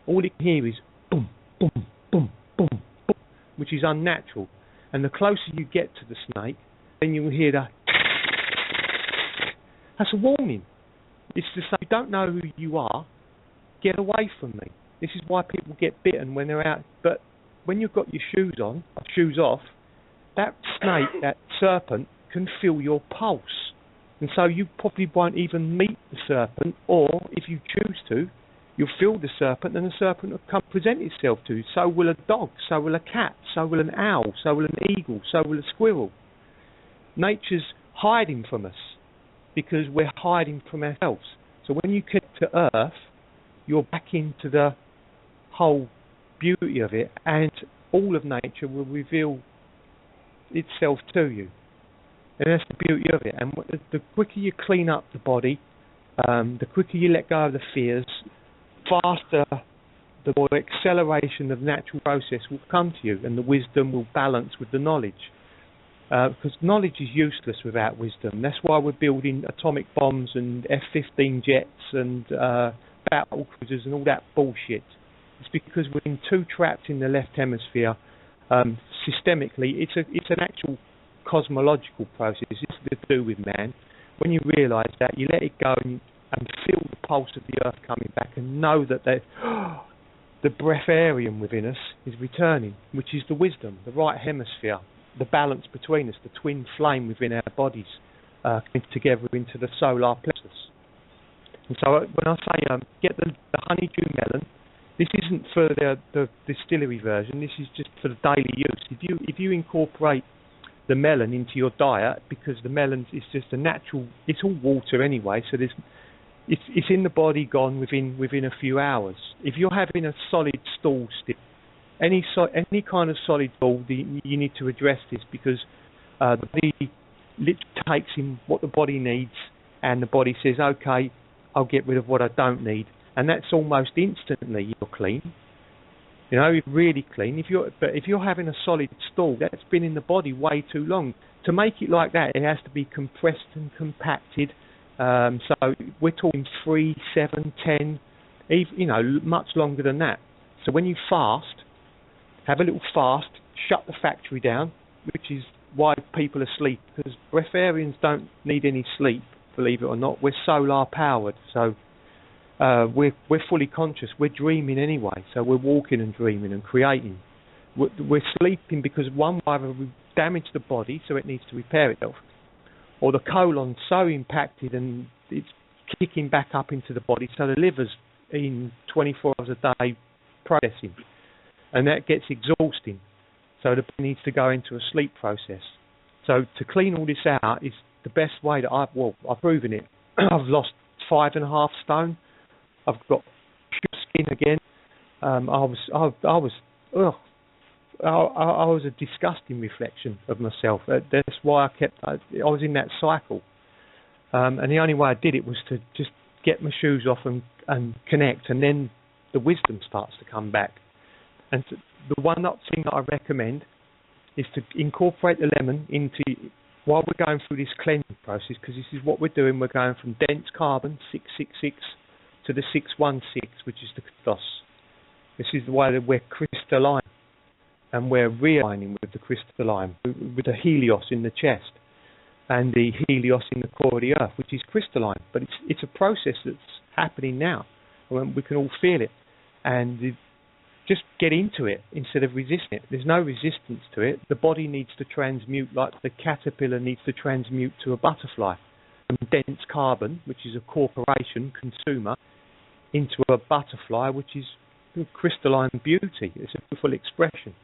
All it can hear is boom, boom, boom, boom, boom, which is unnatural. And the closer you get to the snake, then you will hear the... That's a warning. It's to say, you don't know who you are, get away from me. This is why people get bitten when they're out. But when you've got your shoes on, shoes off, that snake, that serpent, can feel your pulse. And so you probably won't even meet the serpent, or if you choose to, you'll feel the serpent, and the serpent will come present itself to you. So will a dog, so will a cat, so will an owl, so will an eagle, so will a squirrel. Nature's hiding from us, because we're hiding from ourselves. So when you get to earth, you're back into the whole beauty of it, and all of nature will reveal itself to you. And that's the beauty of it. And the quicker you clean up the body, the quicker you let go of the fears, faster the more acceleration of natural process will come to you, and the wisdom will balance with the knowledge. Because knowledge is useless without wisdom. That's why we're building atomic bombs and F-15 jets and battle cruisers and all that bullshit. It's because we're too trapped in the left hemisphere. Systemically, it's an actual cosmological process. It's to do with man. When you realise that, you let it go and feel the pulse of the earth coming back, and know that the breatharium within us is returning, which is the wisdom, the right hemisphere, the balance between us, the twin flame within our bodies coming together into the solar plexus. And so when I say get the honeydew melon, this isn't for the distillery version. This is just for the daily use. If you incorporate the melon into your diet, because the melon is just a natural, it's all water anyway, so it's in the body, gone within a few hours. If you're having a solid stool still, any kind of solid stool, you need to address this, because the body literally takes in what the body needs, and the body says, okay, I'll get rid of what I don't need, and that's almost instantly you're clean. You know, you're really clean. If you're having a solid stool, that's been in the body way too long. To make it like that, it has to be compressed and compacted. So we're talking 3, 7, 10, even, much longer than that. So when you fast, have a little fast, shut the factory down, which is why people are asleep, because breatharians don't need any sleep, believe it or not. We're solar powered, so we're fully conscious. We're dreaming anyway, so we're walking and dreaming and creating. We're sleeping because either we damage the body, so it needs to repair itself, or the colon's so impacted and it's kicking back up into the body, so the liver's in 24 hours a day processing, and that gets exhausting, so the body needs to go into a sleep process. So to clean all this out is the best way that I've proven it. I've lost 5.5 stone. I've got pure skin again. I was a disgusting reflection of myself. That's why I was in that cycle. And the only way I did it was to just get my shoes off and connect, and then the wisdom starts to come back. And the one thing that I recommend is to incorporate the lemon while we're going through this cleansing process, because this is what we're doing. We're going from dense carbon, 666, to the 616, which is the Christos. This is the way that we're crystalline, and we're realigning with the crystalline, with the helios in the chest and the helios in the core of the earth, which is crystalline. But it's a process that's happening now. We can all feel it, and just get into it instead of resisting it. There's no resistance to it. The body needs to transmute like the caterpillar needs to transmute to a butterfly, from dense carbon, which is a corporation consumer, into a butterfly, which is crystalline beauty. It's a beautiful expression.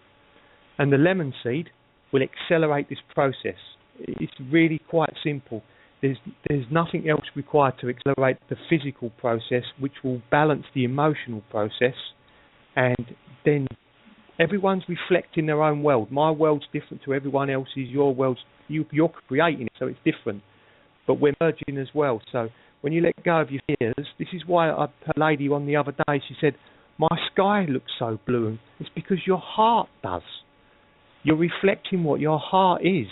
And the lemon seed will accelerate this process. It's really quite simple. There's nothing else required to accelerate the physical process, which will balance the emotional process. And then everyone's reflecting their own world. My world's different to everyone else's. Your world's, you're creating it, so it's different. But we're merging as well. So when you let go of your fears, this is why a lady on the other day, she said, my sky looks so blue. And it's because your heart does. You're reflecting what your heart is.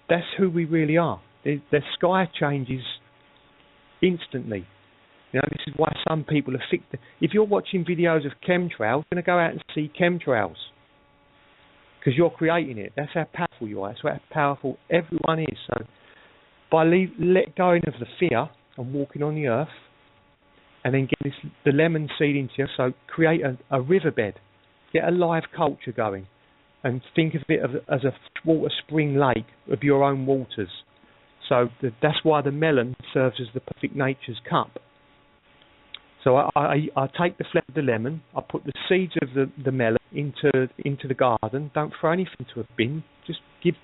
That's who we really are. The sky changes instantly. You know, this is why some people are fixed. If you're watching videos of chemtrails, you're going to go out and see chemtrails, because you're creating it. That's how powerful you are. That's how powerful everyone is. So by let going of the fear and walking on the earth, and then get the lemon seed into you, so create a riverbed, get a live culture going, and think of it as a water spring lake of your own waters. So that's why the melon serves as the perfect nature's cup. So I take the flesh of the lemon, I put the seeds of the melon into the garden. Don't throw anything into a bin. Just give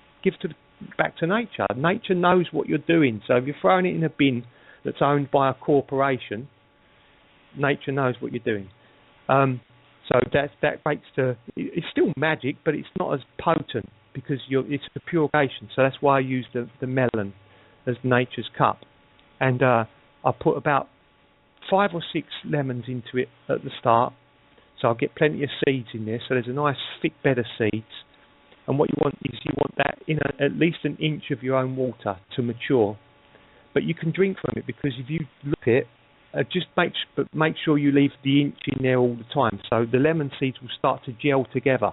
back to nature. Nature knows what you're doing. So if you're throwing it in a bin that's owned by a corporation, nature knows what you're doing. So that makes it's still magic, but it's not as potent, because it's a purification. So that's why I use the melon as nature's cup. And I put about 5 or 6 lemons into it at the start, so I'll get plenty of seeds in there. So there's a nice thick bed of seeds. And what you want that in at least an inch of your own water to mature. But you can drink from it, because if you look at it, just make sure you leave the inch in there all the time. So the lemon seeds will start to gel together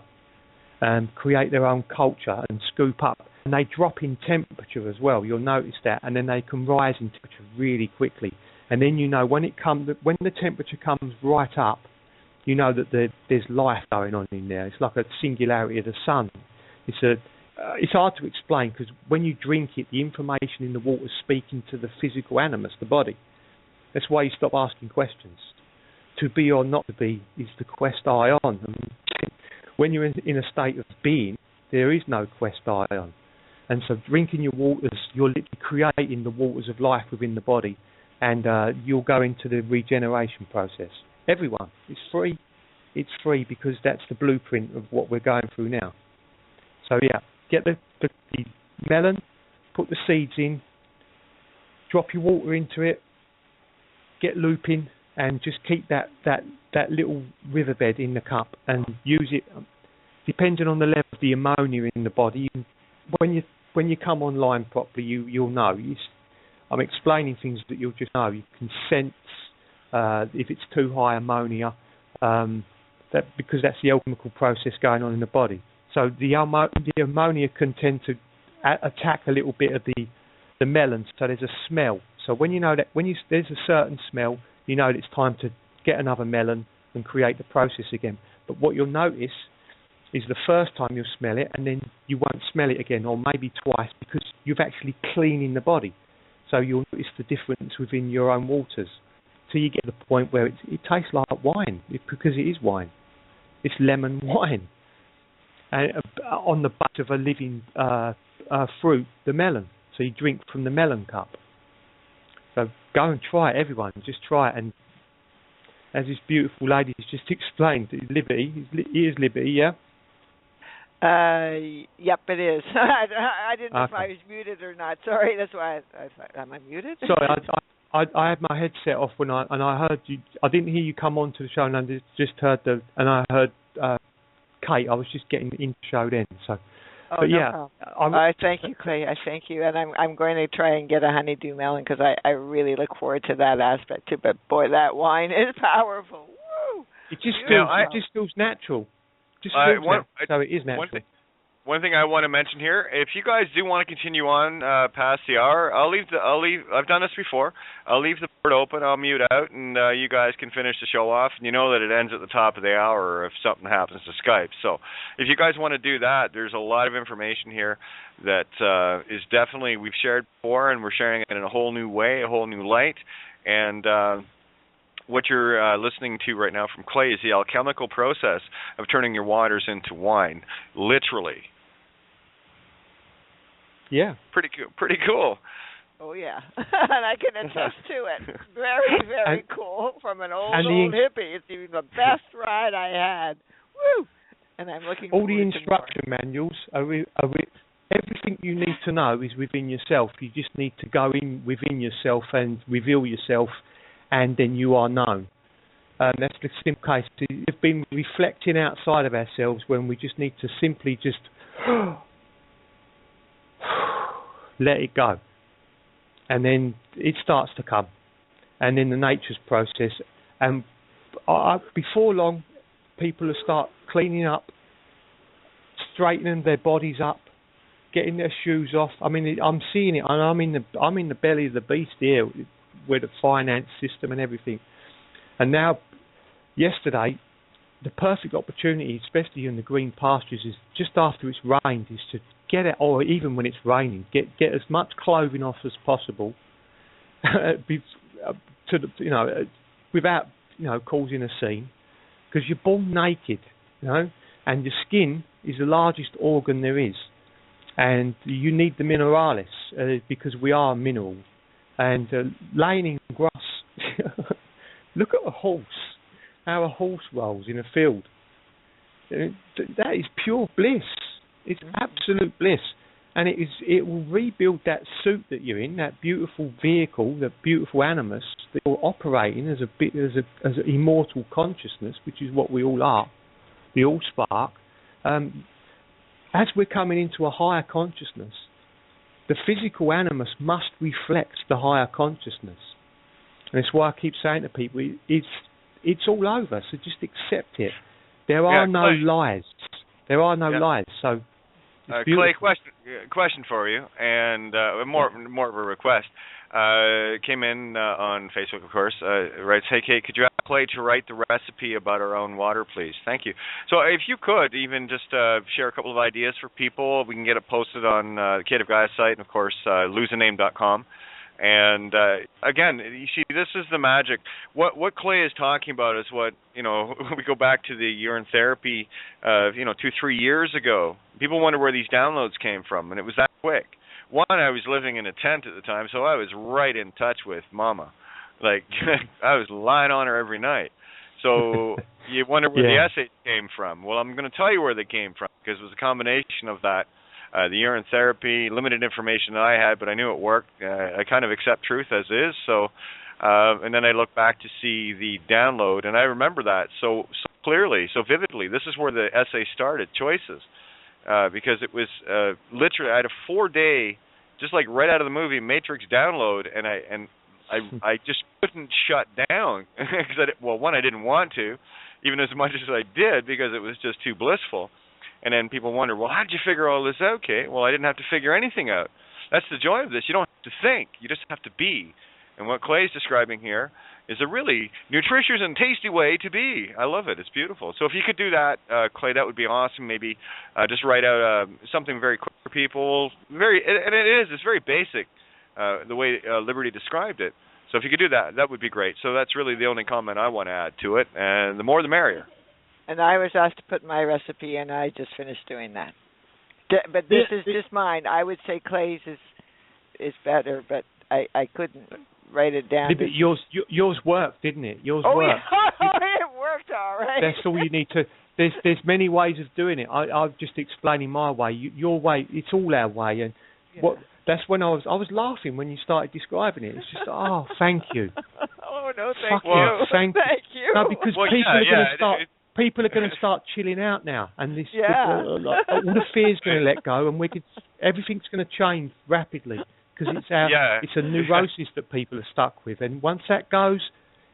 and create their own culture and scoop up. And they drop in temperature as well. You'll notice that. And then they can rise in temperature really quickly. And then you know when the temperature comes right up, you know that there's life going on in there. It's like a singularity of the sun. It's hard to explain, because when you drink it, the information in the water is speaking to the physical animus, the body. That's why you stop asking questions. To be or not to be is the quest ion. And when you're in a state of being, there is no quest ion. And so drinking your waters, you're literally creating the waters of life within the body, and you'll go into the regeneration process. Everyone, it's free. It's free because that's the blueprint of what we're going through now. So yeah, get the melon, put the seeds in, drop your water into it, get looping, and just keep that little riverbed in the cup and use it. Depending on the level of the ammonia in the body, when you come online properly, you'll know. I'm explaining things that you'll just know. You can sense if it's too high ammonia, because that's the alchemical process going on in the body. So the ammonia can tend to attack a little bit of the melon. So there's a smell. So when you know that there's a certain smell, you know that it's time to get another melon and create the process again. But what you'll notice is the first time you'll smell it, and then you won't smell it again, or maybe twice, because you've actually cleaning the body. So you'll notice the difference within your own waters. So you get to the point where it tastes like wine, because it is wine. It's lemon wine. And on the butt of a living fruit, the melon. So you drink from the melon cup. So go and try it, everyone. Just try it. And as this beautiful lady has just explained, Liberty, it is Liberty, yeah? Yep, it is. I didn't know if I was muted or not. Sorry, that's why I thought, am I muted? Sorry, I had my headset off when I heard you. I didn't hear you come on to the show, and I just heard I heard Kate. I was just getting into the show then. So, but no yeah, problem. I thank you, Clay. I thank you, and I'm going to try and get a honeydew melon, because I really look forward to that aspect too. But boy, that wine is powerful. Woo! It just feels natural. Just feels natural. So it is natural. One thing I want to mention here, if you guys do want to continue on past the hour, I'll leave. I've done this before. I'll leave the board open. I'll mute out, and you guys can finish the show off. And you know that it ends at the top of the hour if something happens to Skype. So if you guys want to do that, there's a lot of information here that is definitely we've shared before, and we're sharing it in a whole new way, a whole new light. And what you're listening to right now from Clay is the alchemical process of turning your waters into wine, literally. Yeah. Pretty cool. Oh, yeah. And I can attest to it. Very, very cool. From an old hippie. It's even the best ride I had. Woo! And I'm looking forward to all the instruction manuals are everything you need to know is within yourself. You just need to go in within yourself and reveal yourself, and then you are known. That's the simple case. We've been reflecting outside of ourselves when we just need to simply just let it go, and then it starts to come, and then the nature's process. And before long, people will start cleaning up, straightening their bodies up, getting their shoes off. I mean, I'm seeing it, and I'm in the belly of the beast here, with the finance system and everything. And now, yesterday, the perfect opportunity, especially in the green pastures, is just after it's rained, is to get it, or even when it's raining, get as much clothing off as possible, without causing a scene, because you're born naked, and your skin is the largest organ there is, and you need the mineralis because we are mineral, and laying in grass. Look at a horse, how a horse rolls in a field. That is pure bliss. It's absolute bliss. and it will rebuild that suit that you're in, that beautiful vehicle, that beautiful animus that you're operating as an immortal consciousness, which is what we all are, the all spark. As we're coming into a higher consciousness, the physical animus must reflect the higher consciousness. And it's why I keep saying to people, it's all over, so just accept it. There are no lies. There are no lies. So, Clay, question for you, and more of a request. Came in on Facebook, of course. Writes, "Hey Kate, could you ask Clay to write the recipe about our own water, please? Thank you." So if you could even just share a couple of ideas for people, we can get it posted on the Kate of Gaia site, and of course loseaname.com. And again, you see, this is the magic. What Clay is talking about is what, we go back to the urine therapy, 2-3 years ago. People wonder where these downloads came from, and it was that quick. One, I was living in a tent at the time, so I was right in touch with Mama. Like, I was lying on her every night. So you wonder where the essay came from. Well, I'm going to tell you where they came from, because it was a combination of that. The urine therapy, limited information that I had, but I knew it worked. I kind of accept truth as is. So, and then I look back to see the download, and I remember that so clearly, so vividly. This is where the essay started, choices, because it was literally, I had a 4-day, just like right out of the movie, Matrix download, and I just couldn't shut down because one, I didn't want to, even as much as I did, because it was just too blissful. And then people wonder, well, how did you figure all this out, Kate? Well, I didn't have to figure anything out. That's the joy of this. You don't have to think. You just have to be. And what Clay's describing here is a really nutritious and tasty way to be. I love it. It's beautiful. So if you could do that, Clay, that would be awesome. Maybe just write out something very quick for people. It's very basic, the way Liberty described it. So if you could do that, that would be great. So that's really the only comment I want to add to it. And the more the merrier. And I was asked to put my recipe, and I just finished doing that. But this is just mine. I would say Clay's is better, but I couldn't write it down. But yours worked, didn't it? Yours worked. It worked all right. That's all you need to. There's many ways of doing it. I'm just explaining my way. Your way. It's all our way. And that's when I was laughing when you started describing it. It's just thank you. Oh no, thank you. Thank you. No, because people are going to start chilling out now, and this all the fear's going to let go, and everything's going to change rapidly, because it's a neurosis that people are stuck with, and once that goes,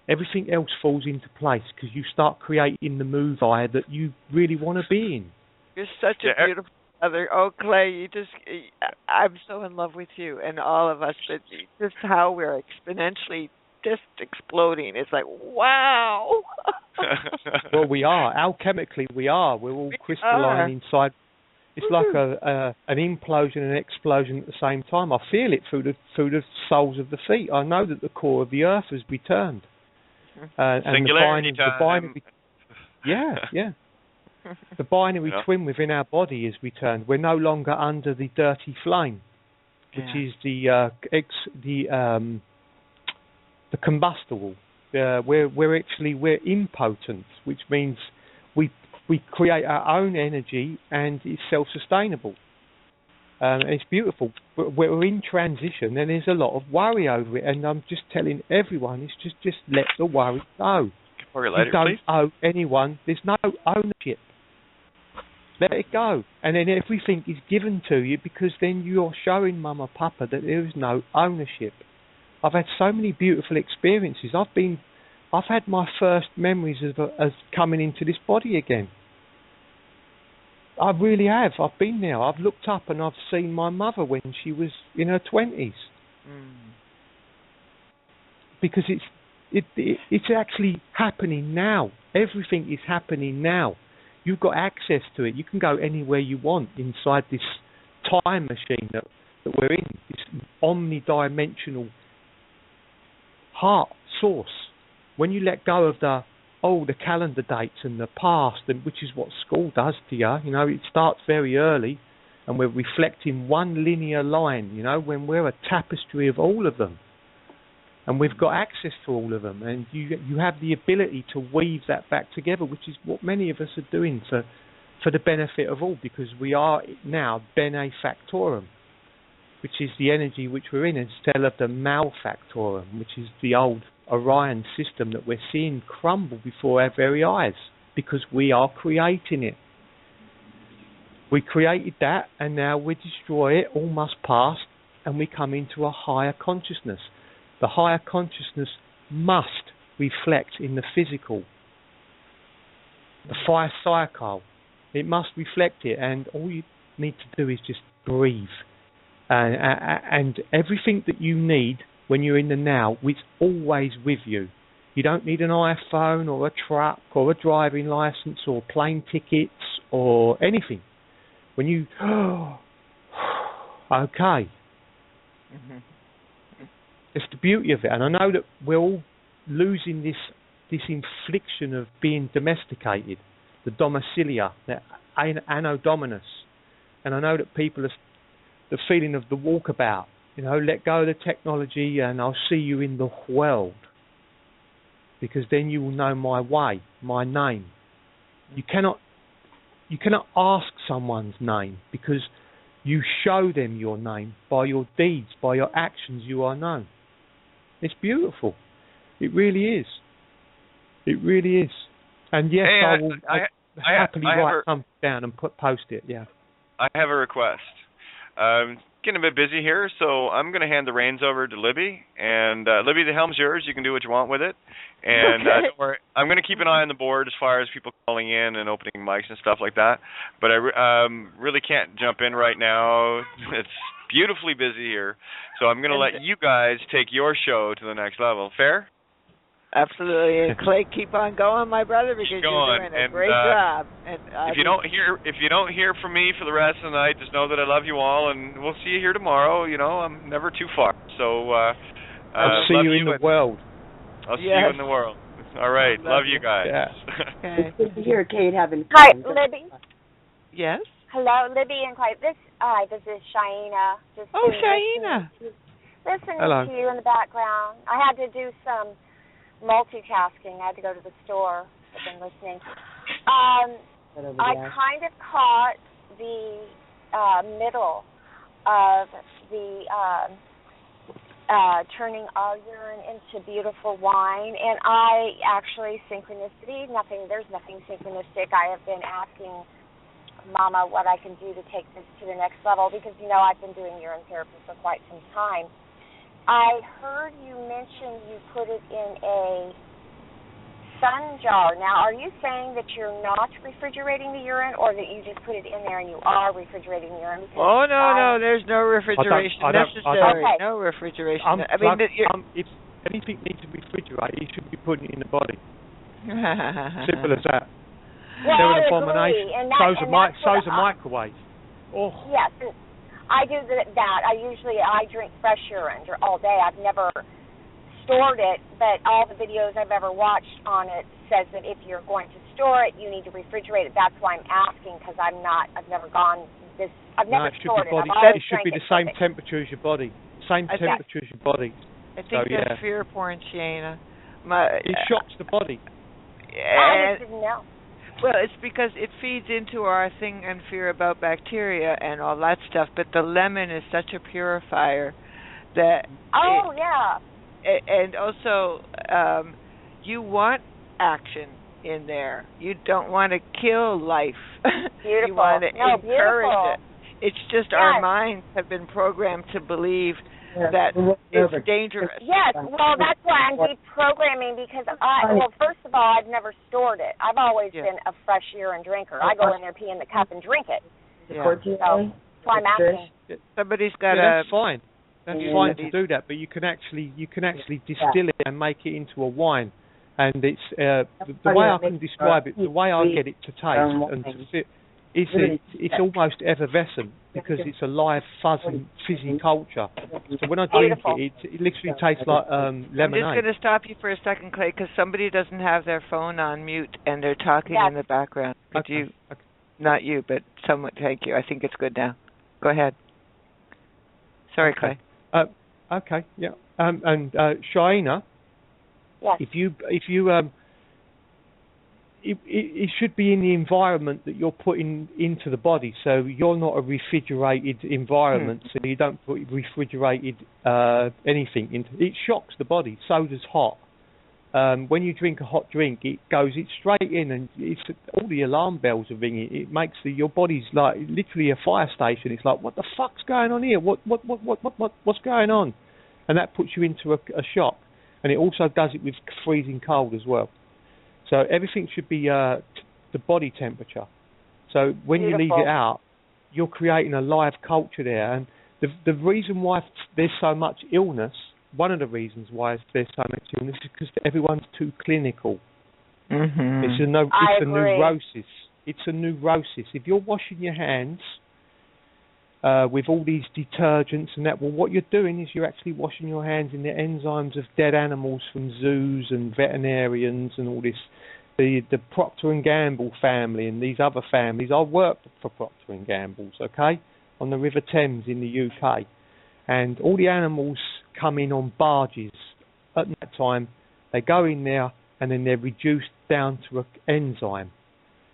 everything else falls into place, because you start creating the move that you really want to be in. You're such a beautiful mother. Oh, Clay, I'm so in love with you and all of us, but just how we're exponentially just exploding. It's like, wow. Well, we are. Alchemically, we are. We're all crystalline inside. It's like an implosion and an explosion at the same time. I feel it through the soles of the feet. I know that the core of the earth has returned. And Singularity the binary, the binary twin within our body is returned. We're no longer under the dirty flame, which is the combustible. We're impotent, which means we create our own energy, and it's self-sustainable. And it's beautiful. We're in transition, and there's a lot of worry over it. And I'm just telling everyone, it's just let the worry go. You don't owe anyone. There's no ownership. Let it go, and then everything is given to you, because then you're showing Mama, Papa that there is no ownership. I've had so many beautiful experiences. I've had my first memories as coming into this body again. I really have. I've been there. I've looked up and I've seen my mother when she was in her 20s. Because it's actually happening now. Everything is happening now. You've got access to it. You can go anywhere you want inside this time machine that we're in, this omnidimensional heart source. When you let go of the calendar dates and the past, and which is what school does to you, it starts very early, and we're reflecting one linear line, when we're a tapestry of all of them. And we've got access to all of them, and you have the ability to weave that back together, which is what many of us are doing, to for the benefit of all, because we are now bene factorum, which is the energy which we're in, instead of the malfactorum, which is the old Orion system that we're seeing crumble before our very eyes, because we are creating it. We created that, and now we destroy it. All must pass, and we come into a higher consciousness. The higher consciousness must reflect in the physical. The fire cycle, it must reflect it, and all you need to do is just breathe. And everything that you need when you're in the now, it's always with you. You don't need an iPhone or a truck or a driving license or plane tickets or anything. When you, okay. It's the beauty of it. And I know that we're all losing this infliction of being domesticated, the domicilia, the anno dominus. And I know that people are the feeling of the walkabout, let go of the technology and I'll see you in the world, because then you will know my way, my name. You cannot ask someone's name, because you show them your name by your deeds, by your actions. You are known. It's beautiful. It really is. It really is. And yes, hey, I will happily write something down and post it. Yeah. I have a request. Getting a bit busy here, so I'm going to hand the reins over to Libby. And Libby, the helm's yours. You can do what you want with it. And don't worry, I'm going to keep an eye on the board as far as people calling in and opening mics and stuff like that. But I really can't jump in right now. It's beautifully busy here. So I'm going to let you guys take your show to the next level. Fair? Absolutely. And Clay, keep on going, my brother, because you're doing a great job. And if you don't hear from me for the rest of the night, just know that I love you all, and we'll see you here tomorrow. I'm never too far. So I'll see you in the world. I'll see you in the world. All right. Love you guys. Yeah. Okay. It's good to hear Kate having fun. Hi, Libby. Yes? Hello, Libby and Clay. This is Shaina. Shaina. Listening Hello. to you in the background. I had to do some multitasking. I had to go to the store. I've been listening. I kind of caught the middle of the turning our urine into beautiful wine, and I actually, there's nothing synchronistic. I have been asking Mama what I can do to take this to the next level, because I've been doing urine therapy for quite some time. I heard you mention you put it in a sun jar. Now, are you saying that you're not refrigerating the urine, or that you just put it in there and you are refrigerating the urine? Oh, no, there's no refrigeration necessary. Okay. No refrigeration. If anything needs to be refrigerated, you should be putting it in the body. Simple as that. Well, They're an I abomination. agree. So's a microwave. Oh. Yes, I do that. I drink fresh urine all day. I've never stored it, but all the videos I've ever watched on it says that if you're going to store it, you need to refrigerate it. That's why I'm asking, because I've never stored it. It should be the same temperature as your body. Same temperature as your body. I think that's fear porn, Shaina. It shocks the body. I just didn't know. Well, it's because it feeds into our thing and fear about bacteria and all that stuff, but the lemon is such a purifier that... Oh, yeah. And also, you want action in there. You don't want to kill life. Beautiful. You want to encourage it. It's just our minds have been programmed to believe that it's dangerous. Yes, well, that's why I'm deprogramming, because first of all, I've never stored it. I've always been a fresh urine drinker. I go in there, pee in the cup, and drink it. Yeah. So that's why I'm asking. Somebody's got that's fine. That's fine to do that, but you can actually distill it and make it into a wine. And it's the way I can describe it, the way I get it to taste and to fit. It's almost effervescent, because it's a live, fizzy culture. So when I drink it literally tastes like lemonade. I'm just going to stop you for a second, Clay, because somebody doesn't have their phone on mute and they're talking in the background. Not you, but someone. Thank you. I think it's good now. Go ahead. Sorry, Clay. Okay. Yeah. And Shaina, if you it should be in the environment that you're putting into the body. So you're not a refrigerated environment, so you don't put refrigerated anything into it. Shocks the body. So does hot. When you drink a hot drink, it goes straight in, and all the alarm bells are ringing. It makes your body's like literally a fire station. It's like, what the fuck's going on here? What's going on? And that puts you into a shock. And it also does it with freezing cold as well. So everything should be the body temperature. So when you leave it out, you're creating a live culture there. And the reason why there's so much illness, one of the reasons why there's so much illness is because everyone's too clinical. Mm-hmm. It's a neurosis. It's a neurosis. If you're washing your hands with all these detergents and that, well, what you're doing is you're actually washing your hands in the enzymes of dead animals from zoos and veterinarians and all this. The Procter & Gamble family and these other families. I worked for Procter & Gamble's, okay, on the River Thames in the UK. And all the animals come in on barges. At that time, they go in there and then they're reduced down to an enzyme.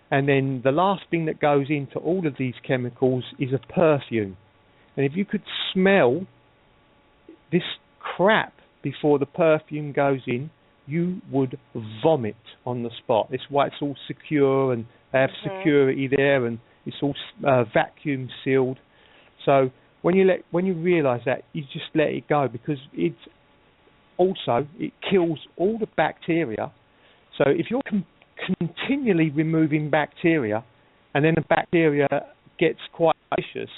And then the last thing that goes into all of these chemicals is a perfume. And if you could smell this crap before the perfume goes in, you would vomit on the spot. It's why it's all secure and they have security there and it's all vacuum sealed. So when you realise that, you just let it go, because it kills all the bacteria. So if you're continually removing bacteria, and then the bacteria gets quite vicious,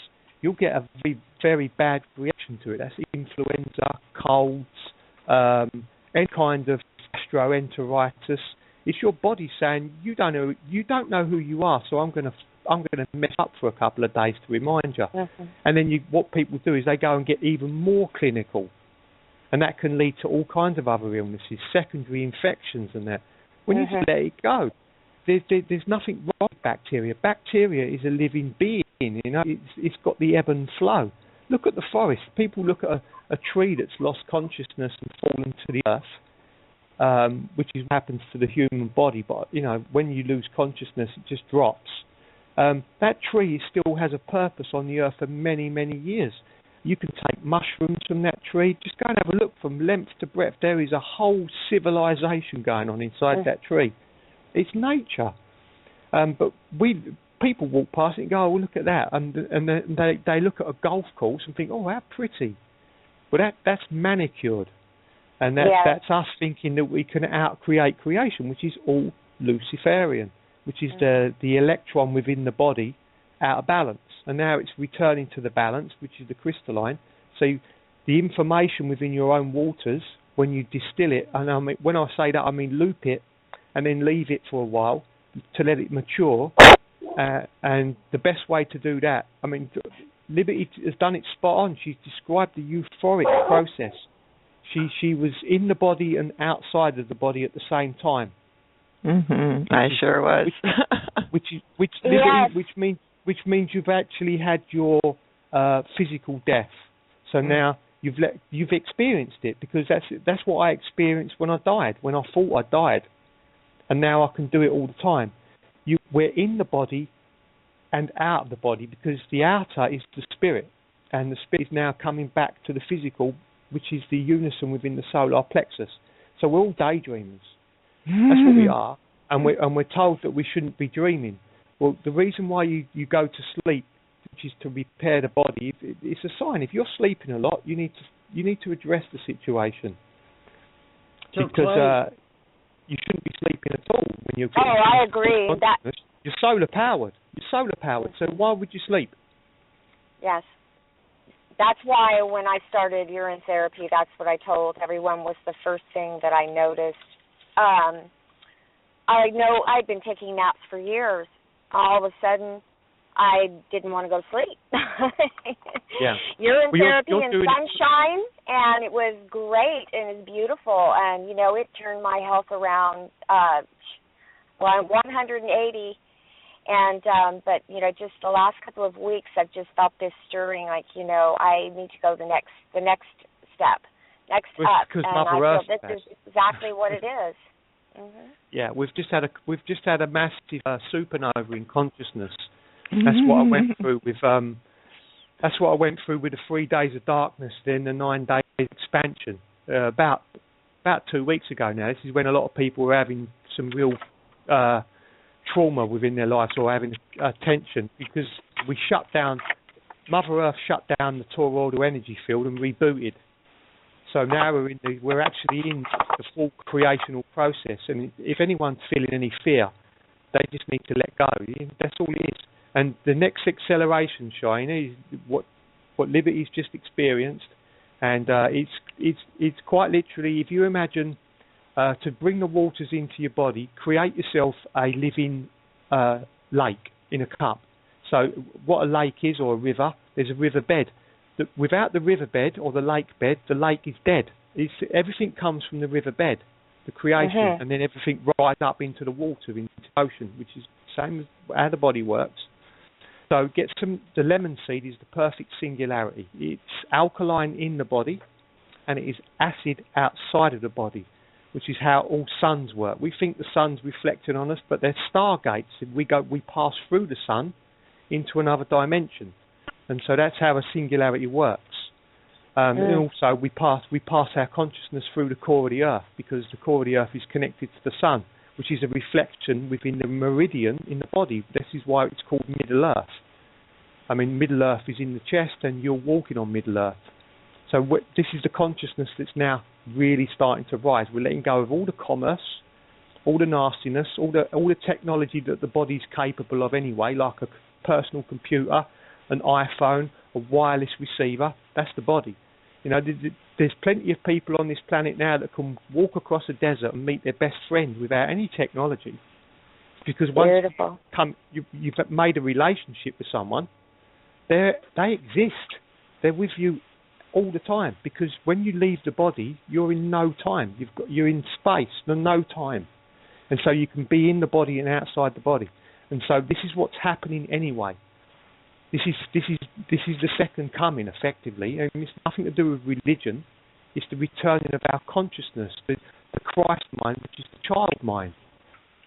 you'll get a very, very bad reaction to it. That's influenza, colds, any kind of gastroenteritis. It's your body saying you don't know who you are, so I'm going to mess up for a couple of days to remind you. Mm-hmm. And then what people do is they go and get even more clinical, and that can lead to all kinds of other illnesses, secondary infections, and that. When you just let it go, there's nothing wrong with bacteria. Bacteria is a living being, you know. It's got the ebb and flow. Look at the forest. People look at a tree that's lost consciousness and fallen to the earth, which is what happens to the human body. But, you know, when you lose consciousness, it just drops. That tree still has a purpose on the earth for many, many years. You can take mushrooms from that tree. Just go and have a look from length to breadth. There is a whole civilization going on inside that tree. It's nature. But people walk past it and go, oh, look at that. And they look at a golf course and think, oh, how pretty. Well, that's manicured. And that's us thinking that we can out-create creation, which is all Luciferian, which is the electron within the body out of balance. And now it's returning to the balance, which is the crystalline. So the information within your own waters, when you distill it, and when I say that, I mean loop it and then leave it for a while to let it mature. And the best way to do that, I mean, Liberty has done it spot on. She's described the euphoric process. She was in the body and outside of the body at the same time. Mm-hmm. I sure was. Which means you've actually had your physical death. So now you've experienced it, because that's what I experienced when I died, when I thought I died, and now I can do it all the time. We're in the body and out of the body, because the outer is the spirit, and the spirit is now coming back to the physical, which is the unison within the solar plexus. So we're all daydreamers. That's what we are, and we're told that we shouldn't be dreaming. Well, the reason why you go to sleep, which is to repair the body, it's a sign. If you're sleeping a lot, you need to address the situation. So because you shouldn't be sleeping at all when you're. Oh, I agree. You're solar powered. So why would you sleep? Yes. That's why when I started urine therapy, that's what I told everyone was the first thing that I noticed. I know I'd been taking naps for years. All of a sudden, I didn't want to go to sleep. Urine therapy and sunshine, and it was great, and it was beautiful, and, you know, it turned my health around, 180, and, but, you know, just the last couple of weeks, I've just felt this stirring, like, you know, I need to go the next step, up, and I feel this is exactly what it is. Yeah, we've just had a massive supernova in consciousness. That's what I went through with That's what I went through with the 3 days of darkness, then the 9 days expansion. About 2 weeks ago now. This is when a lot of people were having some real trauma within their lives, or having tension, because we shut down. Mother Earth shut down the toroidal energy field and rebooted. So now we're actually in the full creational process. And if anyone's feeling any fear, they just need to let go. That's all it is. And the next acceleration, Shine, is what Liberty's just experienced. And it's quite literally, if you imagine to bring the waters into your body, create yourself a living lake in a cup. So what a lake is, or a river, there's a river bed. Without the river bed or the lake bed, the lake is dead. Everything comes from the river bed, the creation, and then everything rises up into the water, into the ocean, which is the same as how the body works. So the lemon seed is the perfect singularity. It's alkaline in the body, and it is acid outside of the body, which is how all suns work. We think the sun's reflecting on us, but they're stargates. We pass through the sun into another dimension, and so that's how a singularity works. And also we pass our consciousness through the core of the earth, because the core of the earth is connected to the sun, which is a reflection within the meridian in the body. This is why it's called Middle Earth. I mean, Middle Earth is in the chest, and you're walking on Middle Earth. So this is the consciousness that's now really starting to rise. We're letting go of all the commerce, all the nastiness, all the technology that the body's capable of anyway, like a personal computer, an iPhone, a wireless receiver. That's the body. You know, there's plenty of people on this planet now that can walk across a desert and meet their best friend without any technology. Because once you've made a relationship with someone, they exist. They're with you all the time. Because when you leave the body, you're in no time. You're in space, no time. And so you can be in the body and outside the body. And so this is what's happening anyway. This is the second coming, effectively, and it's nothing to do with religion. It's the returning of our consciousness, the Christ mind, which is the child mind.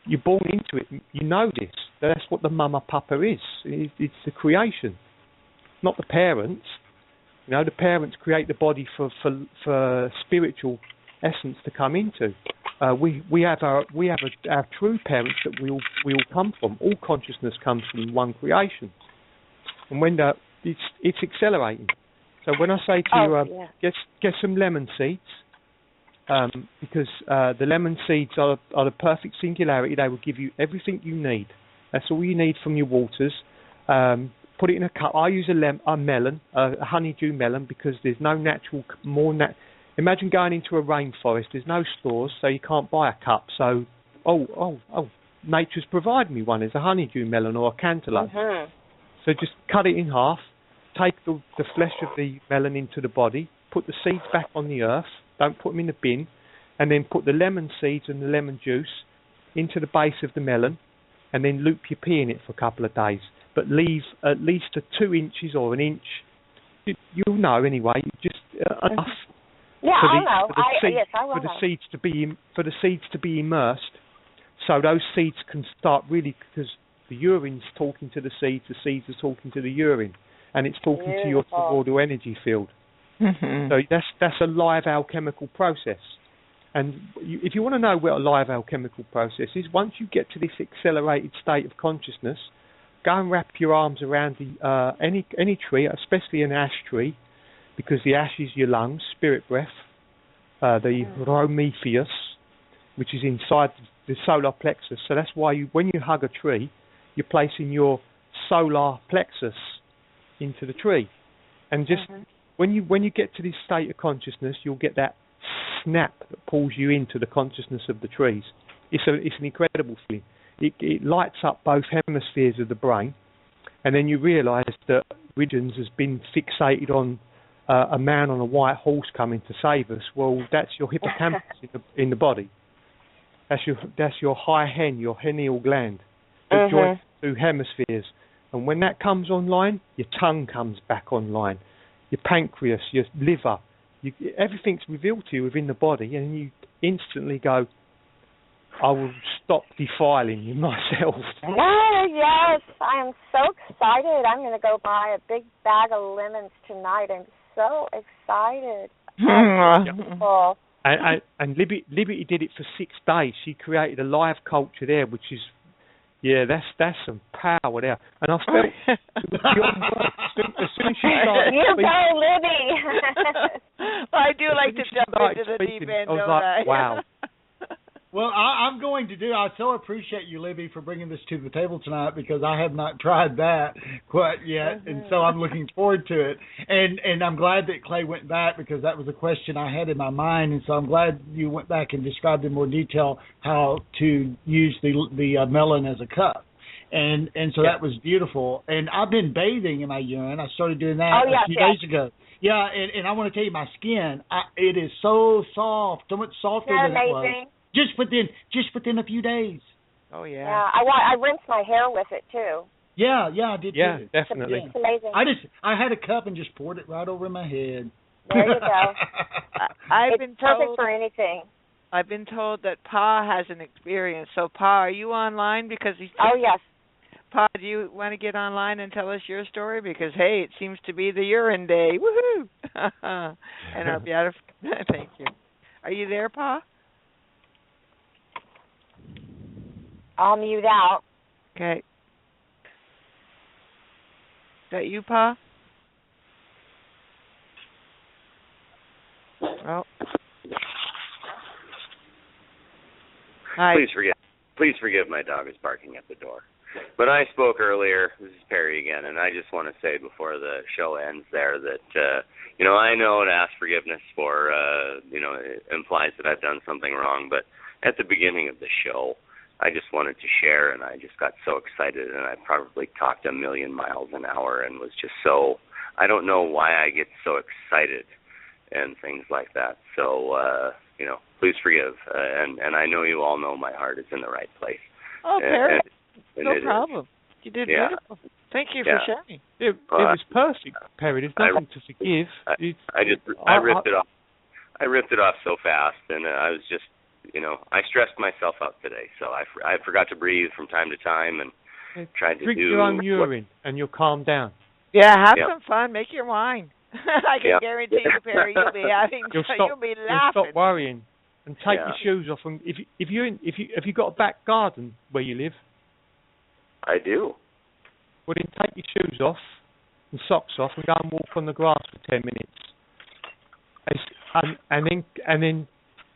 You're born into it. You know this. That's what the mama papa is. It's the creation, not the parents. You know, the parents create the body for spiritual essence to come into. We have our true parents that we all come from. All consciousness comes from one creation. And when it's accelerating. So when I say to you, get some lemon seeds, because the lemon seeds are the perfect singularity. They will give you everything you need. That's all you need from your waters. Put it in a cup. I use a melon, a honeydew melon, because there's no natural Imagine going into a rainforest. There's no stores, so you can't buy a cup. So, nature's provided me one. It's a honeydew melon or a cantaloupe. So just cut it in half, take the flesh of the melon into the body, put the seeds back on the earth, don't put them in the bin, and then put the lemon seeds and the lemon juice into the base of the melon, and then loop your pea in it for a couple of days. But leave at least 2 inches or an inch. You'll know anyway, just enough. Yeah, I'll know. I will know. For the seeds to be immersed, so those seeds can start really, because the urine's talking to the seeds are talking to the urine, and it's talking to your toroidal energy field. So that's a live alchemical process. And if you want to know what a live alchemical process is, once you get to this accelerated state of consciousness, go and wrap your arms around any tree, especially an ash tree, because the ash is your lungs, spirit breath, the Prometheus, which is inside the solar plexus. So that's why when you hug a tree, you're placing your solar plexus into the tree. And just when you get to this state of consciousness, you'll get that snap that pulls you into the consciousness of the trees. It's an incredible feeling. It lights up both hemispheres of the brain, and then you realise that religions has been fixated on a man on a white horse coming to save us. Well, that's your hippocampus in the body. That's your high hen, your hennial gland that joins the 2 hemispheres. And when that comes online, your tongue comes back online, your pancreas, your liver, everything's revealed to you within the body, and you instantly go, I will stop defiling you myself. Oh, yes. I am so excited. I'm going to go buy a big bag of lemons tonight. I'm so excited. Beautiful. And Liberty did it for 6 days. She created a live culture there, which is, that's some power there. And I felt, as soon as she started you speaking, go, Libby. I do like to jump into the deep end, I was like, wow. Well, I so appreciate you, Libby, for bringing this to the table tonight, because I have not tried that quite yet, and so I'm looking forward to it. And I'm glad that Clay went back, because that was a question I had in my mind, and so I'm glad you went back and described in more detail how to use the melon as a cup. And so that was beautiful. And I've been bathing in my urine. I started doing that a few days ago. Yeah, and I want to tell you, my skin, it is so soft, so much softer than it was. Just within a few days. Oh yeah. Yeah, I rinsed my hair with it too. Yeah, I did too. Yeah, definitely. It's amazing. I had a cup and just poured it right over my head. There you go. It's perfect for anything. I've been told that Pa has an experience. So Pa, are you online? Because oh yes. Pa, do you want to get online and tell us your story? Because hey, it seems to be the urine day. Woohoo! And our beautiful. Thank you. Are you there, Pa? I'll mute out. Okay. Is that you, Pa? Oh. Hi. Please forgive my dog is barking at the door. But I spoke earlier, this is Perry again, and I just want to say before the show ends there that, I know to ask forgiveness for, it implies that I've done something wrong, but at the beginning of the show, I just wanted to share, and I just got so excited, and I probably talked a million miles an hour and was just so, I don't know why I get so excited and things like that. So, please forgive. And I know you all know my heart is in the right place. Oh, Perry, no problem. You did beautiful. Thank you for sharing. It was perfect, Perry. There's nothing to forgive. I ripped it off. I ripped it off so fast, and I was just, I stressed myself out today, so I forgot to breathe from time to time and tried to drink your own urine, and you'll calm down. Yeah, have some fun. Make your wine. I can guarantee you, Perry, you'll be laughing. You'll stop worrying and take your shoes off. And if you got a back garden where you live, I do. Well, then take your shoes off and socks off and go and walk on the grass for 10 minutes, and then.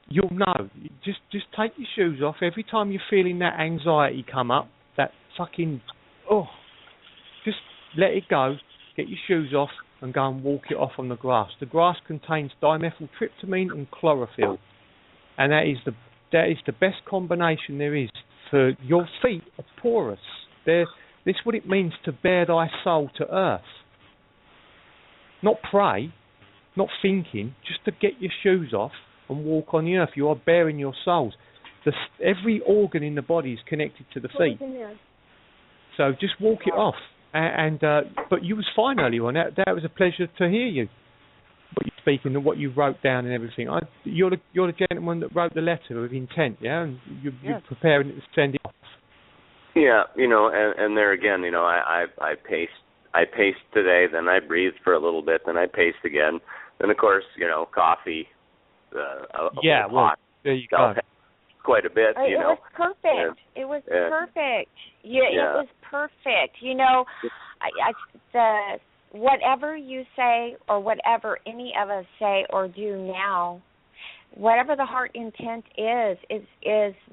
You'll know. Just take your shoes off every time you're feeling that anxiety come up. That fucking just let it go. Get your shoes off and go and walk it off on the grass. The grass contains dimethyltryptamine and chlorophyll, and that is the best combination there is. For your feet are porous. This is what it means to bear thy soul to earth. Not pray, not thinking. Just to get your shoes off and walk on the earth. You are bearing your souls. Every organ in the body is connected to the feet. So just walk it off. But you was fine earlier on. That was a pleasure to hear you. What you're speaking and what you wrote down and everything. You're the gentleman that wrote the letter of intent, yeah? And you're preparing it to send it off. Yeah, and there again, I paced today, then I breathed for a little bit, then I paced again. Then of course, coffee. There you go. Quite a bit, It was perfect. It was perfect. Yeah, it was perfect. Whatever you say or whatever any of us say or do now, whatever the heart intent is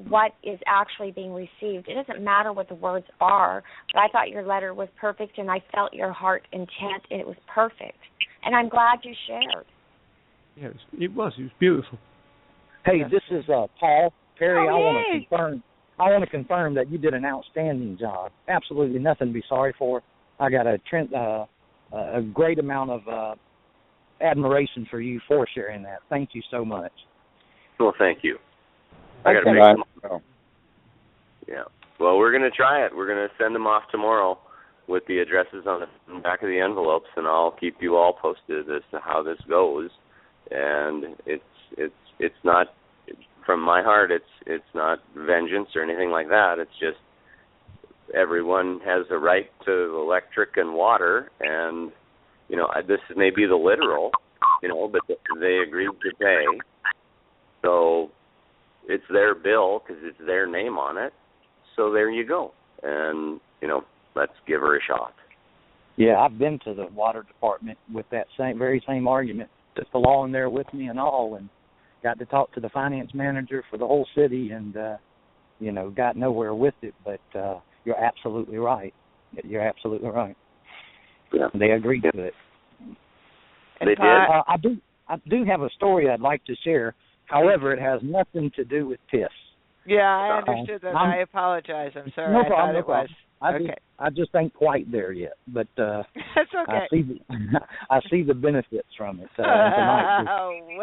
what is actually being received. It doesn't matter what the words are, but I thought your letter was perfect, and I felt your heart intent, and it was perfect. And I'm glad you shared. Yeah, it was beautiful. Hey, this is Paul. Perry, I want to confirm that you did an outstanding job. Absolutely nothing to be sorry for. I got a great amount of admiration for you for sharing that. Thank you so much. Well, thank you. I got to make them. Yeah. Well, we're going to try it. We're going to send them off tomorrow with the addresses on the back of the envelopes, and I'll keep you all posted as to how this goes. And it's not from my heart, it's not vengeance or anything like that. It's just everyone has a right to electric and water, and this may be the literal, but they agreed to pay, so it's their bill because it's their name on it. So there you go, and let's give her a shot. Yeah, I've been to the water department with that very same argument. Took the law in there with me and all, and got to talk to the finance manager for the whole city, and got nowhere with it. But you're absolutely right. You're absolutely right. Yeah. They agreed to it. They did. I do have a story I'd like to share. However, it has nothing to do with piss. Yeah, I understood that. I apologize. I'm sorry. No I problem. thought it was. Okay. I just ain't quite there yet, but that's okay. I see the benefits from it.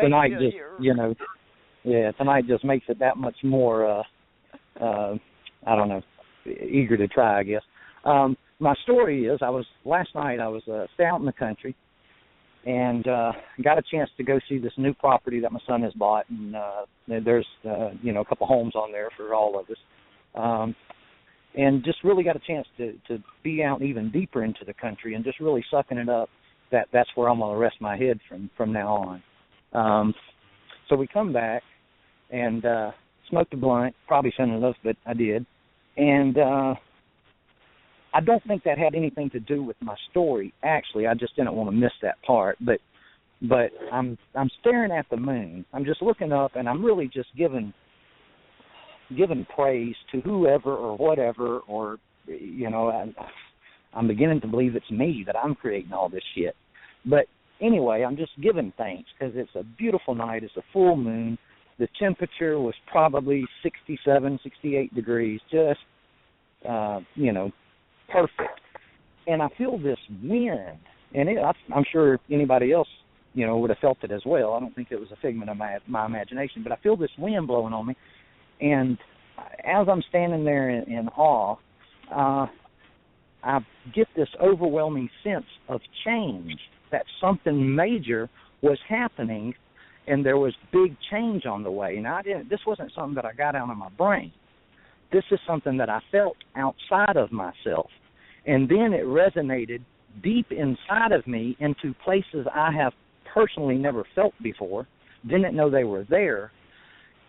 Tonight just makes it that much more. I don't know, eager to try, I guess. My story is, last night I was out in the country, and got a chance to go see this new property that my son has bought, and there's a couple homes on there for all of us. And just really got a chance to be out even deeper into the country and just really sucking it up. That's where I'm going to rest my head from now on. So we come back and smoked a blunt. Probably shouldn't have, but I did. And I don't think that had anything to do with my story. Actually, I just didn't want to miss that part. But I'm staring at the moon. I'm just looking up, and I'm really just giving praise to whoever or whatever, or I'm beginning to believe it's me, that I'm creating all this shit. But anyway, I'm just giving thanks because it's a beautiful night. It's a full moon. The temperature was probably 67, 68 degrees, just perfect. And I feel this wind, and I'm sure anybody else would have felt it as well. I don't think it was a figment of my imagination, but I feel this wind blowing on me. And as I'm standing there in awe, I get this overwhelming sense of change, that something major was happening, and there was big change on the way. Now, this wasn't something that I got out of my brain. This is something that I felt outside of myself. And then it resonated deep inside of me into places I have personally never felt before, didn't know they were there.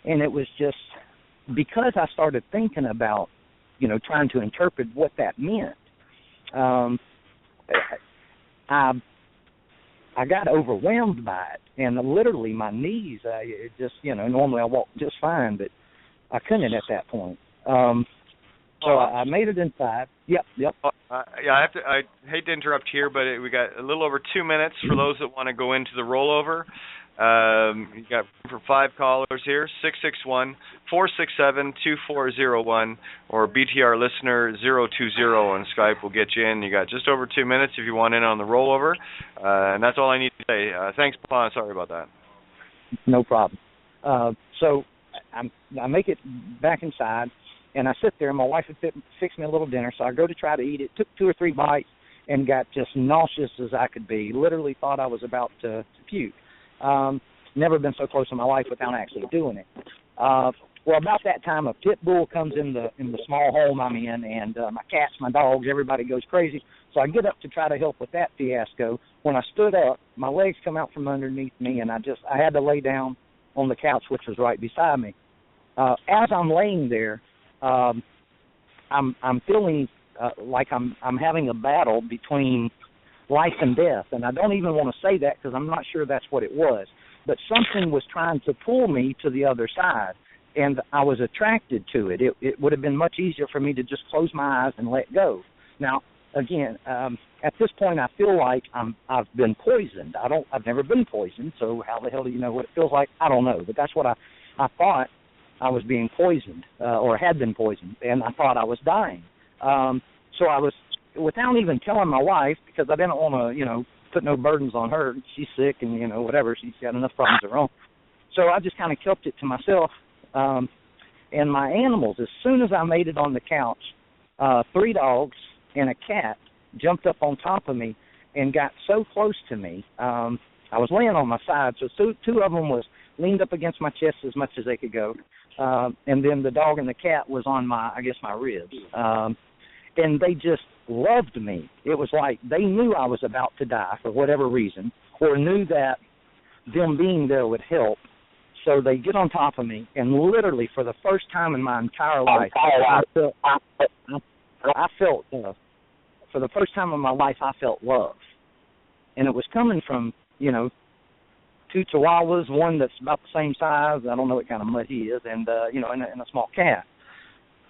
And it was just because I started thinking about, trying to interpret what that meant. I got overwhelmed by it, and literally my knees, normally I walk just fine, but I couldn't at that point. So I made it inside. Yep. I hate to interrupt here, but we got a little over 2 minutes for those that want to go into the rollover. You got for 5 callers here, 661-467-2401, or BTR listener 020 on Skype will get you in. You got just over 2 minutes if you want in on the rollover, and that's all I need to say. Thanks, Paul. Sorry about that. No problem. So I make it back inside, and I sit there. My wife had fixed me a little dinner, so I go to try to eat it. Took 2 or 3 bites and got just nauseous as I could be. Literally thought I was about to puke. Never been so close in my life without actually doing it. Well, about that time, a pit bull comes in the small home I'm in, and my cats, my dogs, everybody goes crazy. So I get up to try to help with that fiasco. When I stood up, my legs come out from underneath me, and I had to lay down on the couch, which was right beside me. As I'm laying there, I'm feeling like I'm having a battle between life and death, and I don't even want to say that because I'm not sure that's what it was. But something was trying to pull me to the other side, and I was attracted to it. It would have been much easier for me to just close my eyes and let go. Now, again, at this point, I feel like I've been poisoned. I've never been poisoned, so how the hell do you know what it feels like? I don't know, but that's what I thought. I was being poisoned, or had been poisoned, and I thought I was dying. So I was, without even telling my wife, because I didn't want to, put no burdens on her. She's sick and, whatever. She's got enough problems of her own. So I just kind of kept it to myself. And my animals, as soon as I made it on the couch, 3 dogs and a cat jumped up on top of me and got so close to me. I was laying on my side, so 2 of them was leaned up against my chest as much as they could go. And then the dog and the cat was on my ribs. And they just loved me. It was like they knew I was about to die for whatever reason, or knew that them being there would help. So they get on top of me, and literally for the first time in my entire life, I felt for the first time in my life, I felt love. And it was coming from, you know, two chihuahuas, one that's about the same size, I don't know what kind of mutt he is, and, you know, and a small cat.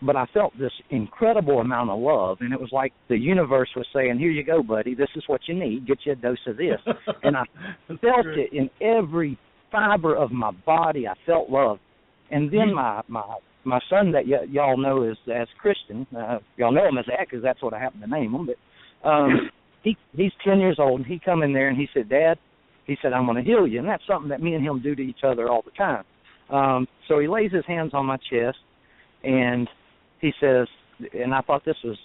But I felt this incredible amount of love, and it was like the universe was saying, here you go, buddy, this is what you need, get you a dose of this. And I felt it in every fiber of my body. I felt love. And then my son that y'all know as Christian, y'all know him as that because that's what I happen to name him, but he's 10 years old, and he come in there and he said, Dad, he said, I'm going to heal you. And that's something that me and him do to each other all the time. So he lays his hands on my chest, and he says, and I thought this was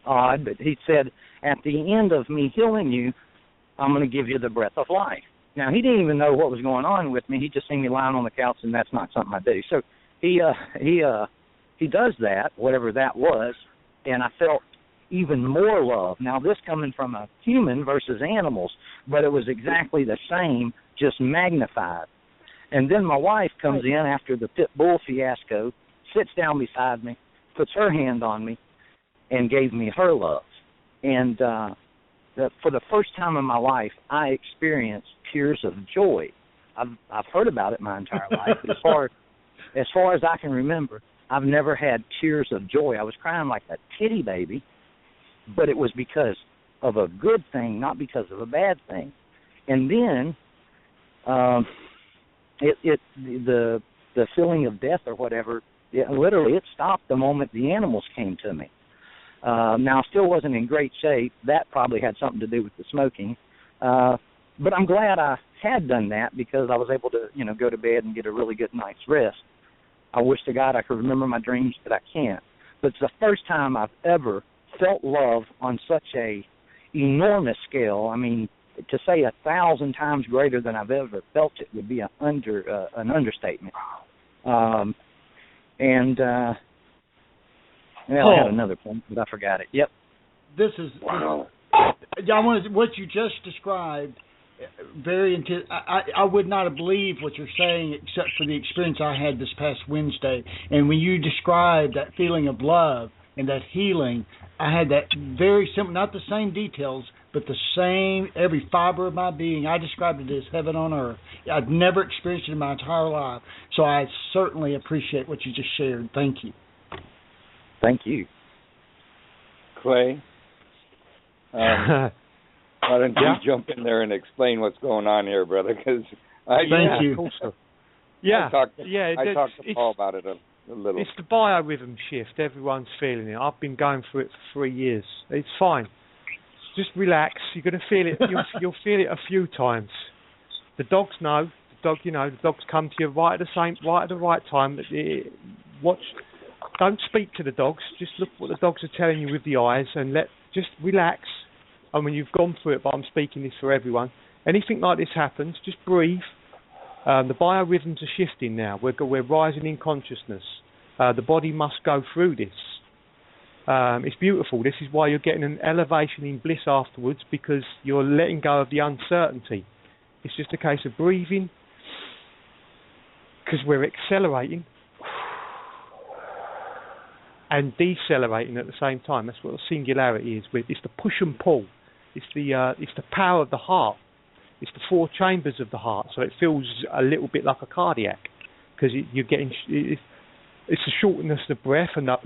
odd, but he said, at the end of me healing you, I'm going to give you the breath of life. Now, he didn't even know what was going on with me. He just seen me lying on the couch, and that's not something I do. So he does that, whatever that was, and I felt even more love. Now, this coming from a human versus animals, but it was exactly the same, just magnified. And then my wife comes in after the pit bull fiasco, sits down beside me, puts her hand on me, and gave me her love. And for the first time in my life, I experienced tears of joy. I've heard about it my entire life, but as far as I can remember, I've never had tears of joy. I was crying like a titty baby, but it was because of a good thing, not because of a bad thing. And then the feeling of death or whatever, literally it stopped the moment the animals came to me. Now, I still wasn't in great shape. That probably had something to do with the smoking. But I'm glad I had done that because I was able to, you know, go to bed and get a really good night's rest. I wish to God I could remember my dreams, but I can't. But it's the first time I've ever felt love on such a enormous scale. I mean, to say 1,000 times greater than I've ever felt it would be an understatement. I had another point, but I forgot it. Yep. This is wow. What you just described. Very intense. I would not have believed what you're saying except for the experience I had this past Wednesday. And when you described that feeling of love and that healing, I had that very simple, not the same details, but the same, every fiber of my being. I described it as heaven on earth. I've never experienced it in my entire life. So I certainly appreciate what you just shared. Thank you. Thank you. Clay, why don't you jump in there and explain what's going on here, brother? Because Thank you. I talked to Paul about it a little. It's the biorhythm shift. Everyone's feeling it. I've been going through it for 3 years. It's fine. Just relax. You're going to feel it. You'll feel it a few times. The dogs know. The dogs come to you right at the right time. Don't speak to the dogs. Just look what the dogs are telling you with the eyes, and just relax. I mean, you've gone through it, but I'm speaking this for everyone. Anything like this happens, just breathe. The biorhythms are shifting now. We're rising in consciousness. The body must go through this. It's beautiful. This is why you're getting an elevation in bliss afterwards, because you're letting go of the uncertainty. It's just a case of breathing, because we're accelerating and decelerating at the same time. That's what singularity is. It's the push and pull. It's the power of the heart. It's the 4 chambers of the heart. So it feels a little bit like a cardiac, because you're getting. It's the shortness of breath and that.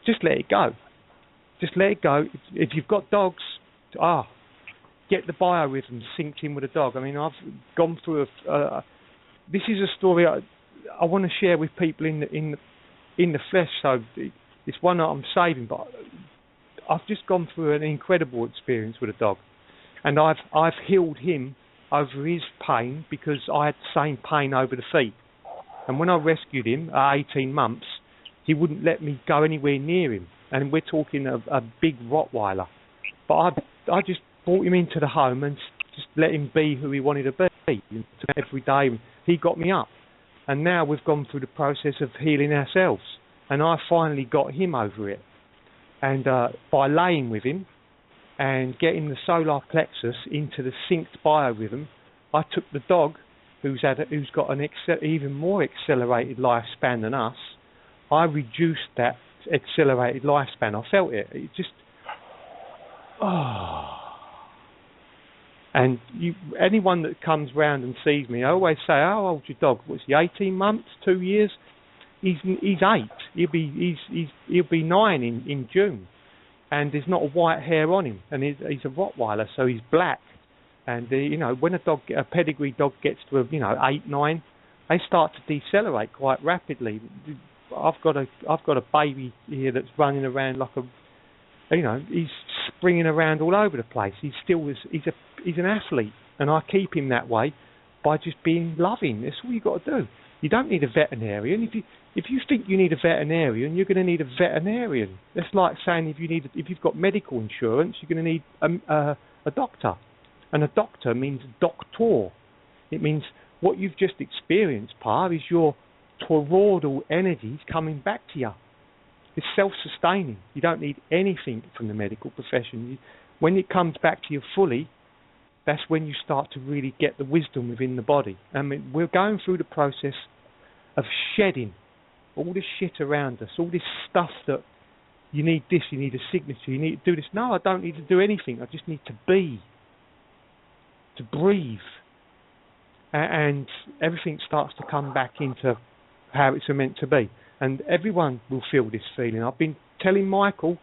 Just let it go. Just let it go. If you've got dogs, get the biorhythm synced in with a dog. I mean, I've gone through this is a story I want to share with people in the flesh. So it's one that I'm saving, but I've just gone through an incredible experience with a dog, and I've healed him over his pain because I had the same pain over the feet. And when I rescued him at 18 months, he wouldn't let me go anywhere near him. And we're talking a big Rottweiler. But I just brought him into the home and just let him be who he wanted to be. Every day he got me up. And now we've gone through the process of healing ourselves. And I finally got him over it. And by laying with him and getting the solar plexus into the synced biorhythm, I took the dog, who's got an even more accelerated lifespan than us. I reduced that accelerated lifespan. I felt it. It just, And anyone that comes round and sees me, I always say, "How old's your dog? What's he? 18 months? 2 years?" He's 8. He'll be 9 in June, and there's not a white hair on him. And he's a Rottweiler, so he's black. And when a pedigree dog gets to 8, 9, they start to decelerate quite rapidly. I've got a baby here that's running around like he's springing around all over the place. He's an athlete, and I keep him that way by just being loving. That's all you got to do. You don't need a veterinarian. If you think you need a veterinarian, you're going to need a veterinarian. That's like saying if you've got medical insurance, you're going to need a doctor. And a doctor means doctor. It means what you've just experienced, Pa, is your toroidal energies coming back to you. It's self-sustaining. You don't need anything from the medical profession. When it comes back to you fully, that's when you start to really get the wisdom within the body. I mean, we're going through the process of shedding all this shit around us, all this stuff that you need this, you need a signature, you need to do this. No, I don't need to do anything. I just need to be, to breathe. And everything starts to come back into how it's meant to be. And everyone will feel this feeling. I've been telling Michael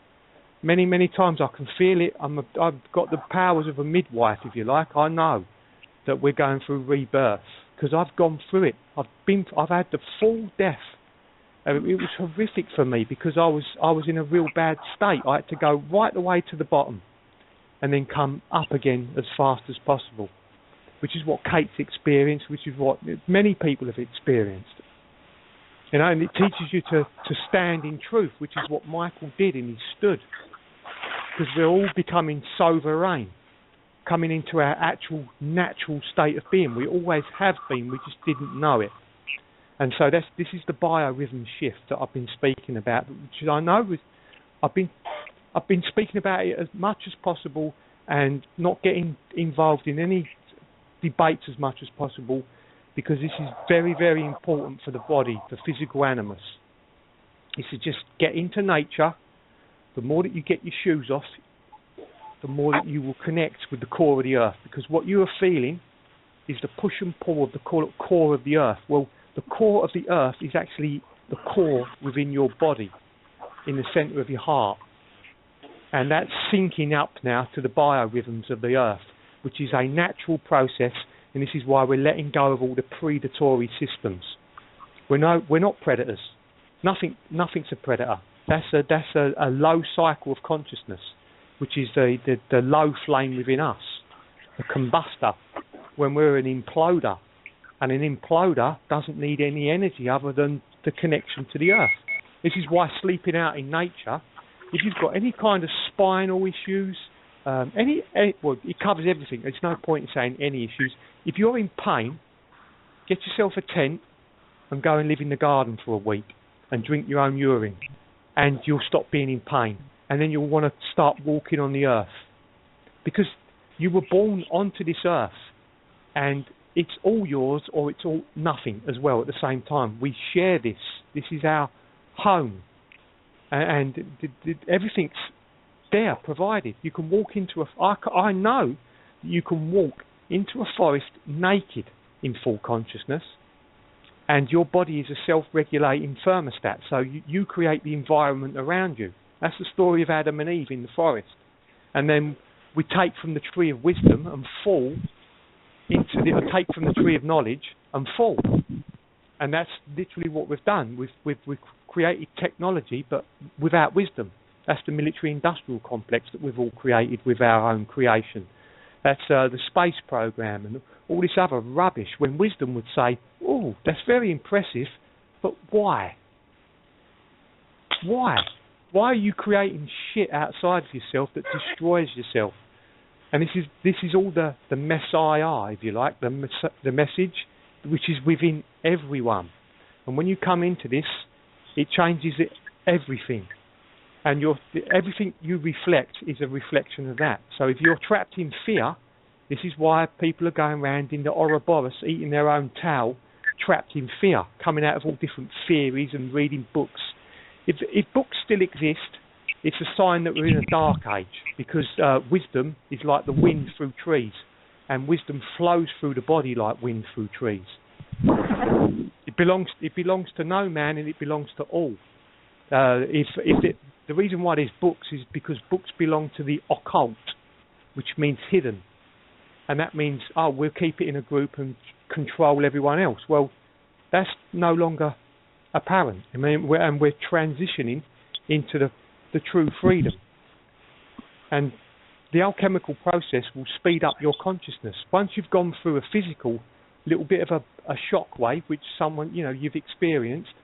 many, many times, I can feel it. I've got the powers of a midwife, if you like. I know that we're going through rebirth because I've gone through it. I've had the full death. It was horrific for me because I was in a real bad state. I had to go right the way to the bottom and then come up again as fast as possible, which is what Kate's experienced, which is what many people have experienced. And it teaches you to stand in truth, which is what Michael did, and he stood. Because we're all becoming sovereign, coming into our actual natural state of being. We always have been, we just didn't know it. And so this is the biorhythm shift that I've been speaking about, which I know I've been speaking about it as much as possible and not getting involved in any debates as much as possible, because this is very, very important for the body, the physical animus. Is to just get into nature. The more that you get your shoes off, the more that you will connect with the core of the earth. Because what you are feeling is the push and pull of the core of the earth. Well, the core of the earth is actually the core within your body, in the centre of your heart. And that's syncing up now to the biorhythms of the earth, which is a natural process. And this is why we're letting go of all the predatory systems. We're not predators. Nothing's a predator. That's a low cycle of consciousness, which is the low flame within us, the combustor. When we're an imploder, and an imploder doesn't need any energy other than the connection to the earth. This is why sleeping out in nature, if you've got any kind of spinal issues, it covers everything. There's no point in saying any issues. If you're in pain, get yourself a tent and go and live in the garden for a week and drink your own urine, and you'll stop being in pain. And then you'll want to start walking on the earth, because you were born onto this earth, and it's all yours or it's all nothing as well at the same time. We share this. This is our home, and everything's there provided. You can walk into I know that you can walk into a forest naked in full consciousness, and your body is a self-regulating thermostat, so you create the environment around you. That's the story of Adam and Eve in the forest. And then we take from the tree of wisdom and fall take from the tree of knowledge and fall. And that's literally what we've done. We've created technology, but without wisdom. That's the military-industrial complex that we've all created with our own creation. That's the space program and all this other rubbish, when wisdom would say, oh, that's very impressive, but why? Why? Why are you creating shit outside of yourself that destroys yourself? And this is all the Messiah, if you like, the message, which is within everyone. And when you come into this, it changes everything. And everything you reflect is a reflection of that. So if you're trapped in fear, this is why people are going around in the Ouroboros eating their own tail, trapped in fear, coming out of all different theories and reading books. If books still exist, it's a sign that we're in a dark age, because wisdom is like the wind through trees, and wisdom flows through the body like wind through trees. It belongs to no man, and it belongs to all. The reason why there's books is because books belong to the occult, which means hidden, and that means we'll keep it in a group and control everyone else. Well, that's no longer apparent. I mean, we're transitioning into the true freedom. And the alchemical process will speed up your consciousness. Once you've gone through a physical little bit of a shock wave, which you've experienced,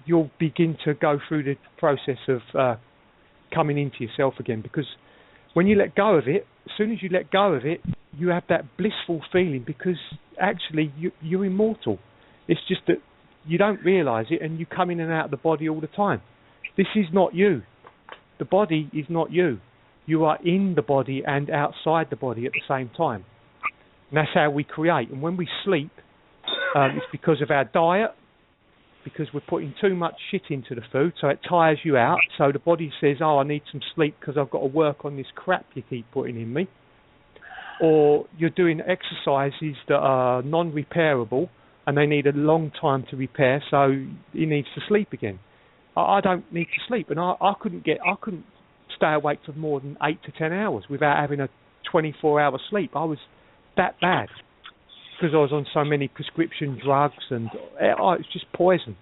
you'll begin to go through the process of coming into yourself again. Because when you let go of it, as soon as you let go of it, you have that blissful feeling, because actually you're immortal. It's just that you don't realise it, and you come in and out of the body all the time. This is not you. The body is not you. You are in the body and outside the body at the same time. And that's how we create. And when we sleep, it's because of our diet, because we're putting too much shit into the food, so it tires you out. So the body says, I need some sleep because I've got to work on this crap you keep putting in me. Or you're doing exercises that are non-repairable, and they need a long time to repair, so he needs to sleep again. I don't need to sleep, and I couldn't stay awake for more than 8 to 10 hours without having a 24-hour sleep. I was that bad because I was on so many prescription drugs, and it's just poison.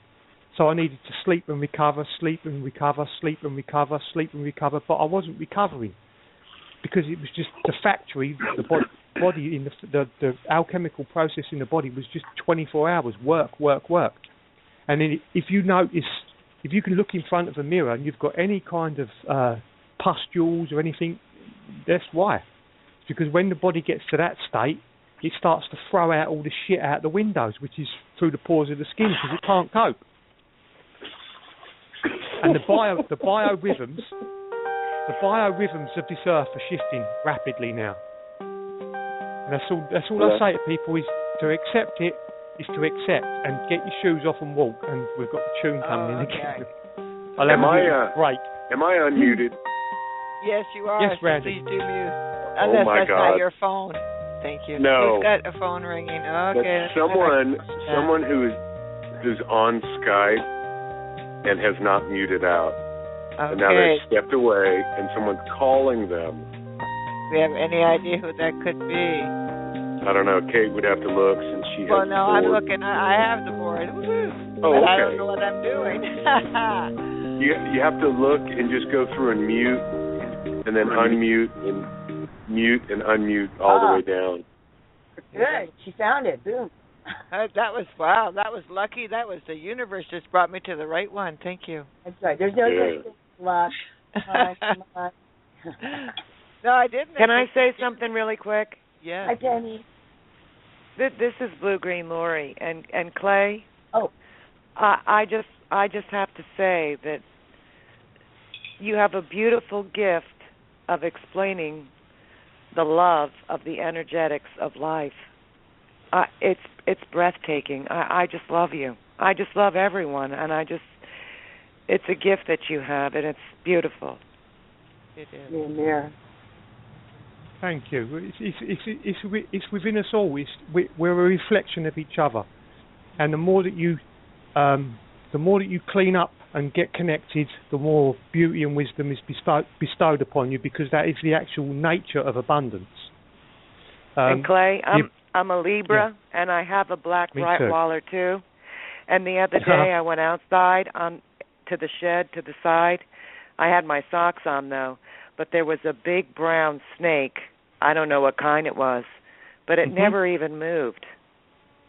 So I needed to sleep and recover, sleep and recover, sleep and recover, sleep and recover, but I wasn't recovering because it was just the factory, the body in the alchemical process in the body was just 24 hours, work. And then if you notice, if you can look in front of a mirror and you've got any kind of pustules or anything, that's why. It's because when the body gets to that state, it starts to throw out all the shit out the windows, which is through the pores of the skin, because it can't cope. And the biorhythms of this earth are shifting rapidly now. And that's all I say to people is to accept it, is to accept and get your shoes off and walk. And we've got the tune coming in again. I'll have a break. Am I unmuted? Yes, you are. Yes, Randy. Please do mute. Unless that's not your phone. Thank you. No. Who's got a phone ringing? Okay. That's someone who's on Skype and has not muted out. Okay. And now they've stepped away and someone's calling them. Do we have any idea who that could be? I don't know. Kate would have to look since she has the board. Well, no, I'm looking. I have the board. Woo-hoo. Oh, but okay. I don't know what I'm doing. You have to look and just go through and mute, and then unmute and mute and unmute all the way down. Good. She found it. Boom. That was wow. That was lucky. That was the universe just brought me to the right one. Thank you. That's right. There's no such luck. Come on. No, I didn't. Can I say something really quick? Yeah. Hi, Penny. This is Blue Green Lori and Clay. Oh. I just have to say that you have a beautiful gift of explaining the love of the energetics of life. It's breathtaking. I just love you. I just love everyone, and it's a gift that you have, and it's beautiful. It is. Yeah. Thank you. It's within us all. We're a reflection of each other, and the more that you clean up and get connected, the more beauty and wisdom is bestowed upon you, because that is the actual nature of abundance. And Clay, I'm a Libra, and I have a black Rottweiler too. And the other day I went outside to the shed to the side. I had my socks on though, but there was a big brown snake. I don't know what kind it was, but it never even moved.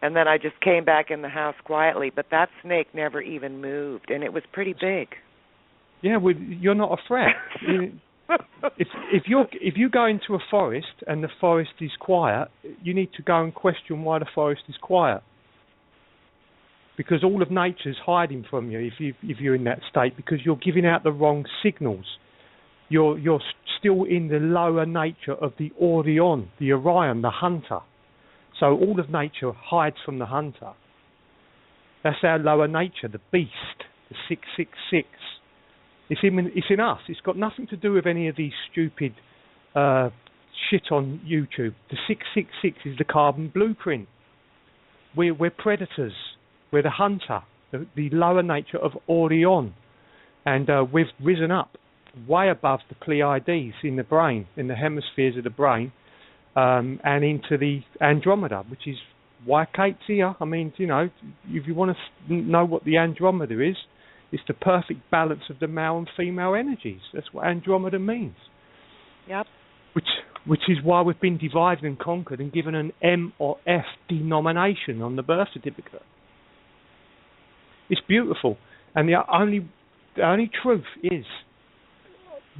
And then I just came back in the house quietly, but that snake never even moved, and it was pretty big. Yeah, you're not a threat. if you go into a forest and the forest is quiet, you need to go and question why the forest is quiet. Because all of nature's hiding from you if you're in that state, because you're giving out the wrong signals. You're still in the lower nature of the Orion, the hunter. So all of nature hides from the hunter. That's our lower nature, the beast, the 666. It's in us. It's got nothing to do with any of these stupid shit on YouTube. The 666 is the carbon blueprint. We're predators. We're the hunter, the lower nature of Orion. And we've risen up way above the Pleiades in the brain, in the hemispheres of the brain, and into the Andromeda, which is why Kate's here. I mean, you know, if you want to know what the Andromeda is, it's the perfect balance of the male and female energies. That's what Andromeda means. Yep. Which is why we've been divided and conquered and given an M or F denomination on the birth certificate. It's beautiful. And the only truth is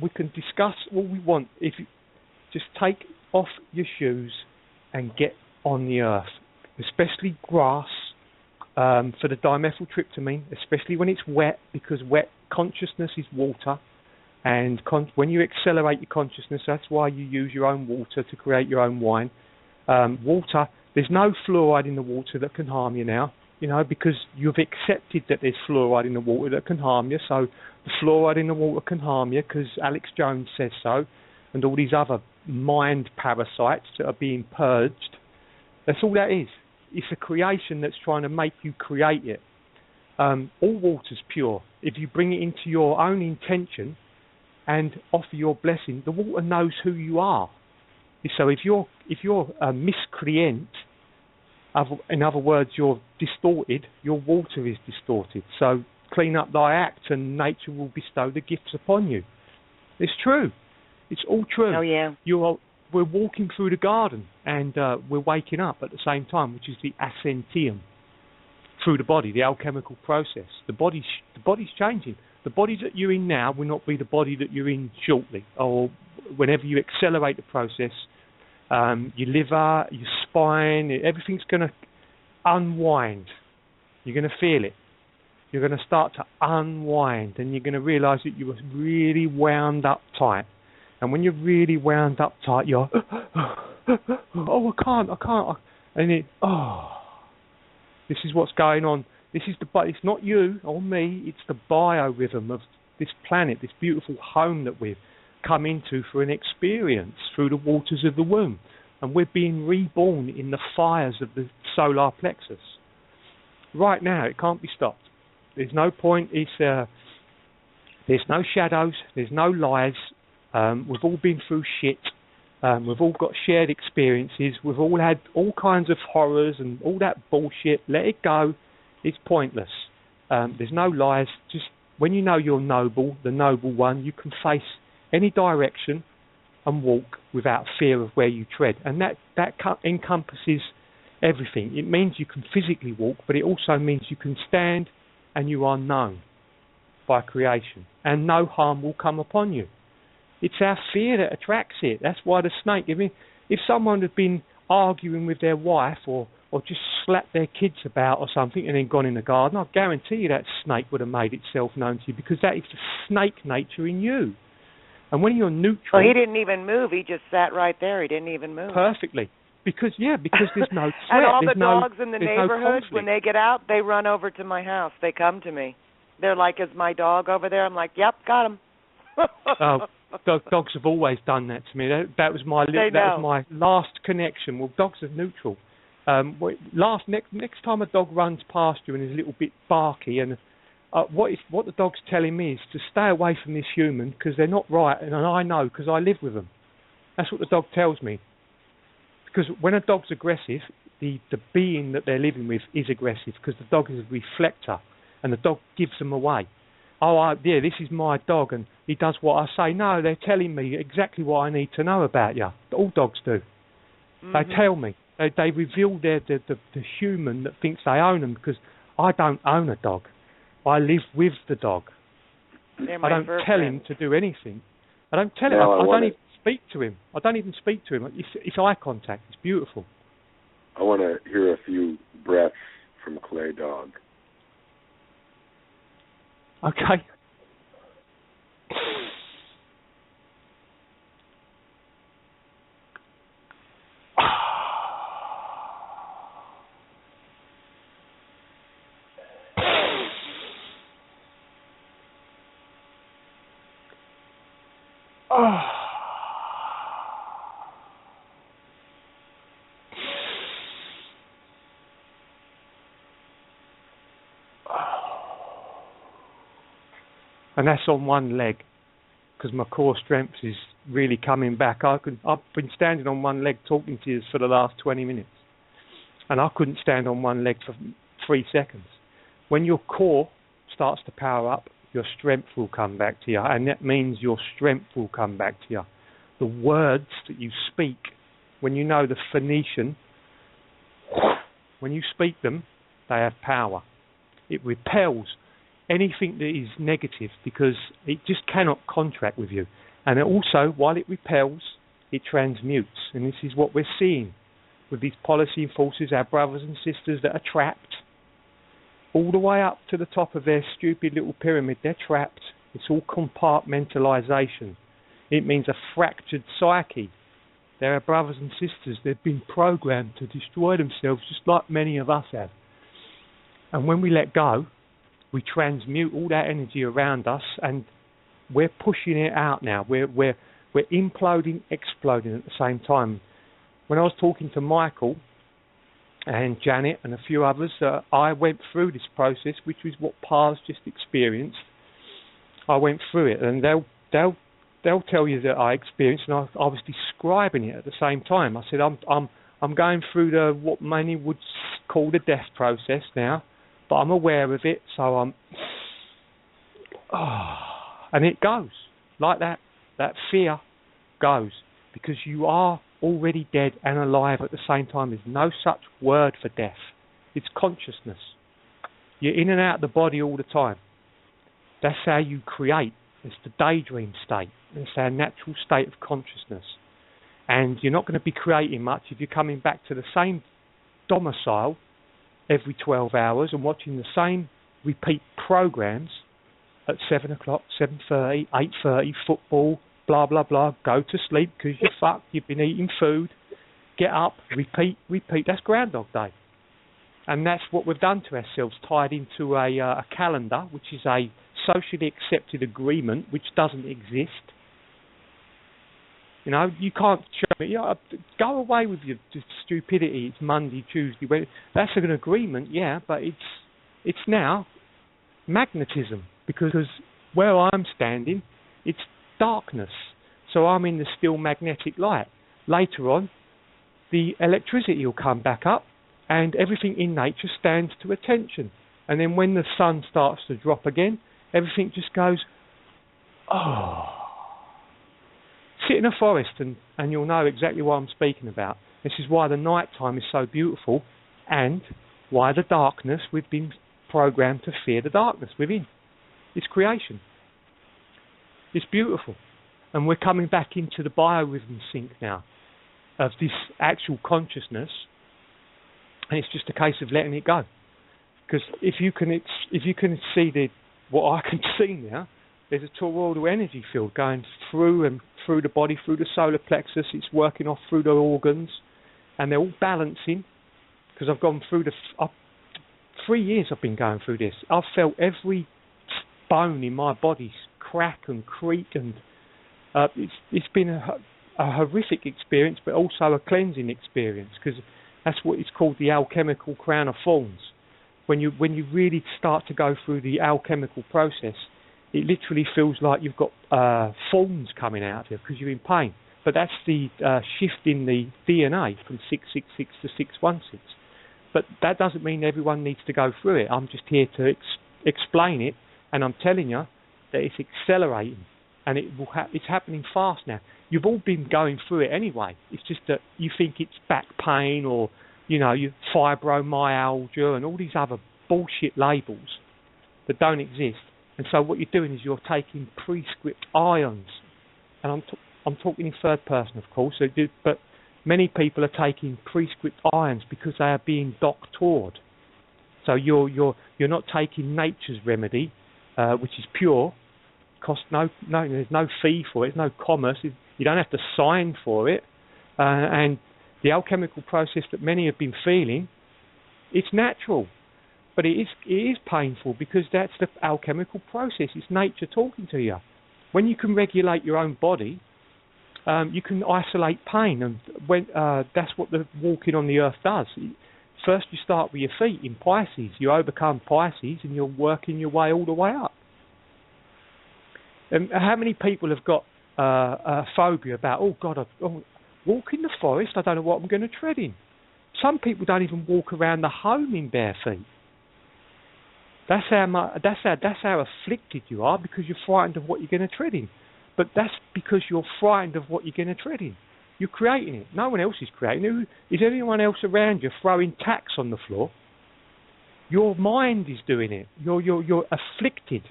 we can discuss what we want if you just take off your shoes and get on the earth, especially grass, for the dimethyltryptamine, especially when it's wet, because wet consciousness is water, and when you accelerate your consciousness, that's why you use your own water to create your own wine. Water, there's no fluoride in the water that can harm you now, you know, because you've accepted that there's fluoride in the water that can harm you, so the fluoride in the water can harm you because Alex Jones says so, and all these other mind parasites that are being purged. That's all that is. It's a creation that's trying to make you create it. All water's pure. If you bring it into your own intention and offer your blessing, the water knows who you are. So if you're a miscreant, in other words, you're distorted, your water is distorted. So clean up thy act and nature will bestow the gifts upon you. It's true. It's all true. Oh, yeah. We're walking through the garden and we're waking up at the same time, which is the ascentium through the body, the alchemical process. The body's changing. The body that you're in now will not be the body that you're in shortly, or whenever you accelerate the process. Your liver, your spine, everything's going to unwind. You're going to feel it. You're going to start to unwind, and you're going to realise that you were really wound up tight. And when you're really wound up tight, you're, I can't. And this is what's going on. This is it's not you or me, it's the biorhythm of this planet, this beautiful home that we've come into for an experience through the waters of the womb. And we're being reborn in the fires of the solar plexus. Right now, it can't be stopped. There's no point. There's no shadows. There's no lies. We've all been through shit. We've all got shared experiences. We've all had all kinds of horrors and all that bullshit. Let it go. It's pointless. There's no lies. Just when you know you're noble, the noble one, you can face any direction and walk without fear of where you tread. And that encompasses everything. It means you can physically walk, but it also means you can stand and you are known by creation. And no harm will come upon you. It's our fear that attracts it. That's why the snake, if someone had been arguing with their wife or just slapped their kids about or something and then gone in the garden, I guarantee you that snake would have made itself known to you, because that is the snake nature in you. And when you're neutral... Well, he didn't even move. He just sat right there. He didn't even move. Perfectly. Because there's no threat. And all the dogs in the neighborhood, when they get out, they run over to my house. They come to me. They're like, is my dog over there? I'm like, yep, got him. Dogs have always done that to me. That was my last connection. Well, dogs are neutral. Next time a dog runs past you and is a little bit barky, and what the dog's telling me is to stay away from this human because they're not right, and I know because I live with them. That's what the dog tells me. Because when a dog's aggressive, the being that they're living with is aggressive, because the dog is a reflector, and the dog gives them away. This is my dog, and he does what I say. No, they're telling me exactly what I need to know about you. All dogs do. Mm-hmm. They tell me. They reveal the human that thinks they own them, because I don't own a dog. I live with the dog. I don't tell him to do anything. I don't tell him. I don't even speak to him. I don't even speak to him. It's eye contact. It's beautiful. I want to hear a few breaths from Clay Dog. Okay. And that's on one leg, because my core strength is really coming back. I've been standing on one leg talking to you for the last 20 minutes, and I couldn't stand on one leg for 3 seconds. When your core starts to power up, your strength will come back to you, and that means your strength will come back to you. The words that you speak, when you know the Phoenician, when you speak them, they have power. It repels anything that is negative, because it just cannot contract with you. And it also, while it repels, it transmutes. And this is what we're seeing with these policy forces, our brothers and sisters that are trapped all the way up to the top of their stupid little pyramid. They're trapped. It's all compartmentalization. It means a fractured psyche. They're our brothers and sisters. They've been programmed to destroy themselves, just like many of us have. And when we let go, we transmute all that energy around us, and we're pushing it out now. We're imploding, exploding at the same time. When I was talking to Michael and Janet and a few others, I went through this process, which was what Pa's just experienced. I went through it, and they'll tell you that I experienced, and I was describing it at the same time. I said I'm going through what many would call the death process now. But I'm aware of it, so and it goes like that. That fear goes, because you are already dead and alive at the same time. There's no such word for death. It's consciousness. You're in and out of the body all the time. That's how you create. It's the daydream state. It's our natural state of consciousness. And you're not going to be creating much if you're coming back to the same domicile every 12 hours and watching the same repeat programs at 7 o'clock, 7:30, 8:30, football, blah, blah, blah. Go to sleep because you're fucked. You've been eating food. Get up, repeat. That's Groundhog Day. And that's what we've done to ourselves, tied into a calendar, which is a socially accepted agreement which doesn't exist. You know, you can't show me. Go away with your stupidity. It's Monday, Tuesday, Wednesday. That's an agreement, yeah, but it's now magnetism, because where I'm standing, it's darkness. So I'm in the still magnetic light. Later on, the electricity will come back up, and everything in nature stands to attention. And then when the sun starts to drop again, everything just goes, oh. Sit in a forest and you'll know exactly what I'm speaking about. This is why the night time is so beautiful, and why the darkness, we've been programmed to fear the darkness within. It's creation. It's beautiful. And we're coming back into the biorhythm sync now of this actual consciousness, and it's just a case of letting it go. Because if you can see what I can see now, there's a toroidal energy field going through the body, through the solar plexus. It's working off through the organs, and they're all balancing. Because I've gone through 3 years I've been going through this. I've felt every bone in my body crack and creak, and it's been a horrific experience, but also a cleansing experience, because that's what it's called, the alchemical crown of thorns. When you really start to go through the alchemical process, it literally feels like you've got thorns coming out of you because you're in pain. But that's the shift in the DNA from 666 to 616. But that doesn't mean everyone needs to go through it. I'm just here to explain it, and I'm telling you that it's accelerating, and it's happening fast now. You've all been going through it anyway. It's just that you think it's back pain, or you fibromyalgia and all these other bullshit labels that don't exist. And so what you're doing is you're taking prescript ions and I'm talking in third person, of course, but many people are taking prescript irons because they are being doctored. So you're not taking nature's remedy, which is pure, costs no, there's no fee for it, there's no commerce, you don't have to sign for it, and the alchemical process that many have been feeling, it's natural, but it is painful because that's the alchemical process. It's nature talking to you. When you can regulate your own body, you can isolate pain, and when that's what the walking on the earth does. First, you start with your feet in Pisces. You overcome Pisces, and you're working your way all the way up. How many people have got a phobia about, oh God, walk in the forest, I don't know what I'm going to tread in. Some people don't even walk around the home in bare feet. That's how afflicted you are, because you're frightened of what you're going to tread in. But that's because you're frightened of what you're going to tread in. You're creating it. No one else is creating it. Is anyone else around you throwing tacks on the floor? Your mind is doing it. You're afflicted.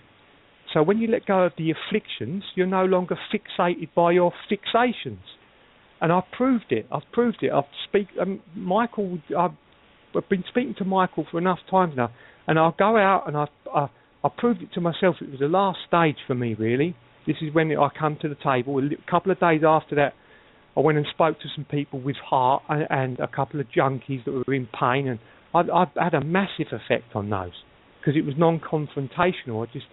So when you let go of the afflictions, you're no longer fixated by your fixations. And I've proved it. Michael, I've been speaking to Michael for enough times now, and I'll go out and I proved it to myself. It was the last stage for me, really. This is when I come to the table. A couple of days after that, I went and spoke to some people with heart and a couple of junkies that were in pain, and I've had a massive effect on those because it was non-confrontational. I just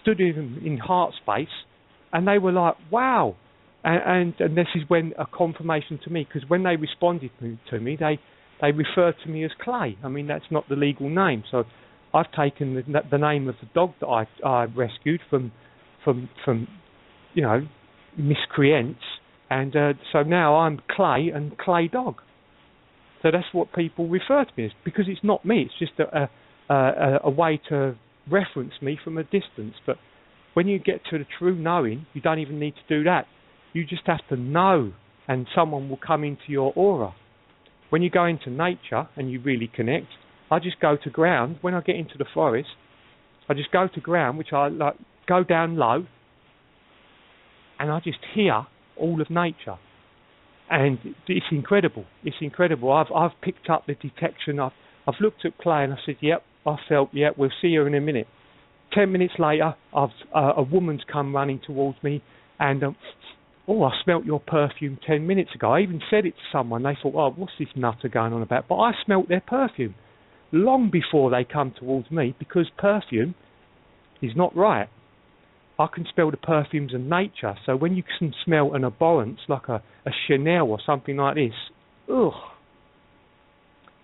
stood in heart space, and they were like, wow. And this is when a confirmation to me, because when they responded to me, they referred to me as Clay. I mean, that's not the legal name. So I've taken the name of the dog that I rescued from miscreants, and so now I'm Clay and Clay Dog. So that's what people refer to me as, because it's not me. It's just a way to reference me from a distance. But when you get to the true knowing, you don't even need to do that. You just have to know, and someone will come into your aura. When you go into nature and you really connect, I just go to ground. When I get into the forest, I just go to ground, which I like, go down low, and I just hear all of nature. And it's incredible. It's incredible. I've picked up the detection. I've looked at Clay and I said, yep, I felt, yep, we'll see her in a minute. 10 minutes later, a woman's come running towards me, and I smelt your perfume 10 minutes ago. I even said it to someone. They thought, oh, what's this nutter going on about? But I smelt their perfume long before they come towards me, because perfume is not right. I can smell the perfumes of nature. So when you can smell an abhorrence like a Chanel or something like this, ugh.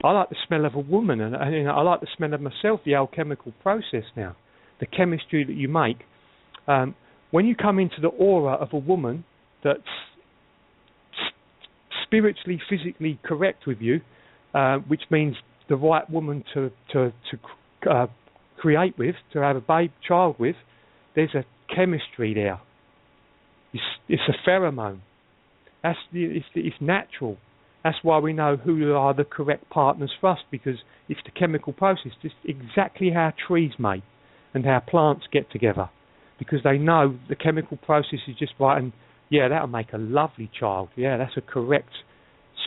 I like the smell of a woman, and I like the smell of myself, the alchemical process now, the chemistry that you make. When you come into the aura of a woman that's spiritually, physically correct with you, which means the right woman to create with, to have a child with, there's a chemistry there. It's a pheromone. It's natural. That's why we know who are the correct partners for us, because it's the chemical process, just exactly how trees mate and how plants get together, because they know the chemical process is just right, and yeah, that'll make a lovely child. Yeah, that's a correct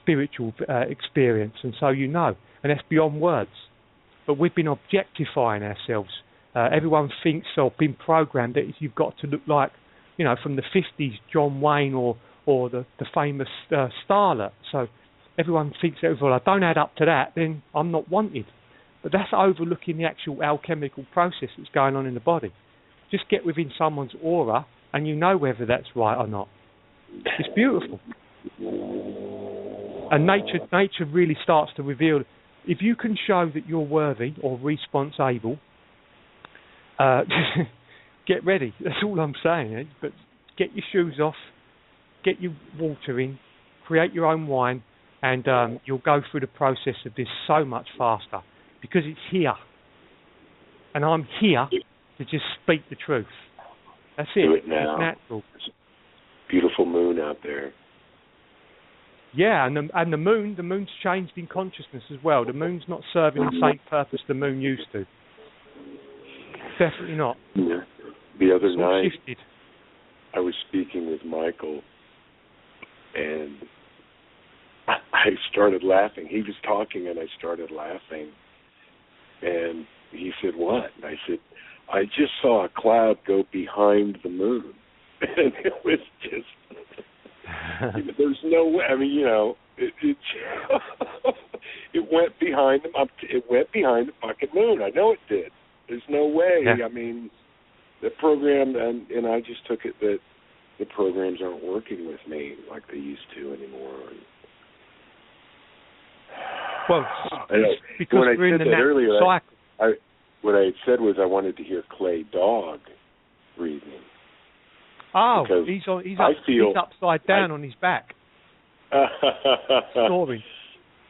spiritual experience, and so you know, and that's beyond words. But we've been objectifying ourselves. Everyone thinks or been programmed that you've got to look like, from the 50s, John Wayne or the famous starlet. So everyone thinks that, well, I don't add up to that, then I'm not wanted. But that's overlooking the actual alchemical process that's going on in the body. Just get within someone's aura and you know whether that's right or not. It's beautiful. And nature really starts to reveal. If you can show that you're worthy or response able, get ready. That's all I'm saying. But get your shoes off, get your water in, create your own wine, and you'll go through the process of this so much faster, because it's here. And I'm here to just speak the truth. That's it. Do it now. It's natural. Beautiful moon out there. Yeah, and the moon's changed in consciousness as well. The moon's not serving the same purpose the moon used to. Definitely not. Yeah. The other night, shifted. I was speaking with Michael, and I started laughing. He was talking, and I started laughing. And he said, "What?" And I said, "I just saw a cloud go behind the moon." And it was just, there's no way. I mean, it went behind them. It went behind the fucking moon. I know it did. There's no way. Yeah. I mean, the program, and I just took it that the programs aren't working with me like they used to anymore. Well, because when I we're in said the that earlier, cycle. what I had said was I wanted to hear Clay Dog breathing. Oh, because he's upside down on his back. Snoring.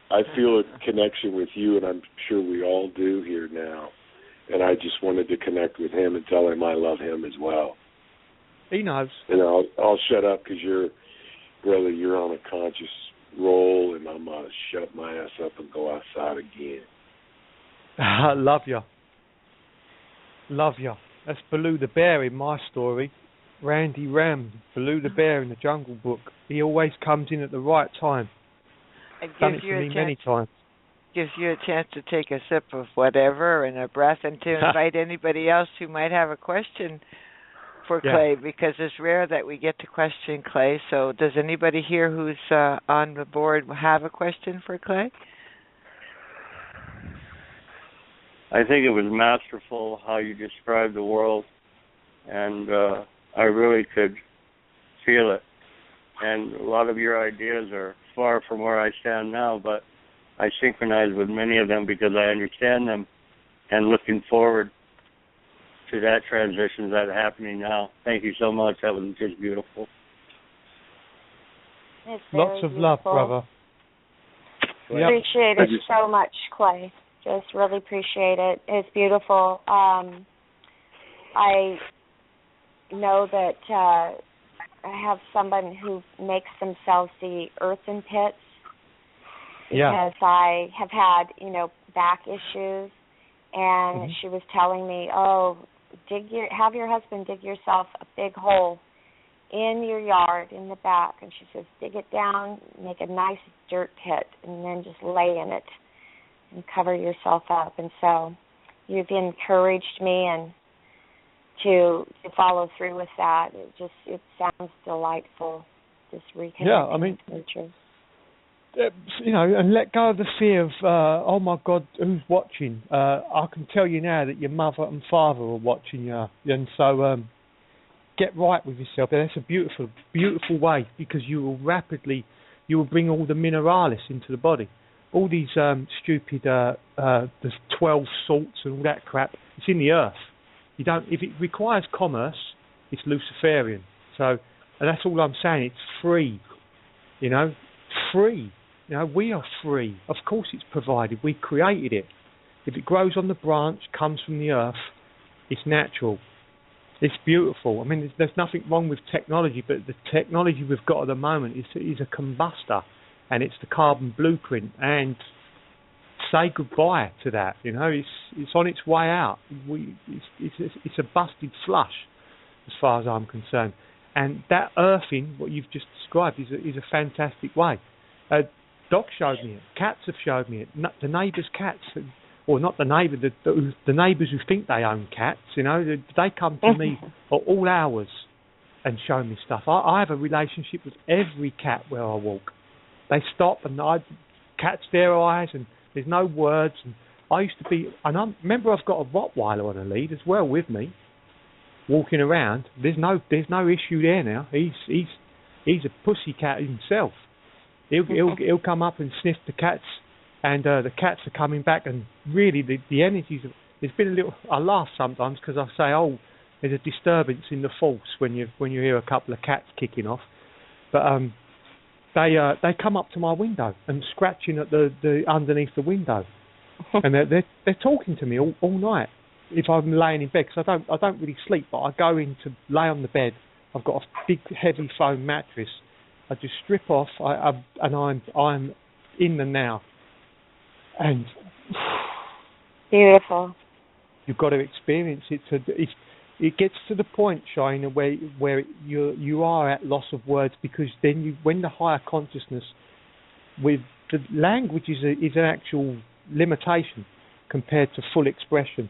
I feel a connection with you, and I'm sure we all do here now. And I just wanted to connect with him and tell him I love him as well. He knows. And I'll shut up because you're on a conscious roll, and I'm going to shut my ass up and go outside again. Love you. Love you. That's Baloo the Bear in my story. Randy Ram, Baloo the Bear in the Jungle Book. He always comes in at the right time. It Done gives it you for a me chance. many times. Gives you a chance to take a sip of whatever and a breath, and to invite anybody else who might have a question for Clay, because it's rare that we get to question Clay. So does anybody here who's on the board have a question for Clay? I think it was masterful how you described the world, and I really could feel it. And a lot of your ideas are far from where I stand now, but I synchronize with many of them because I understand them, and looking forward to that transition that's happening now. Thank you so much. That was just beautiful. It's Lots of beautiful. love, brother. Appreciate it so much, Clay. Just really appreciate it. It's beautiful. I know that I have someone who makes themselves the earthen pits because I have had, back issues, and she was telling me, have your husband dig yourself a big hole in your yard in the back, and she says, dig it down, make a nice dirt pit, and then just lay in it and cover yourself up. And so you've encouraged me and to follow through with that. It sounds delightful, just reconnecting with nature. And let go of the fear of, oh my God, who's watching? I can tell you now that your mother and father are watching you, and so get right with yourself. And that's a beautiful, beautiful way, because you will bring all the mineralis into the body. All these stupid, there's 12 salts and all that crap. It's in the earth. If it requires commerce, it's Luciferian. So, and that's all I'm saying. It's free. Free. We are free. Of course it's provided. We created it. If it grows on the branch, comes from the earth, it's natural. It's beautiful. I mean, there's nothing wrong with technology, but the technology we've got at the moment is a combustor, and it's the carbon blueprint. And say goodbye to that. It's on its way out. It's a busted flush, as far as I'm concerned. And that earthing, what you've just described, is a fantastic way. Doc showed me it. Cats have showed me it. The neighbours' cats, or not the neighbour, the neighbours who think they own cats, they come to me at all hours and show me stuff. I have a relationship with every cat where I walk. They stop and catch their eyes, and there's no words. And I used to be, and I remember I've got a Rottweiler on a lead as well with me, walking around. There's no issue there now. He's a pussy cat himself. He'll come up and sniff the cats, and the cats are coming back. And really, the energies. There's been a little. I laugh sometimes because I say, there's a disturbance in the force when you hear a couple of cats kicking off. But they come up to my window and scratching at the underneath the window, and they're talking to me all night. If I'm laying in bed, because I don't really sleep, but I go in to lay on the bed. I've got a big heavy foam mattress. I just strip off, and I'm in the now. And beautiful. You've got to experience it. it gets to the point, China, where you are at loss of words, because then when the higher consciousness, with the language is an actual limitation compared to full expression.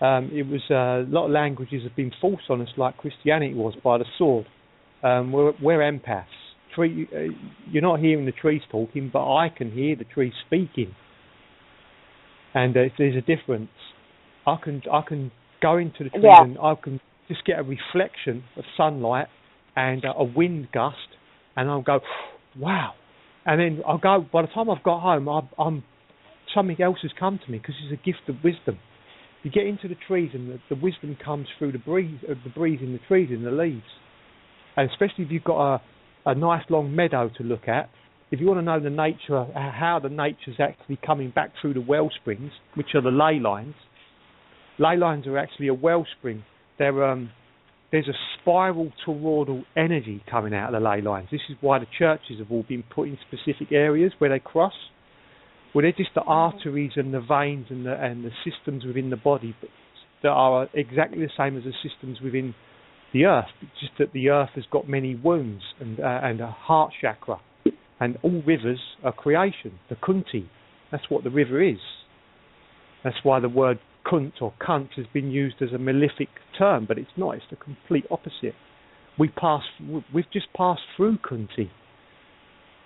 It was a lot of languages have been forced on us, like Christianity was by the sword. We're empaths. You're not hearing the trees talking, but I can hear the trees speaking, and there's a difference. I can go into the trees and I can just get a reflection of sunlight and a wind gust, and I'll go, wow. And then I'll go. By the time I've got home, I'm something else has come to me, because it's a gift of wisdom. You get into the trees, and the wisdom comes through the breeze in the trees, in the leaves. And especially if you've got a nice long meadow to look at, if you want to know the nature, how the nature's actually coming back through the well springs, which are the ley lines. Ley lines are actually a wellspring. There's a spiral toroidal energy coming out of the ley lines. This is why the churches have all been put in specific areas where they cross. Well, they're just the arteries and the veins and the systems within the body that are exactly the same as the systems within the earth. It's just that the earth has got many wounds and a heart chakra. And all rivers are creation. The kunti, that's what the river is. That's why the word kunt or cunt has been used as a malefic term, but it's not. It's the complete opposite. We've just passed through kunti.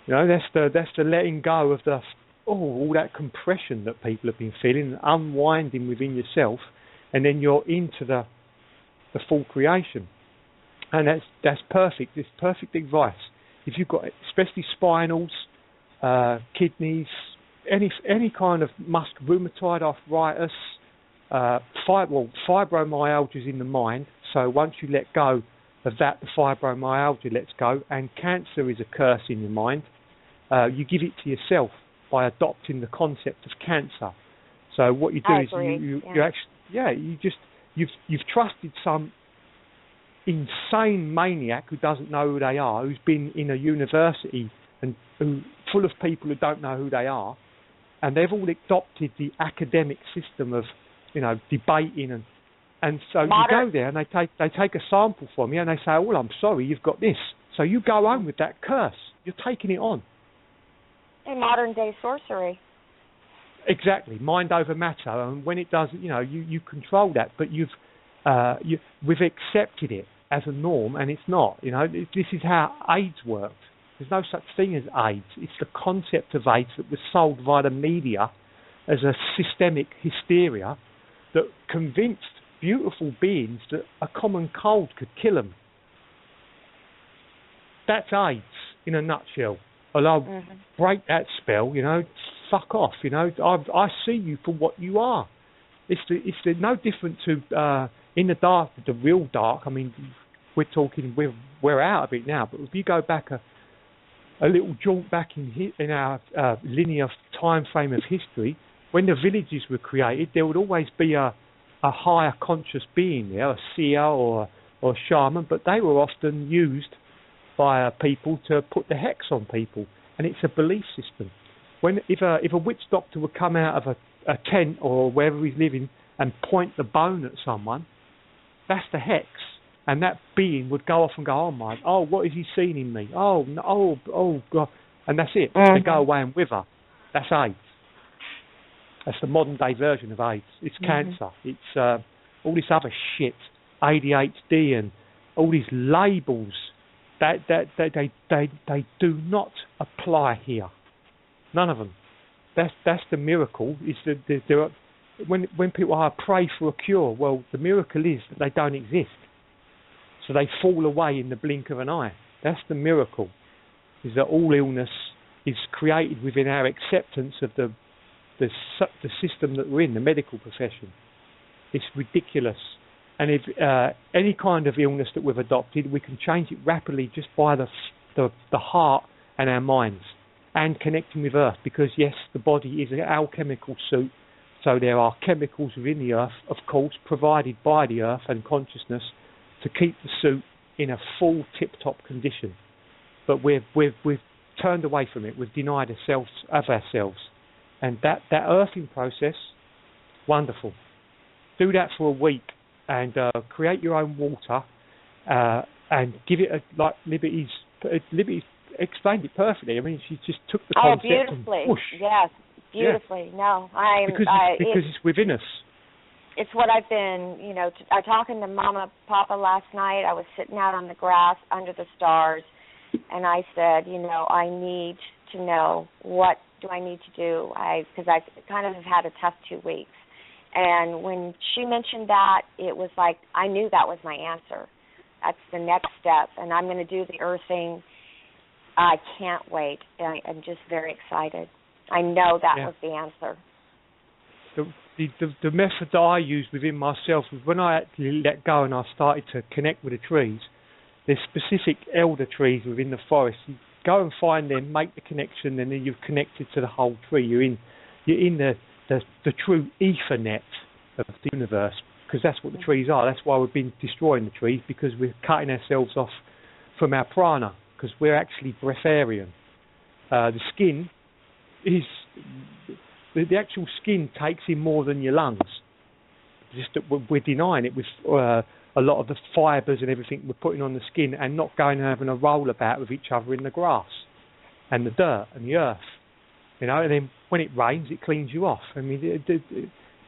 You know, that's the letting go of all that compression that people have been feeling, unwinding within yourself, and then you're into the full creation. And that's perfect. It's perfect advice. If you've got, especially spinals, kidneys, any kind of rheumatoid arthritis, fibromyalgia is in the mind. So once you let go of that, the fibromyalgia lets go. And cancer is a curse in your mind. You give it to yourself by adopting the concept of cancer. So what you do is you actually, you've trusted some insane maniac who doesn't know who they are, who's been in a university and full of people who don't know who they are, and they've all adopted the academic system of, debating and so you go there and they take a sample from you and they say, "Oh, I'm sorry, you've got this." So you go home with that curse. You're taking it on. In modern day sorcery. Exactly, mind over matter, and when it does, you control that, but we've accepted it as a norm, and it's not. This is how AIDS works. There's no such thing as AIDS. It's the concept of AIDS that was sold via the media as a systemic hysteria that convinced beautiful beings that a common cold could kill them. That's AIDS in a nutshell. I'll break that spell, fuck off, I see you for what you are. It's no different to in the dark, the real dark. I mean, we're out of it now, but if you go back a little jaunt back in our linear time frame of history, when the villages were created, there would always be a higher conscious being there, a seer or a shaman, but they were often used by people to put the hex on people, and it's a belief system. If a witch doctor would come out of a tent or wherever he's living and point the bone at someone, that's the hex, and that being would go off and go, what has he seen in me? Oh God, and that's it. They go away and wither. That's AIDS. That's the modern day version of AIDS. It's cancer. It's all this other shit, ADHD, and all these labels that they do not apply here. None of them. That's the miracle. Is that when people pray for a cure, well, the miracle is that they don't exist. So they fall away in the blink of an eye. That's the miracle. Is that all illness is created within our acceptance of the system that we're in, the medical profession. It's ridiculous. And if any kind of illness that we've adopted, we can change it rapidly just by the heart and our minds, and connecting with Earth, because yes, the body is an alchemical suit, so there are chemicals within the Earth, of course, provided by the Earth and consciousness to keep the suit in a full tip-top condition. But we've turned away from it. We've denied ourselves of ourselves, and that earthing process, wonderful. Do that for a week, and create your own water, and give it like Liberty's explained it perfectly. I mean, she just took the concept beautifully. and whoosh. Yes, beautifully. Yeah. No, because it's within us. It's what I've been, I talking to Mama, Papa last night. I was sitting out on the grass under the stars, and I said, I need to know, what do I need to do? Because I kind of have had a tough 2 weeks. And when she mentioned that, it was like I knew that was my answer. That's the next step, and I'm going to do the earthing. I can't wait. I'm just very excited. I know that was the answer. The method that I use within myself was when I actually let go and I started to connect with the trees. There's specific elder trees within the forest. You go and find them, make the connection, and then you've connected to the whole tree. You're in the true ether net of the universe, because that's what the trees are. That's why we've been destroying the trees, because we're cutting ourselves off from our prana, because we're actually breatharian. The skin is... The actual skin takes in more than your lungs. Just that we're denying it with a lot of the fibres and everything we're putting on the skin, and not going and having a roll about with each other in the grass and the dirt and the earth. And then when it rains, it cleans you off. I mean,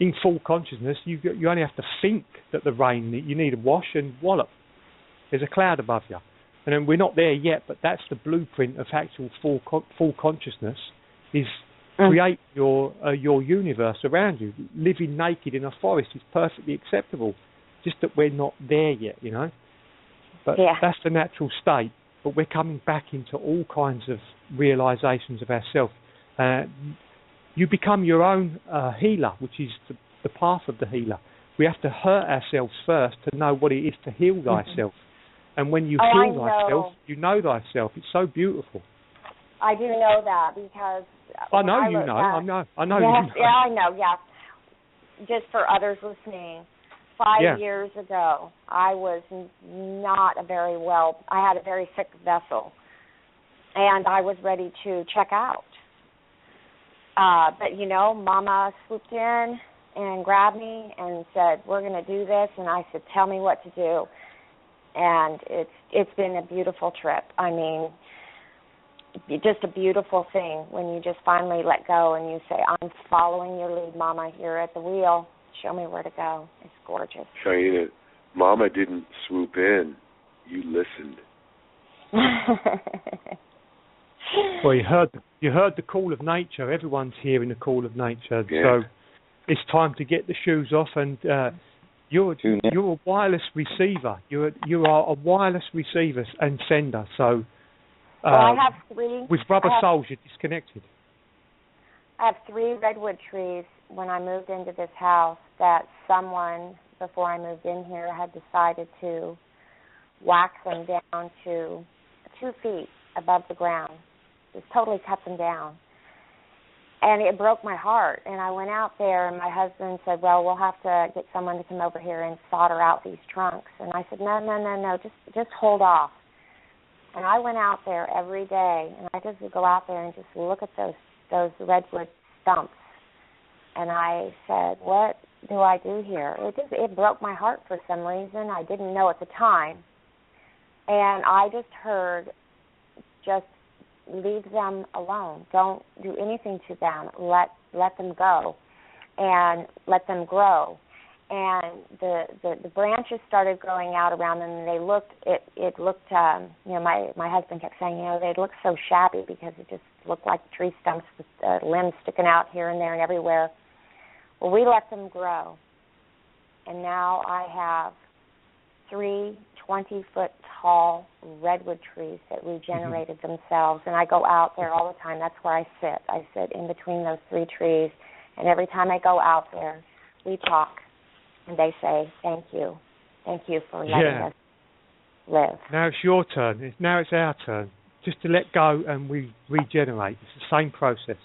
in full consciousness, you only have to think that the rain, you need a wash, and wallop, there's a cloud above you. And then we're not there yet, but that's the blueprint of actual full consciousness, is create your universe around you. Living naked in a forest is perfectly acceptable, just that we're not there yet, But that's the natural state. But we're coming back into all kinds of realizations of ourselves. You become your own healer, which is the path of the healer. We have to hurt ourselves first to know what it is to heal thyself. And when you heal thyself, you know thyself. It's so beautiful. I do know that, because I know you know. I know you know. Yeah, I know. Yeah. Just for others listening, 5 years ago, I was not I had a very sick vessel, and I was ready to check out. But Mama swooped in and grabbed me and said, "We're going to do this." And I said, "Tell me what to do." And it's been a beautiful trip. I mean, just a beautiful thing when you just finally let go and you say, "I'm following your lead, Mama. You're at the wheel. Show me where to go." It's gorgeous. Cheyenne, Mama didn't swoop in. You listened. Well, you heard the call of nature. Everyone's hearing the call of nature. Yeah. So it's time to get the shoes off, and you're a wireless receiver. You are a wireless receiver and sender. So. I have 3. With rubber soles, you're disconnected. I have 3 redwood trees when I moved into this house that someone, before I moved in here, had decided to whack them down to 2 feet above the ground. Just totally cut them down. And it broke my heart. And I went out there, and my husband said, "Well, we'll have to get someone to come over here and solder out these trunks." And I said, No, just hold off. And I went out there every day, and I just would go out there and just look at those redwood stumps. And I said, "What do I do here?" It broke my heart for some reason. I didn't know at the time. And I just heard, just leave them alone. Don't do anything to them. Let them go and let them grow. And the branches started growing out around them, and they looked. It looked. My husband kept saying, they looked so shabby because it just looked like tree stumps with limbs sticking out here and there and everywhere. Well, we let them grow, and now I have 3 20-foot tall redwood trees that regenerated themselves, and I go out there all the time. That's where I sit. I sit in between those 3 trees, and every time I go out there, we talk. And they say, "Thank you for letting us live." Now it's your turn. Now it's our turn. Just to let go and we regenerate. It's the same process.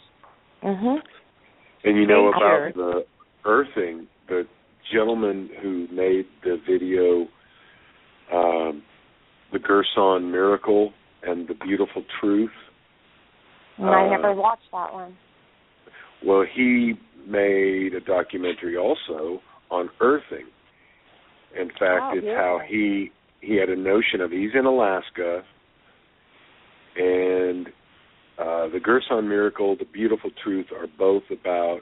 Mhm. And about the earthing, the gentleman who made the video, The Gerson Miracle and the Beautiful Truth. I never watched that one. Well, he made a documentary also on earthing, In fact, it's how he had a notion of, he's in Alaska, and the Gerson Miracle, the Beautiful Truth are both about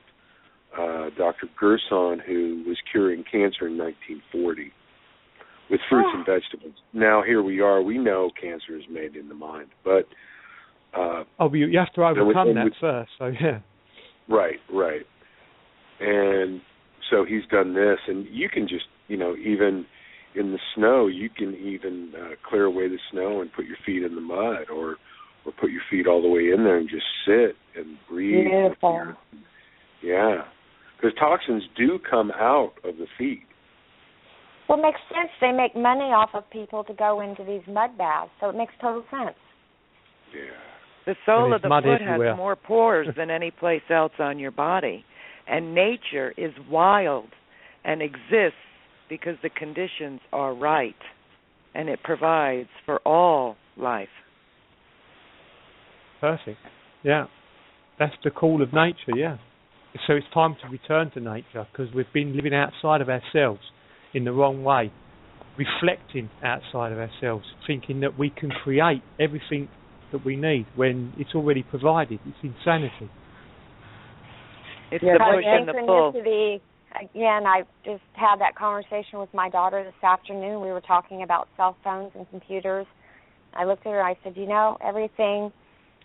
Dr. Gerson, who was curing cancer in 1940 with fruits and vegetables. Now here we are. We know cancer is made in the mind, but but you have to overcome that first. So yeah. Right. And so he's done this, and you can just, even in the snow, you can even clear away the snow and put your feet in the mud, or put your feet all the way in there and just sit and breathe. Beautiful. Yeah, because toxins do come out of the feet. Well, it makes sense. They make money off of people to go into these mud baths, so it makes total sense. Yeah. The sole of the foot everywhere. has more pores than any place else on your body. And nature is wild and exists because the conditions are right. And it provides for all life. Perfect. Yeah. That's the call of nature, yeah. So it's time to return to nature, because we've been living outside of ourselves in the wrong way, reflecting outside of ourselves, thinking that we can create everything that we need when it's already provided. It's insanity. It's the push and the pull. Again, I just had that conversation with my daughter this afternoon. We were talking about cell phones and computers. I looked at her and I said, everything,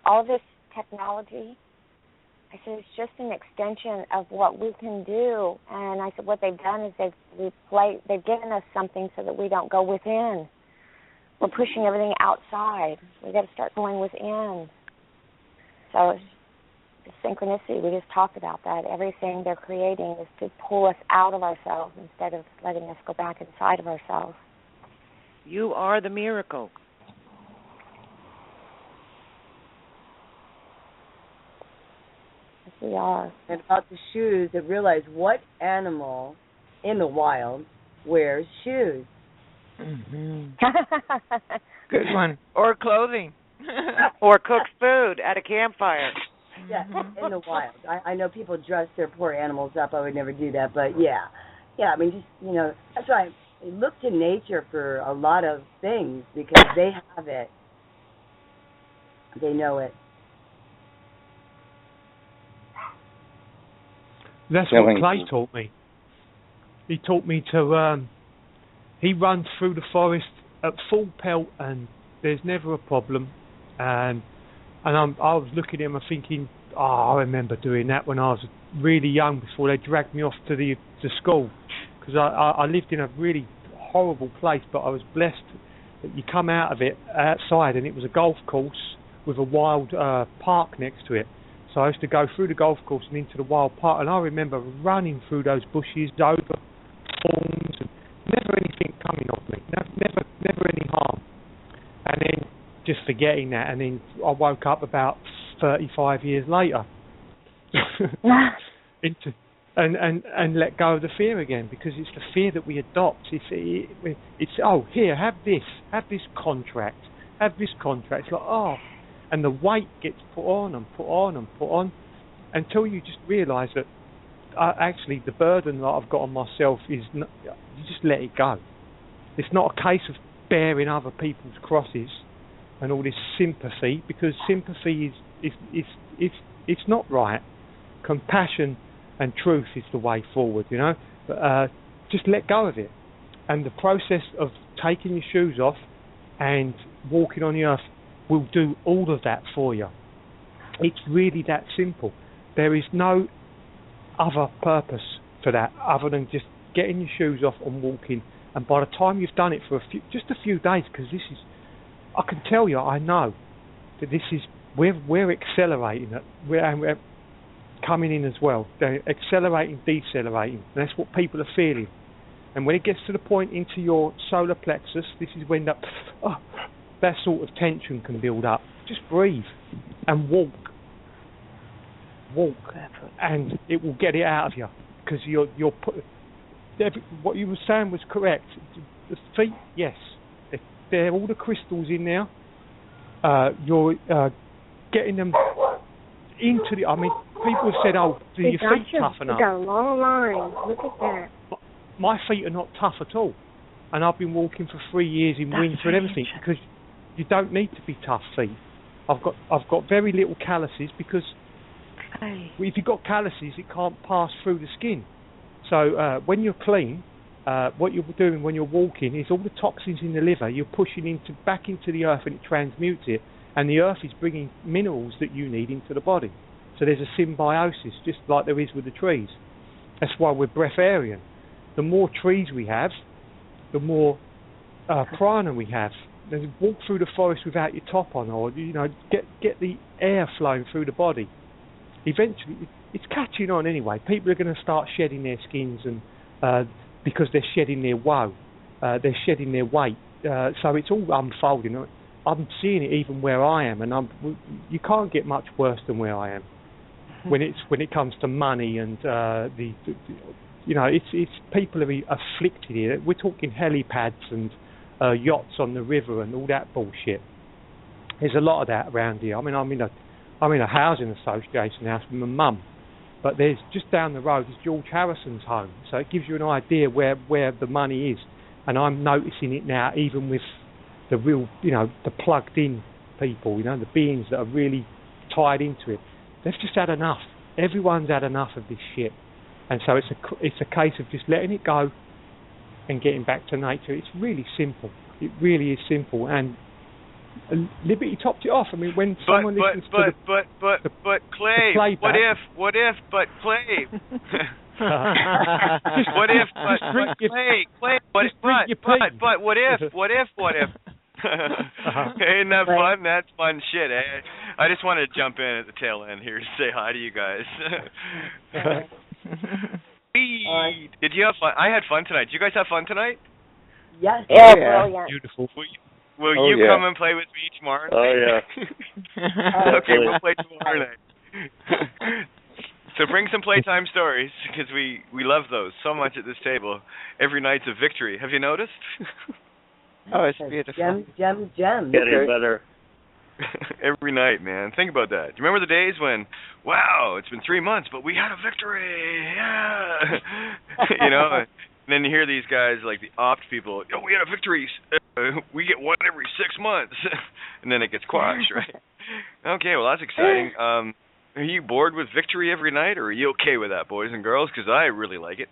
all this technology, I said, it's just an extension of what we can do. And I said, what they've done is they've given us something so that we don't go within. We're pushing everything outside. We've got to start going within. So the synchronicity, we just talked about that. Everything they're creating is to pull us out of ourselves instead of letting us go back inside of ourselves. You are the miracle. Yes, we are. And about the shoes, I realized what animal in the wild wears shoes? Mm-hmm. Good one. Or clothing. Or cooks food at a campfire. Yeah, in the wild. I know people dress their poor animals up. I would never do that, but yeah. I mean, just, that's why I look to nature for a lot of things, because they have it. They know it. That's what Clay taught me. He taught me to, he runs through the forest at full pelt and there's never a problem. And I was looking at him and thinking, I remember doing that when I was really young, before they dragged me off to the school. Because I lived in a really horrible place, but I was blessed that you come out of it outside and it was a golf course with a wild park next to it. So I used to go through the golf course and into the wild park, and I remember running through those bushes, over thorns, and never anything coming of me, never any harm. And then just forgetting that, and then I woke up about 35 years later and let go of the fear again, because it's the fear that we adopt. It's here, have this contract. It's like, and the weight gets put on until you just realise that actually the burden that I've got on myself is not, you just let it go. It's not a case of bearing other people's crosses and all this sympathy, because sympathy it's not right. Compassion and truth is the way forward, But just let go of it. And the process of taking your shoes off and walking on the earth will do all of that for you. It's really that simple. There is no other purpose for that other than just getting your shoes off and walking. And by the time you've done it for just a few days, because this is, I can tell you, I know that this is, we're accelerating it. We're coming in as well. They're accelerating, decelerating. And that's what people are feeling. And when it gets to the point into your solar plexus, this is when that sort of tension can build up. Just breathe and walk, and it will get it out of you, because what you were saying was correct. The feet, yes, they're all the crystals in there. You're getting them into the. I mean, people have said, "Do your feet tough enough?" We got a long line. Look at that. My feet are not tough at all. and I've been walking for 3 years in winter and everything because you don't need to be tough feet. I've got very little calluses because if you've got calluses, it can't pass through the skin. So when you're clean, what you're doing when you're walking is all the toxins in the liver you're pushing back into the earth, and it transmutes it, and the earth is bringing minerals that you need into the body. So there's a symbiosis, just like there is with the trees. That's why we're breatharian. The more trees we have, the more prana we have. Walk through the forest without your top on, or get the air flowing through the body. Eventually, it's catching on anyway. People are going to start shedding their skins, and because they're shedding their woe, they're shedding their weight. So it's all unfolding. I'm seeing it even where I am, and you can't get much worse than where I am. When it comes to money and it's people are afflicted here. We're talking helipads and yachts on the river and all that bullshit. There's a lot of that around here. I mean, I'm in a housing association house with my mum, but there's just down the road is George Harrison's home, so it gives you an idea where the money is. And I'm noticing it now, even with the real, the plugged in people, the beings that are really tied into it. They've just had enough. Everyone's had enough of this shit, and so it's a case of just letting it go and getting back to nature. It's really simple. It really is simple, and Liberty topped it off. I mean, when someone listens to Clay, what if, but Clay. What if, but Clay, but what if? Ain't that fun? That's fun shit, eh? I just wanted to jump in at the tail end here to say hi to you guys. Did you have fun? I had fun tonight. Did you guys have fun tonight? Yes. Yeah, brilliant. Beautiful. Will you come and play with me tomorrow night? Oh, yeah. Okay, we'll play tomorrow night. So bring some playtime stories, because we love those so much at this table. Every night's a victory. Have you noticed? Oh, it's beautiful. Gems. Getting better. Every night, man. Think about that. Do you remember the days when, wow, it's been 3 months, but we had a victory, yeah. And then you hear these guys like the opt people, we had a victory, we get one every 6 months, and then it gets quashed, right? Okay, well, that's exciting. Are you bored with victory every night, or are you okay with that, boys and girls? Because I really like it.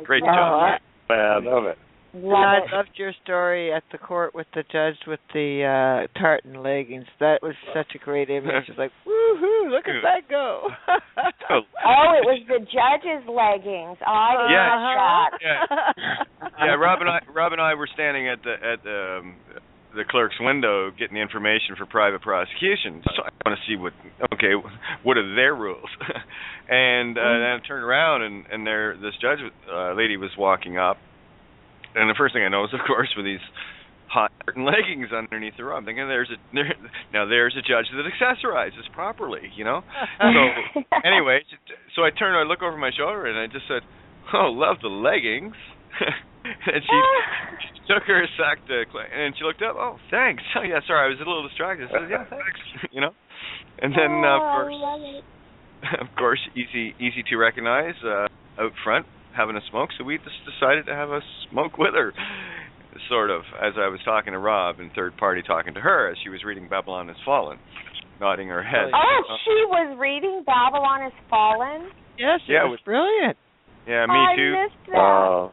Great job. I love it. I loved your story at the court with the judge with the tartan leggings. That was such a great image. It's like, woohoo, look at that go. Oh, it was the judge's leggings. I didn't that. Yeah, Rob and I were standing at the clerk's window getting the information for private prosecution. So I want to see what are their rules. And then I turned around and this judge lady was walking up. And the first thing I noticed, of course, were these hot tartan leggings underneath the robe. I'm thinking there's a judge that accessorizes properly, So anyway, so I look over my shoulder, and I just said, "Oh, love the leggings." And she took her sack to Clay, and she looked up. "Oh, thanks." "Oh, yeah, sorry, I was a little distracted." I said, "Yeah, thanks." And then of course, easy to recognize out front, having a smoke, so we just decided to have a smoke with her, sort of, as I was talking to Rob and third party talking to her as she was reading Babylon Has Fallen, nodding her head. Oh, she was reading Babylon Has Fallen? Yes, it was brilliant. Yeah, me too. I missed that.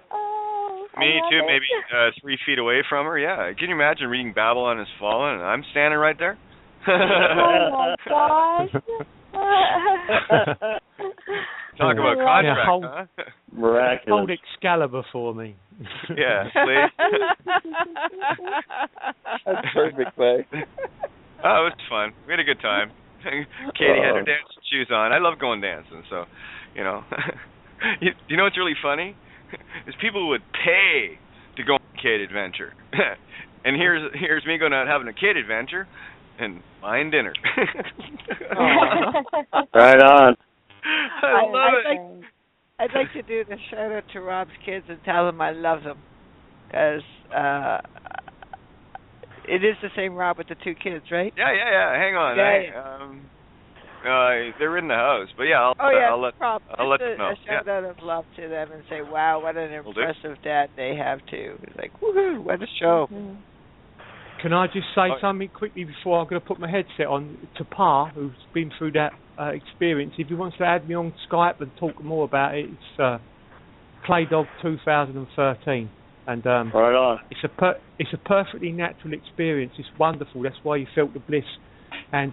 Me too, maybe 3 feet away from her, yeah. Can you imagine reading Babylon Has Fallen and I'm standing right there? Oh, my gosh. Talk about contract, huh? Miraculous. Hold Excalibur for me. Yeah, please. That's perfect, Clay. Oh, it was fun. We had a good time. Katie had her dancing shoes on. I love going dancing, so, you know what's really funny? Is people would pay to go on a Kate adventure. And here's me going out having a Kate adventure and buying dinner. Right on. I love it. I'd like to do the shout out to Rob's kids and tell them I love them, because it is the same Rob with the 2 kids, right? Yeah. Hang on. Yeah. They're in the house, but yeah, I'll let them know. A shout out of love to them and say, wow, what an impressive dad they have too. It's like, woohoo, what a show. Mm-hmm. Can I just say something quickly before I'm going to put my headset on to Pa, who's been through that experience? If he wants to add me on Skype and talk more about it, it's Claydog 2013, and right on. It's a perfectly natural experience. It's wonderful. That's why you felt the bliss. And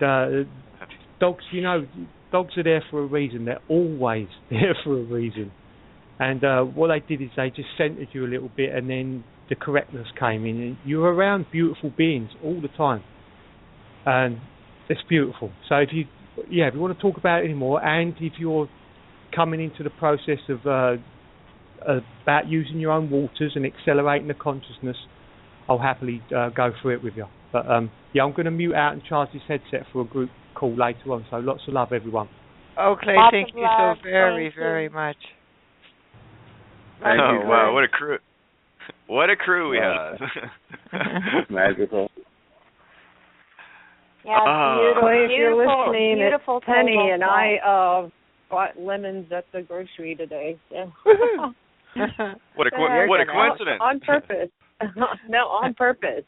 dogs, dogs are there for a reason. They're always there for a reason. And what they did is they just centered you a little bit, and then the correctness came in. And you're around beautiful beings all the time, and it's beautiful. So if you want to talk about it anymore, and if you're coming into the process of about using your own waters and accelerating the consciousness, I'll happily go through it with you. But I'm going to mute out and charge this headset for a group call later on. So lots of love, everyone. Oh, Clay, thank you so very, very much. Oh, wow, what a crew. What a crew we have. Magical. Yeah, beautiful. If you're listening, beautiful it's Penny, and I bought lemons at the grocery today. Yeah. What a coincidence. On purpose. No, on purpose.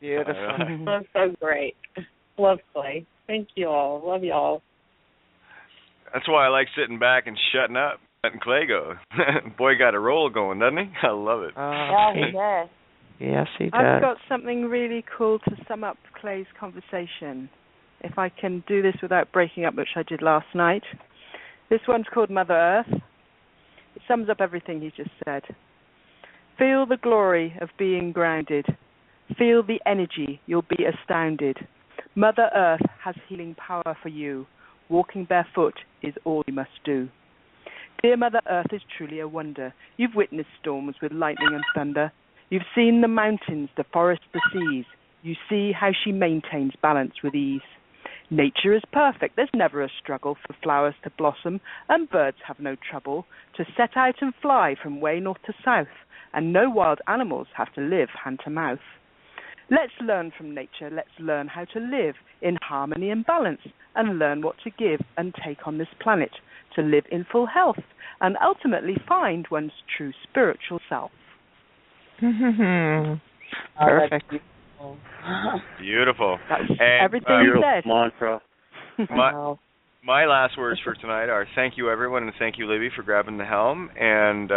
Beautiful. That's so great. Love Clay. Thank you all. Love you all. That's why I like sitting back and shutting up, letting Clay go. Boy got a roll going, doesn't he? I love it. Yeah, he does. Yes, he does. I've got something really cool to sum up Clay's conversation, if I can do this without breaking up, which I did last night. This one's called Mother Earth. It sums up everything he just said. Feel the glory of being grounded. Feel the energy. You'll be astounded. Mother Earth has healing power for you. Walking barefoot is all you must do. Dear Mother Earth is truly a wonder. You've witnessed storms with lightning and thunder. You've seen the mountains, the forests, the seas. You see how she maintains balance with ease. Nature is perfect. There's never a struggle for flowers to blossom, and birds have no trouble to set out and fly from way north to south, and no wild animals have to live hand to mouth. Let's learn from nature. Let's learn how to live in harmony and balance, and learn what to give and take on this planet to live in full health and ultimately find one's true spiritual self. Perfect. Beautiful. That's and, everything you said. Mantra. My last words for tonight are thank you, everyone, and thank you, Libby, for grabbing the helm. And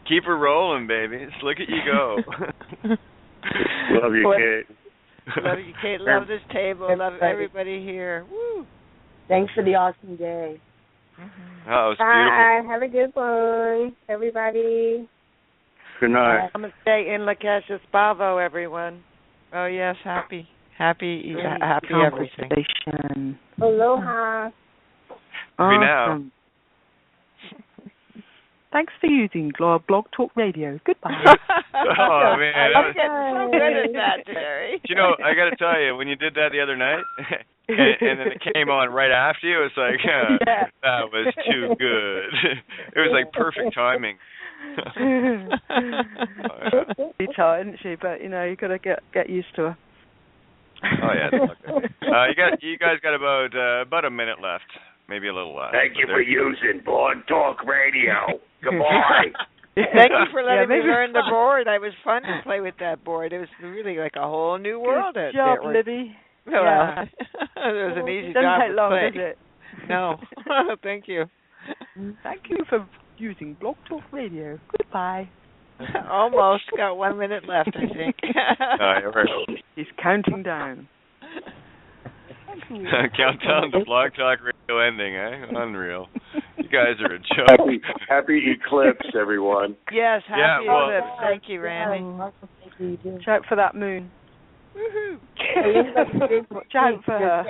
keep her rolling, baby. Just look at you go. Love you, Kate. Love you, Kate. Love this table. Love everybody here. Woo. Thanks for the awesome day. Oh, it was beautiful. Bye. Have a good one, everybody. Good night. I'm going to stay in La Casa Spavo, everyone. Oh, yes, happy everything. Aloha. Awesome. Thanks for using Blog Talk Radio. Goodbye. Oh, man. I'm getting so good at that, Jerry. You know, I got to tell you, when you did that the other night, and then it came on right after you, it was like, that was too good. It was like perfect timing. She's hot, isn't she? But you got to get used to her. Oh yeah, that's okay. You guys got about a minute left, maybe a little less. Thank you for using Blog Talk Radio. Goodbye. Thank you for letting me learn the board. It was fun to play with that board. It was really like a whole new world. Good job, Libby. Well, yeah. It was an easy job. Doesn't take long, play. does it? No. Thank you. Thank you for using Blog Talk Radio. Goodbye. Almost got 1 minute left, I think. He's counting down. Countdown to Blog Talk Radio ending, eh? Unreal. You guys are a joke. Happy eclipse, everyone. Yes, happy eclipse. Thank you, Randy. Shout for that moon. Woohoo! Watch out for her.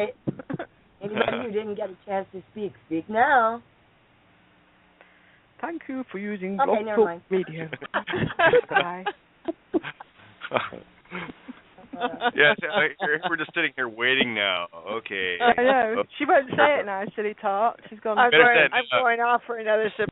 Anybody who didn't get a chance to speak now. Thank you for using Blog Talk Radio. Bye. Yes, we're just sitting here waiting now. Okay. I know. She won't say it now, silly tart. She's gone. I'm going off for another sip